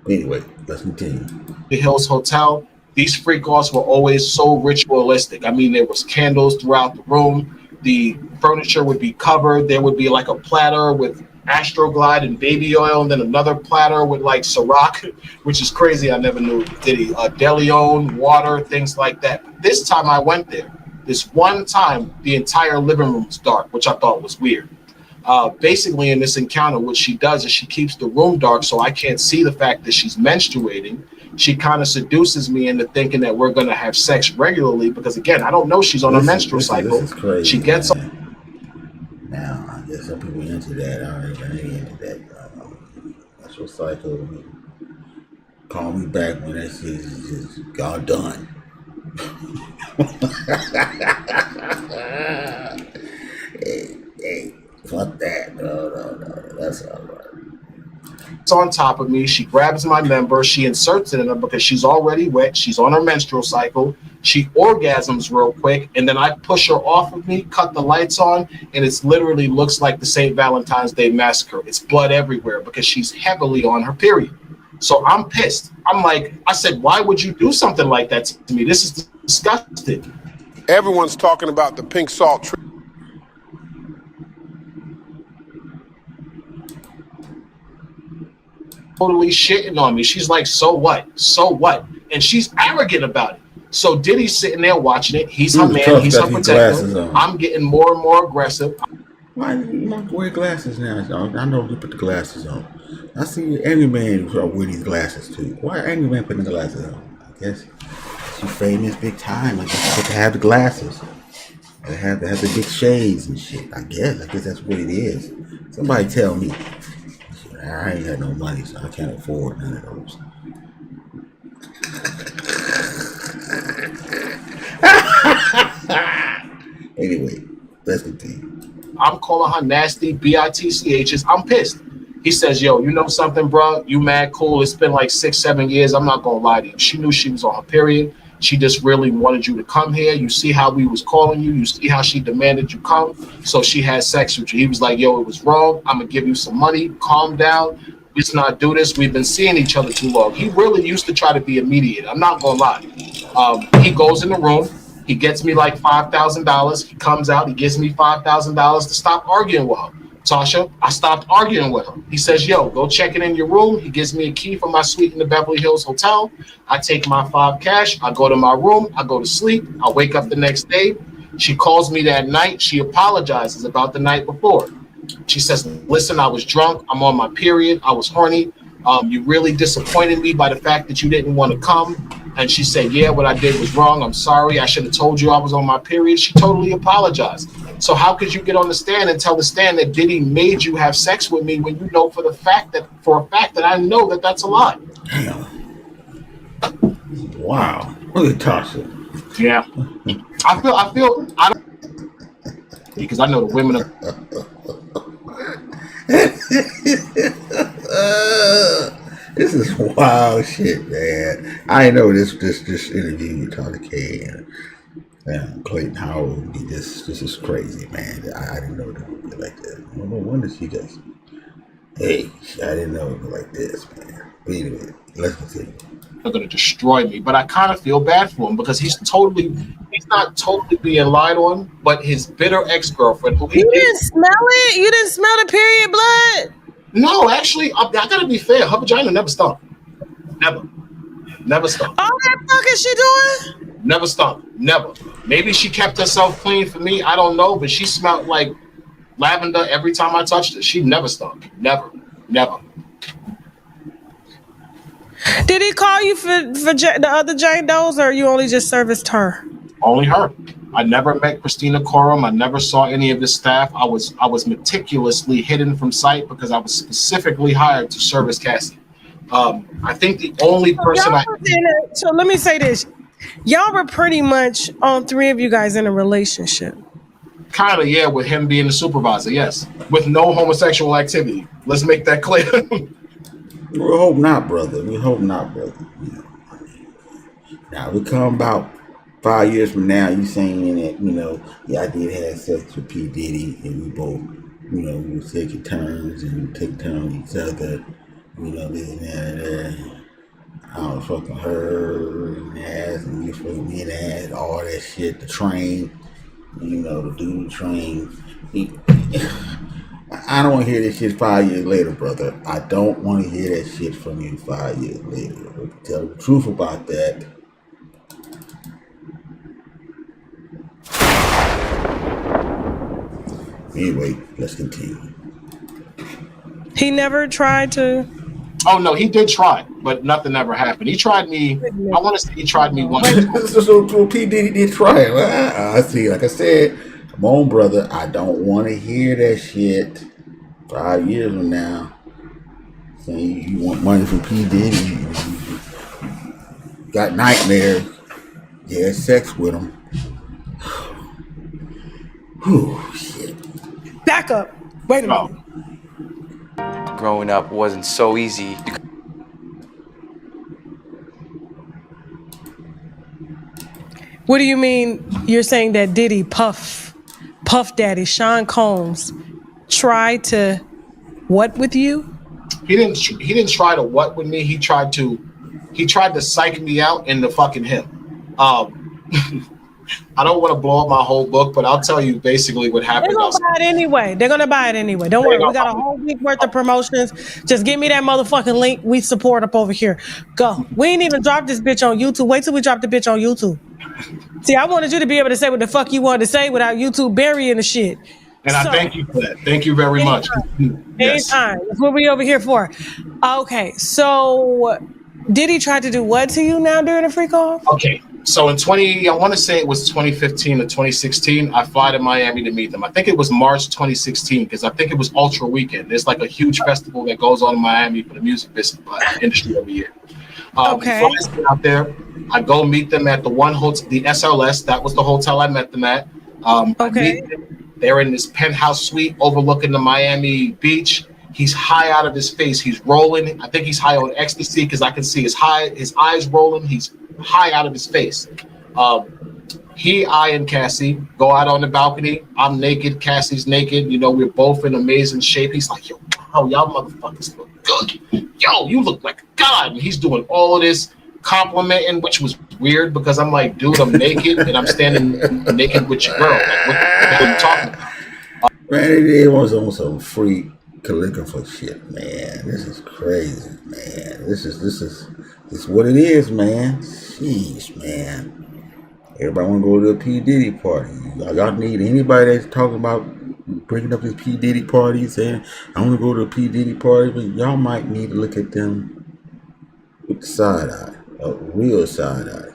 Anyway, let's continue. The Hills Hotel. These freak-offs were always so ritualistic. I mean, there was candles throughout the room. The furniture would be covered. There would be like a platter with Astroglide and baby oil, and then another platter with like Ciroc, which is crazy. I never knew Diddy. DeLeon, water, things like that. This time I went there. This one time, the entire living room was dark, which I thought was weird. Basically, in this encounter, what she does is she keeps the room dark so I can't see the fact that she's menstruating. She kind of seduces me into thinking that we're going to have sex regularly because, again, I don't know she's on a menstrual cycle. This is crazy, she gets now, I guess some people into that. I ain't into that. Menstrual cycle. Call me back when that shit is just all done. hey, fuck that. No, that's all right. It's on top of me. She grabs my member. She inserts it in her because she's already wet. She's on her menstrual cycle. She orgasms real quick, and then I push her off of me, cut the lights on, and it literally looks like the St. Valentine's Day massacre. It's blood everywhere because she's heavily on her period. So I'm pissed. I said, why would you do something like that to me? This is disgusting. Everyone's talking about the pink salt tree. Totally shitting on me. She's like, so what? So what? And she's arrogant about it. So Diddy's sitting there watching it. He's her man. He's her protector. I'm getting more and more aggressive. Why do you not wear glasses now? I know you put the glasses on. I see Angry Man wear these glasses too. Why Angry Man putting the glasses on? I guess she's famous big time. I guess you have to have the glasses. They have the big shades and shit. I guess that's what it is. Somebody tell me. Shit, I ain't got no money, so I can't afford none of those. Anyway, let's continue. I'm calling her nasty bitchs. I'm pissed. He says, yo, you know something, bro? You mad cool. It's been like 6-7 years. I'm not going to lie to you. She knew she was on her period. She just really wanted you to come here. You see how we was calling you. You see how she demanded you come. So she had sex with you. He was like, yo, it was wrong. I'm going to give you some money. Calm down. Let's not do this. We've been seeing each other too long. He really used to try to be immediate. I'm not going to lie. He goes in the room. He gets me like $5,000. He comes out. He gives me $5,000 to stop arguing with her. Tasha, I stopped arguing with him. He says, yo, go check it in your room. He gives me a key for my suite in the Beverly Hills Hotel. I take my $5 cash. I go to my room. I go to sleep. I wake up the next day. She calls me that night. She apologizes about the night before. She says, listen, I was drunk. I'm on my period. I was horny. You really disappointed me by the fact that you didn't want to come. And she said, yeah, what I did was wrong. I'm sorry. I should have told you I was on my period. She totally apologized. So how could you get on the stand and tell the stand that Diddy made you have sex with me when you know for a fact that I know that that's a lie? Damn. Wow. Look at Tasha. Yeah. I don't, because I know the women are. This is wild shit, man. I know this interview with Tony K and Clayton Howard would be this is crazy, man. I didn't know it would be like that. No wonder she just, hey, I didn't know it would be like this, man. But anyway, let's continue. They're gonna destroy me, but I kind of feel bad for him because he's not totally being lied on, but his bitter ex-girlfriend who you didn't smell it? You didn't smell the period blood? No, actually, I gotta be fair. Her vagina never stunk. Never stunk. All that fuck is she doing? Never stunk. Never. Maybe she kept herself clean for me. I don't know, but she smelled like lavender every time I touched her. She never stunk. Never. Did he call you for the other Jane Does, or you only just serviced her? Only her. I never met Christina Coram. I never saw any of his staff. I was meticulously hidden from sight because I was specifically hired to service Cassie. I think the only person So let me say this. Y'all were pretty much, all three of you guys, in a relationship. Kind of, yeah, with him being the supervisor, yes. With no homosexual activity. Let's make that clear. We hope not, brother. You know, now we come about 5 years from now, you saying that, you know, yeah, I did have sex with P Diddy, and we both, you know, we were taking turns and take turns on each other, you know, this and that. I was fucking her in the ass, and you fucking me in the ass, all that shit, the train, you know, the dude train. I don't want to hear this shit 5 years later, brother. I don't want to hear that shit from you 5 years later. But to tell the truth about that, anyway, let's continue. He never tried to. Oh no, he did try, but nothing ever happened. He tried me. I want to say he tried me once. So P Diddy did try it. I see. Like I said, come on, brother. I don't want to hear that shit 5 years from now. Saying you want money from P Diddy, you got nightmares. You had sex with him. Whew, shit. Back up. Wait a minute. Growing up wasn't so easy. What do you mean you're saying that Diddy, Puff Daddy, Sean Combs, tried to what with you? He didn't try to what with me. He tried to psych me out into fucking him. I don't want to blow up my whole book, but I'll tell you basically what happened. They're gonna buy it anyway. Don't worry. We got a whole week worth of promotions. Just give me that motherfucking link. We support up over here. Go. We ain't even dropped this bitch on YouTube. Wait till we drop the bitch on YouTube. See, I wanted you to be able to say what the fuck you wanted to say without YouTube burying the shit. And I thank you for that. Thank you very much. Yes. Anytime. That's what we over here for. Okay, so Diddy tried to do what to you now during the freak off? Okay. So in I want to say it was 2015 or 2016, I fly to Miami to meet them. I think it was March 2016 because I think it was Ultra Weekend. There's like a huge festival that goes on in Miami for the music business industry every year. Okay. He flies out there. I go meet them at the one hotel, the SLS. That was the hotel I met them at. I meet them. They're in this penthouse suite overlooking the Miami beach. He's high out of his face. He's rolling. I think he's high on ecstasy because I can see his eyes rolling. He's high out of his face. I and Cassie go out on the balcony. I'm naked. Cassie's naked. You know, we're both in amazing shape. He's like, yo, wow, y'all motherfuckers look good. Yo, you look like a god. And he's doing all of this complimenting, which was weird because I'm like, dude, I'm naked and I'm standing naked with your girl. Like, what the hell are you talking about? Man, it was on some free calligrapher shit, man. This is crazy, man. This is what it is, man. Jeez, man. Everybody want to go to a P Diddy party. Y'all need anybody that's talking about bringing up this P Diddy party, saying I want to go to a P Diddy party, but y'all might need to look at them with the side eye, a real side eye.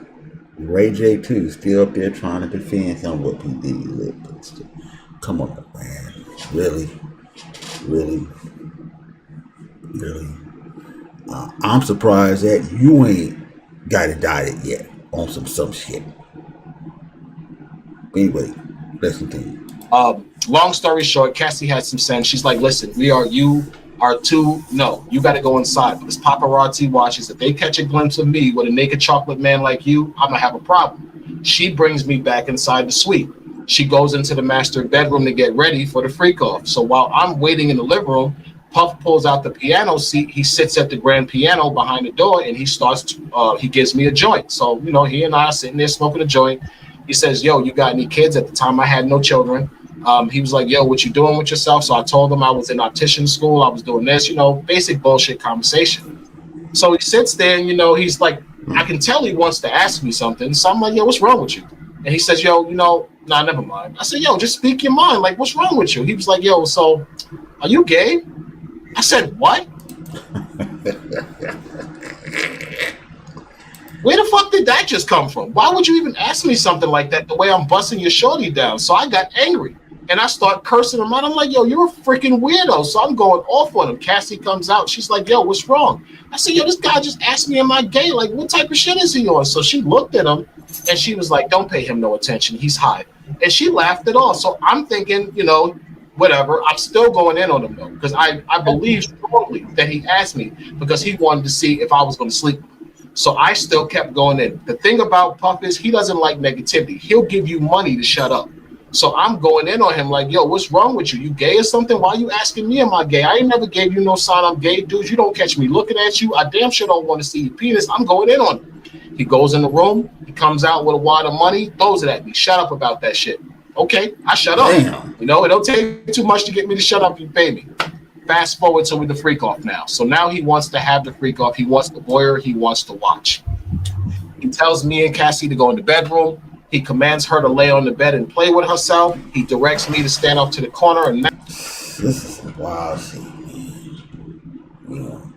Ray J too, still up there trying to defend some of what P Diddy did, but still, come on, man. Really. I'm surprised that you ain't got indicted yet on some shit. Anyway, let's continue. Long story short, Cassie had some sense. She's like, listen, you got to go inside because paparazzi watches. If they catch a glimpse of me with a naked chocolate man like you, I'm gonna have a problem. She brings me back inside the suite. She goes into the master bedroom to get ready for the freak off. So while I'm waiting in the living room, Puff pulls out the piano seat. He sits at the grand piano behind the door and he gives me a joint. So, you know, he and I are sitting there smoking a joint. He says, yo, you got any kids? At the time, I had no children. He was like, yo, what you doing with yourself? So I told him I was in optician school. I was doing this, you know, basic bullshit conversation. So he sits there and, you know, he's like, I can tell he wants to ask me something. So I'm like, yo, what's wrong with you? And he says, yo, you know, nah, never mind. I said, yo, just speak your mind. Like, what's wrong with you? He was like, yo, so are you gay? I said, what? Where the fuck did that just come from? Why would you even ask me something like that the way I'm busting your shorty down? So I got angry and I start cursing him out. I'm like, yo, you're a freaking weirdo. So I'm going off on him. Cassie comes out. She's like, yo, what's wrong? I said, yo, this guy just asked me, am I gay? Like, what type of shit is he on? So she looked at him and she was like, don't pay him no attention. He's high. And she laughed it off. So I'm thinking, you know, whatever. I'm still going in on him though, because I believe strongly that he asked me because he wanted to see if I was going to sleep with him. So I still kept going in. The thing about Puff is he doesn't like negativity. He'll give you money to shut up. So I'm going in on him like, yo, what's wrong with you? You gay or something? Why are you asking me, am I gay? I ain't never gave you no sign I'm gay, dude. You don't catch me looking at you. I damn sure don't want to see your penis. I'm going in on him. He goes in the room. He comes out with a wad of money, throws it at me. Shut up about that shit. Okay, I shut up. Damn. You know, it don't take too much to get me to shut up. You pay me. Fast forward to with the freak off now. So now he wants to have the freak off. He wants the voyeur. He wants to watch. He tells me and Cassie to go in the bedroom. He commands her to lay on the bed and play with herself. He directs me to stand up to the corner and This is some wild shit, man.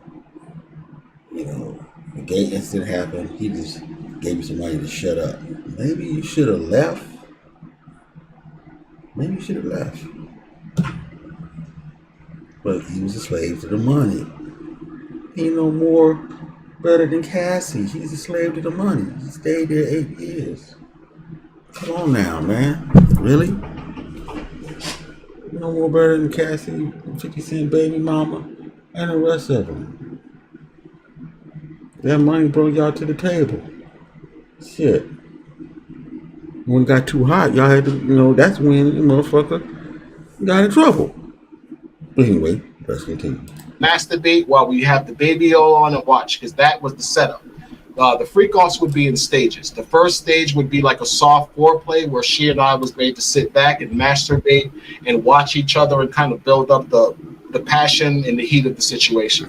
You know, the gay incident happened. He just gave you some money to shut up. Maybe you should have left. But he was a slave to the money. He no more better than Cassie. He's a slave to the money. He stayed there 8 years. Come on now, man. Really? You no more better than Cassie, 50 Cent baby mama, and the rest of them. That money brought y'all to the table. Shit. When it got too hot, y'all had to, you know, that's when the motherfucker got in trouble. But anyway, let's continue. Masturbate while we have the baby oil on and watch, because that was the setup. The freak-offs would be in stages. The first stage would be like a soft foreplay where she and I was made to sit back and masturbate and watch each other and kind of build up the passion and the heat of the situation.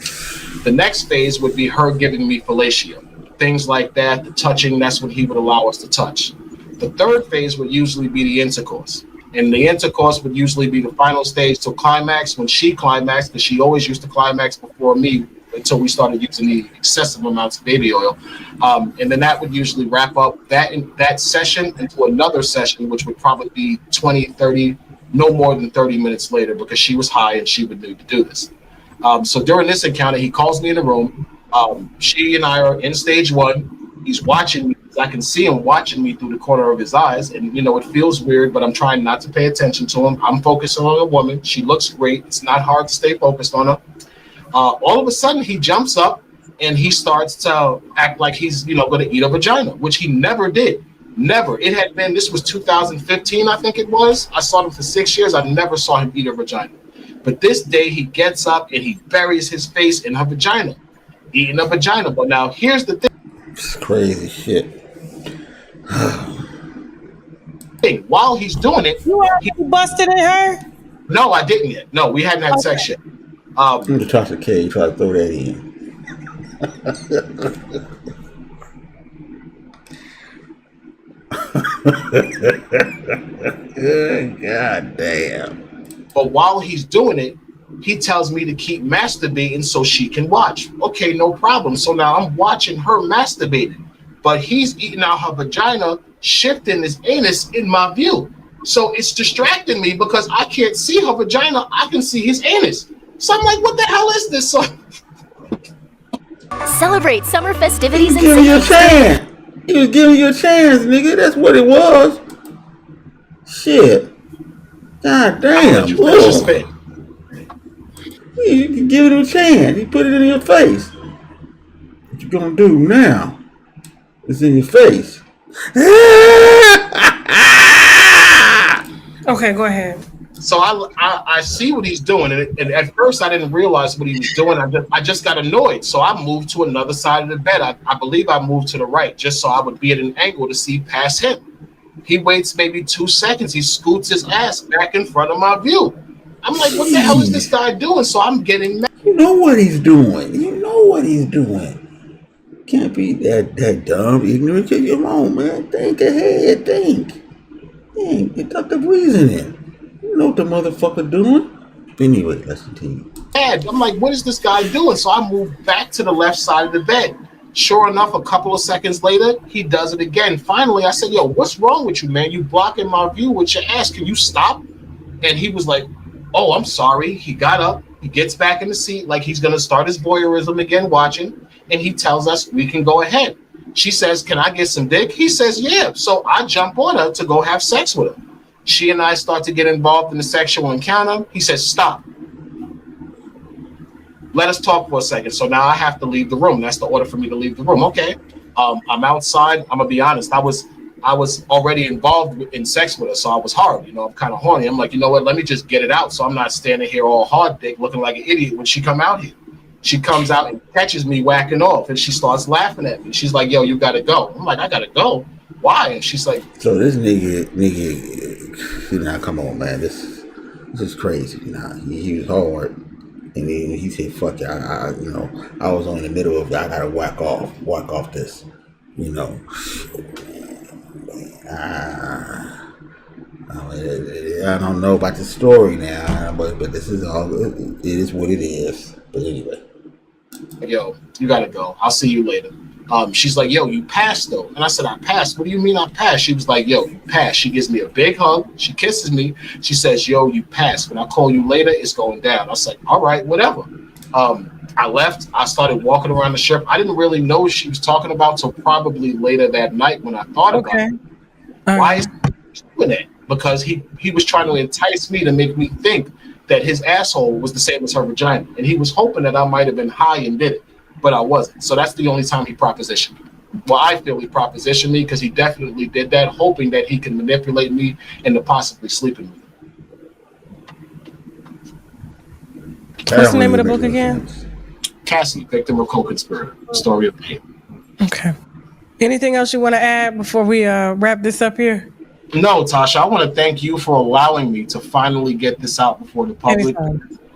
The next phase would be her giving me fellatio. Things like that, the touching, that's what he would allow us to touch. The third phase would usually be the intercourse. And the intercourse would usually be the final stage till climax when she climaxed, because she always used to climax before me until we started using the excessive amounts of baby oil. And then that would usually wrap up that session into another session, which would probably be 20, 30, no more than 30 minutes later, because she was high and she would need to do this. So during this encounter, he calls me in the room. She and I are in stage one. He's watching me. I can see him watching me through the corner of his eyes. And, you know, it feels weird, but I'm trying not to pay attention to him. I'm focusing on a woman. She looks great. It's not hard to stay focused on her. All of a sudden, he jumps up and he starts to act like he's, you know, going to eat a vagina, which he never did. Never. It had been, this was 2015, I think it was. I saw him for 6 years. I never saw him eat a vagina. But this day, he gets up and he buries his face in her vagina, eating a vagina. But now, here's the thing. It's crazy shit. While he's doing it, you busted in her? No, I didn't yet. No, we hadn't had sex yet. You toss a K, you try to throw that in. God damn. But while he's doing it, he tells me to keep masturbating so she can watch. Okay, no problem. So now I'm watching her masturbating, but he's eating out her vagina, shifting his anus in my view. So it's distracting me because I can't see her vagina. I can see his anus. So I'm like, what the hell is this? So Celebrate summer festivities and giving you a chance. He was giving you a chance, nigga. That's what it was. Shit. God damn. You can give it a chance. He put it in your face. What you gonna do now? It's in your face. Okay, go ahead. So I see what he's doing, and at first I didn't realize what he was doing. I just got annoyed, so I moved to another side of the bed. I believe I moved to the right, just so I would be at an angle to see past him. He waits maybe 2 seconds. He scoots his ass back in front of my view. I'm like, what the hell is this guy doing? So I'm getting mad. You know what he's doing. You know what he's doing. Can't be that dumb, ignorant. Come on, man. Think ahead. Think. Deductive reasoning. You know what the motherfucker doing. Anyway, let's continue. I'm like, what is this guy doing? So I moved back to the left side of the bed. Sure enough, a couple of seconds later, he does it again. Finally, I said, yo, what's wrong with you, man? You blocking my view with your ass. Can you stop? And he was like, oh, I'm sorry. He got up. He gets back in the seat like he's going to start his voyeurism again watching. And he tells us we can go ahead. She says, can I get some dick? He says, yeah. So I jump on her to go have sex with her. She and I start to get involved in the sexual encounter. He says, stop. Let us talk for a second. So now I have to leave the room. That's the order for me to leave the room. Okay. I'm outside. I'm going to be honest. I was already involved in sex with her, so I was hard. You know, I'm kind of horny. I'm like, you know what? Let me just get it out so I'm not standing here all hard dick looking like an idiot when she come out here. She comes out and catches me whacking off, and she starts laughing at me. She's like, yo, you got to go. I'm like, I got to go? Why? And she's like... So this nigga, you know, come on, man. This is crazy. You know, he was hard. And then he said, fuck it. I was on the middle of, I got to whack off this, you know. I don't know about the story now, but this is all, it is what it is. But anyway. Yo, you gotta go. I'll see you later. She's like, yo, you passed though. And I said, I passed. What do you mean I passed? She was like, yo, you passed. She gives me a big hug. She kisses me. She says, yo, you passed. When I call you later, it's going down. I was like, all right, whatever. I left. I started walking around the strip. I didn't really know what she was talking about till probably later that night when I thought about it. Why is he doing that? Because he was trying to entice me to make me think that his asshole was the same as her vagina. And he was hoping that I might have been high and did it, but I wasn't. So that's the only time he propositioned me. Well, I feel he propositioned me because he definitely did that, hoping that he can manipulate me into possibly sleeping with me. What's the name of the book again? Cassie, Victim of Co-Conspirator, Story of Pain. Okay. Anything else you want to add before we wrap this up here? No, Tasha, I want to thank you for allowing me to finally get this out before the public.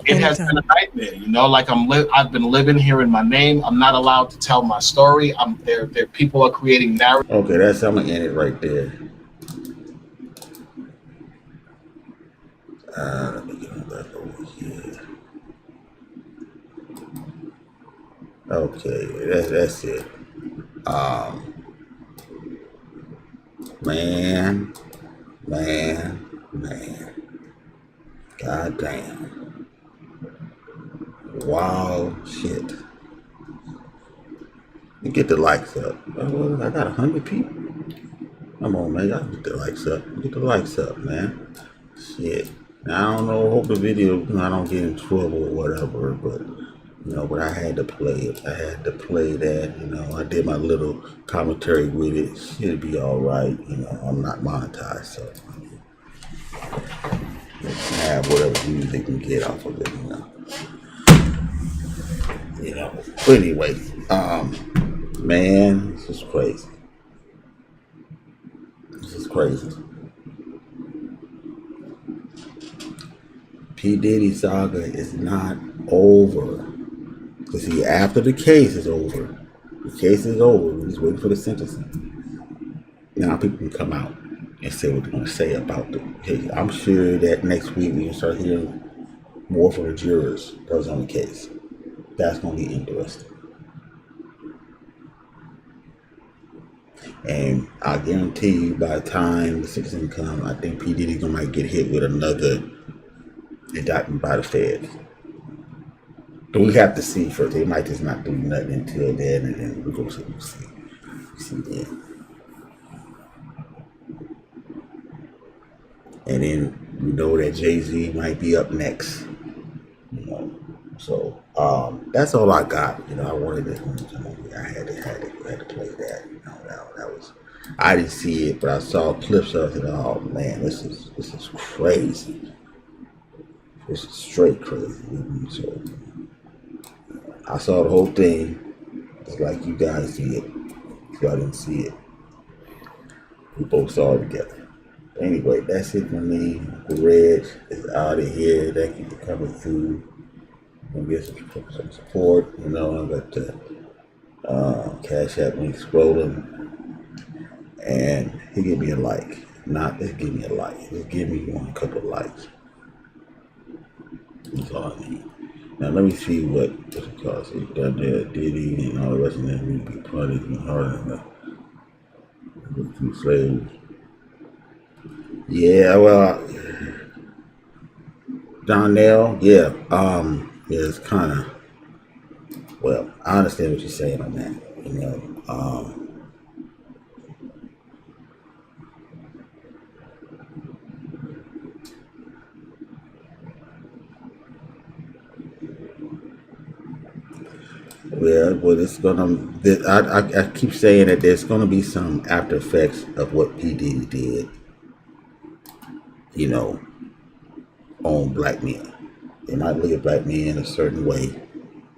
It has been a nightmare, you know, like I've been living here in my name. I'm not allowed to tell my story. There people are creating narratives. Okay, I'm gonna end it right there. Let me get on back over here. Okay, that's it. Man. God damn. Wow, shit. You get the likes up. I got 100 people. Come on, man. Y'all get the likes up. Get the likes up, man. Shit. Now, I don't know. Hope the video, I don't get in trouble or whatever, but, but I had to play it. I had to play that, I did my little commentary with it. Should be all right. I'm not monetized, so I have whatever views they can get off of it, But anyway, man, this is crazy. This is crazy. P Diddy saga is not over. Because see, after the case is over, we're just waiting for the sentencing. Now people can come out and say what they're going to say about the case. I'm sure that next week we can start hearing more from the jurors that was on the case. That's going to be interesting. And I guarantee you by the time the sentencing comes, I think P Diddy might get hit with another indictment by the feds. But we have to see first. They might just not do nothing until then, and then we're going to see then. And then we know that Jay-Z might be up next. So that's all I got. I wanted to. I had to play that. That was. I didn't see it, but I saw clips of it. Oh man, this is crazy. This is straight crazy. So I saw the whole thing. It's like you guys see it. So I didn't see it. We both saw it together. Anyway, that's it for me. REG is out of here. Thank you for coming through. I'm gonna get some support. I got the Cash App link scrolling. And he give me a like. Not just give me a like. Just give me a couple of likes. That's all I need. Now let me see what it costs. It's done there, Diddy and all the rest of them. We be punished and harder than the two slaves. Yeah, well, Donnell, yeah, it's kind of, well, I understand what you're saying on that, Yeah, but it's gonna. I keep saying that there's gonna be some after effects of what P Diddy did, on black men. They might look at black men a certain way.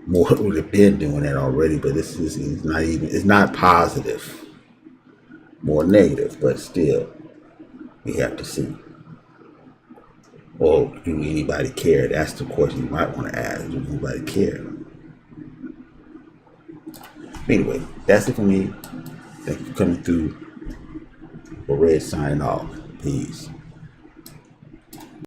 More would have been doing that already, but this is not even. It's not positive. More negative, but still, we have to see. Or do anybody care? That's the question you might want to ask. Do anybody care? Anyway, that's it for me. Thank you for coming through. REG signing off. Peace.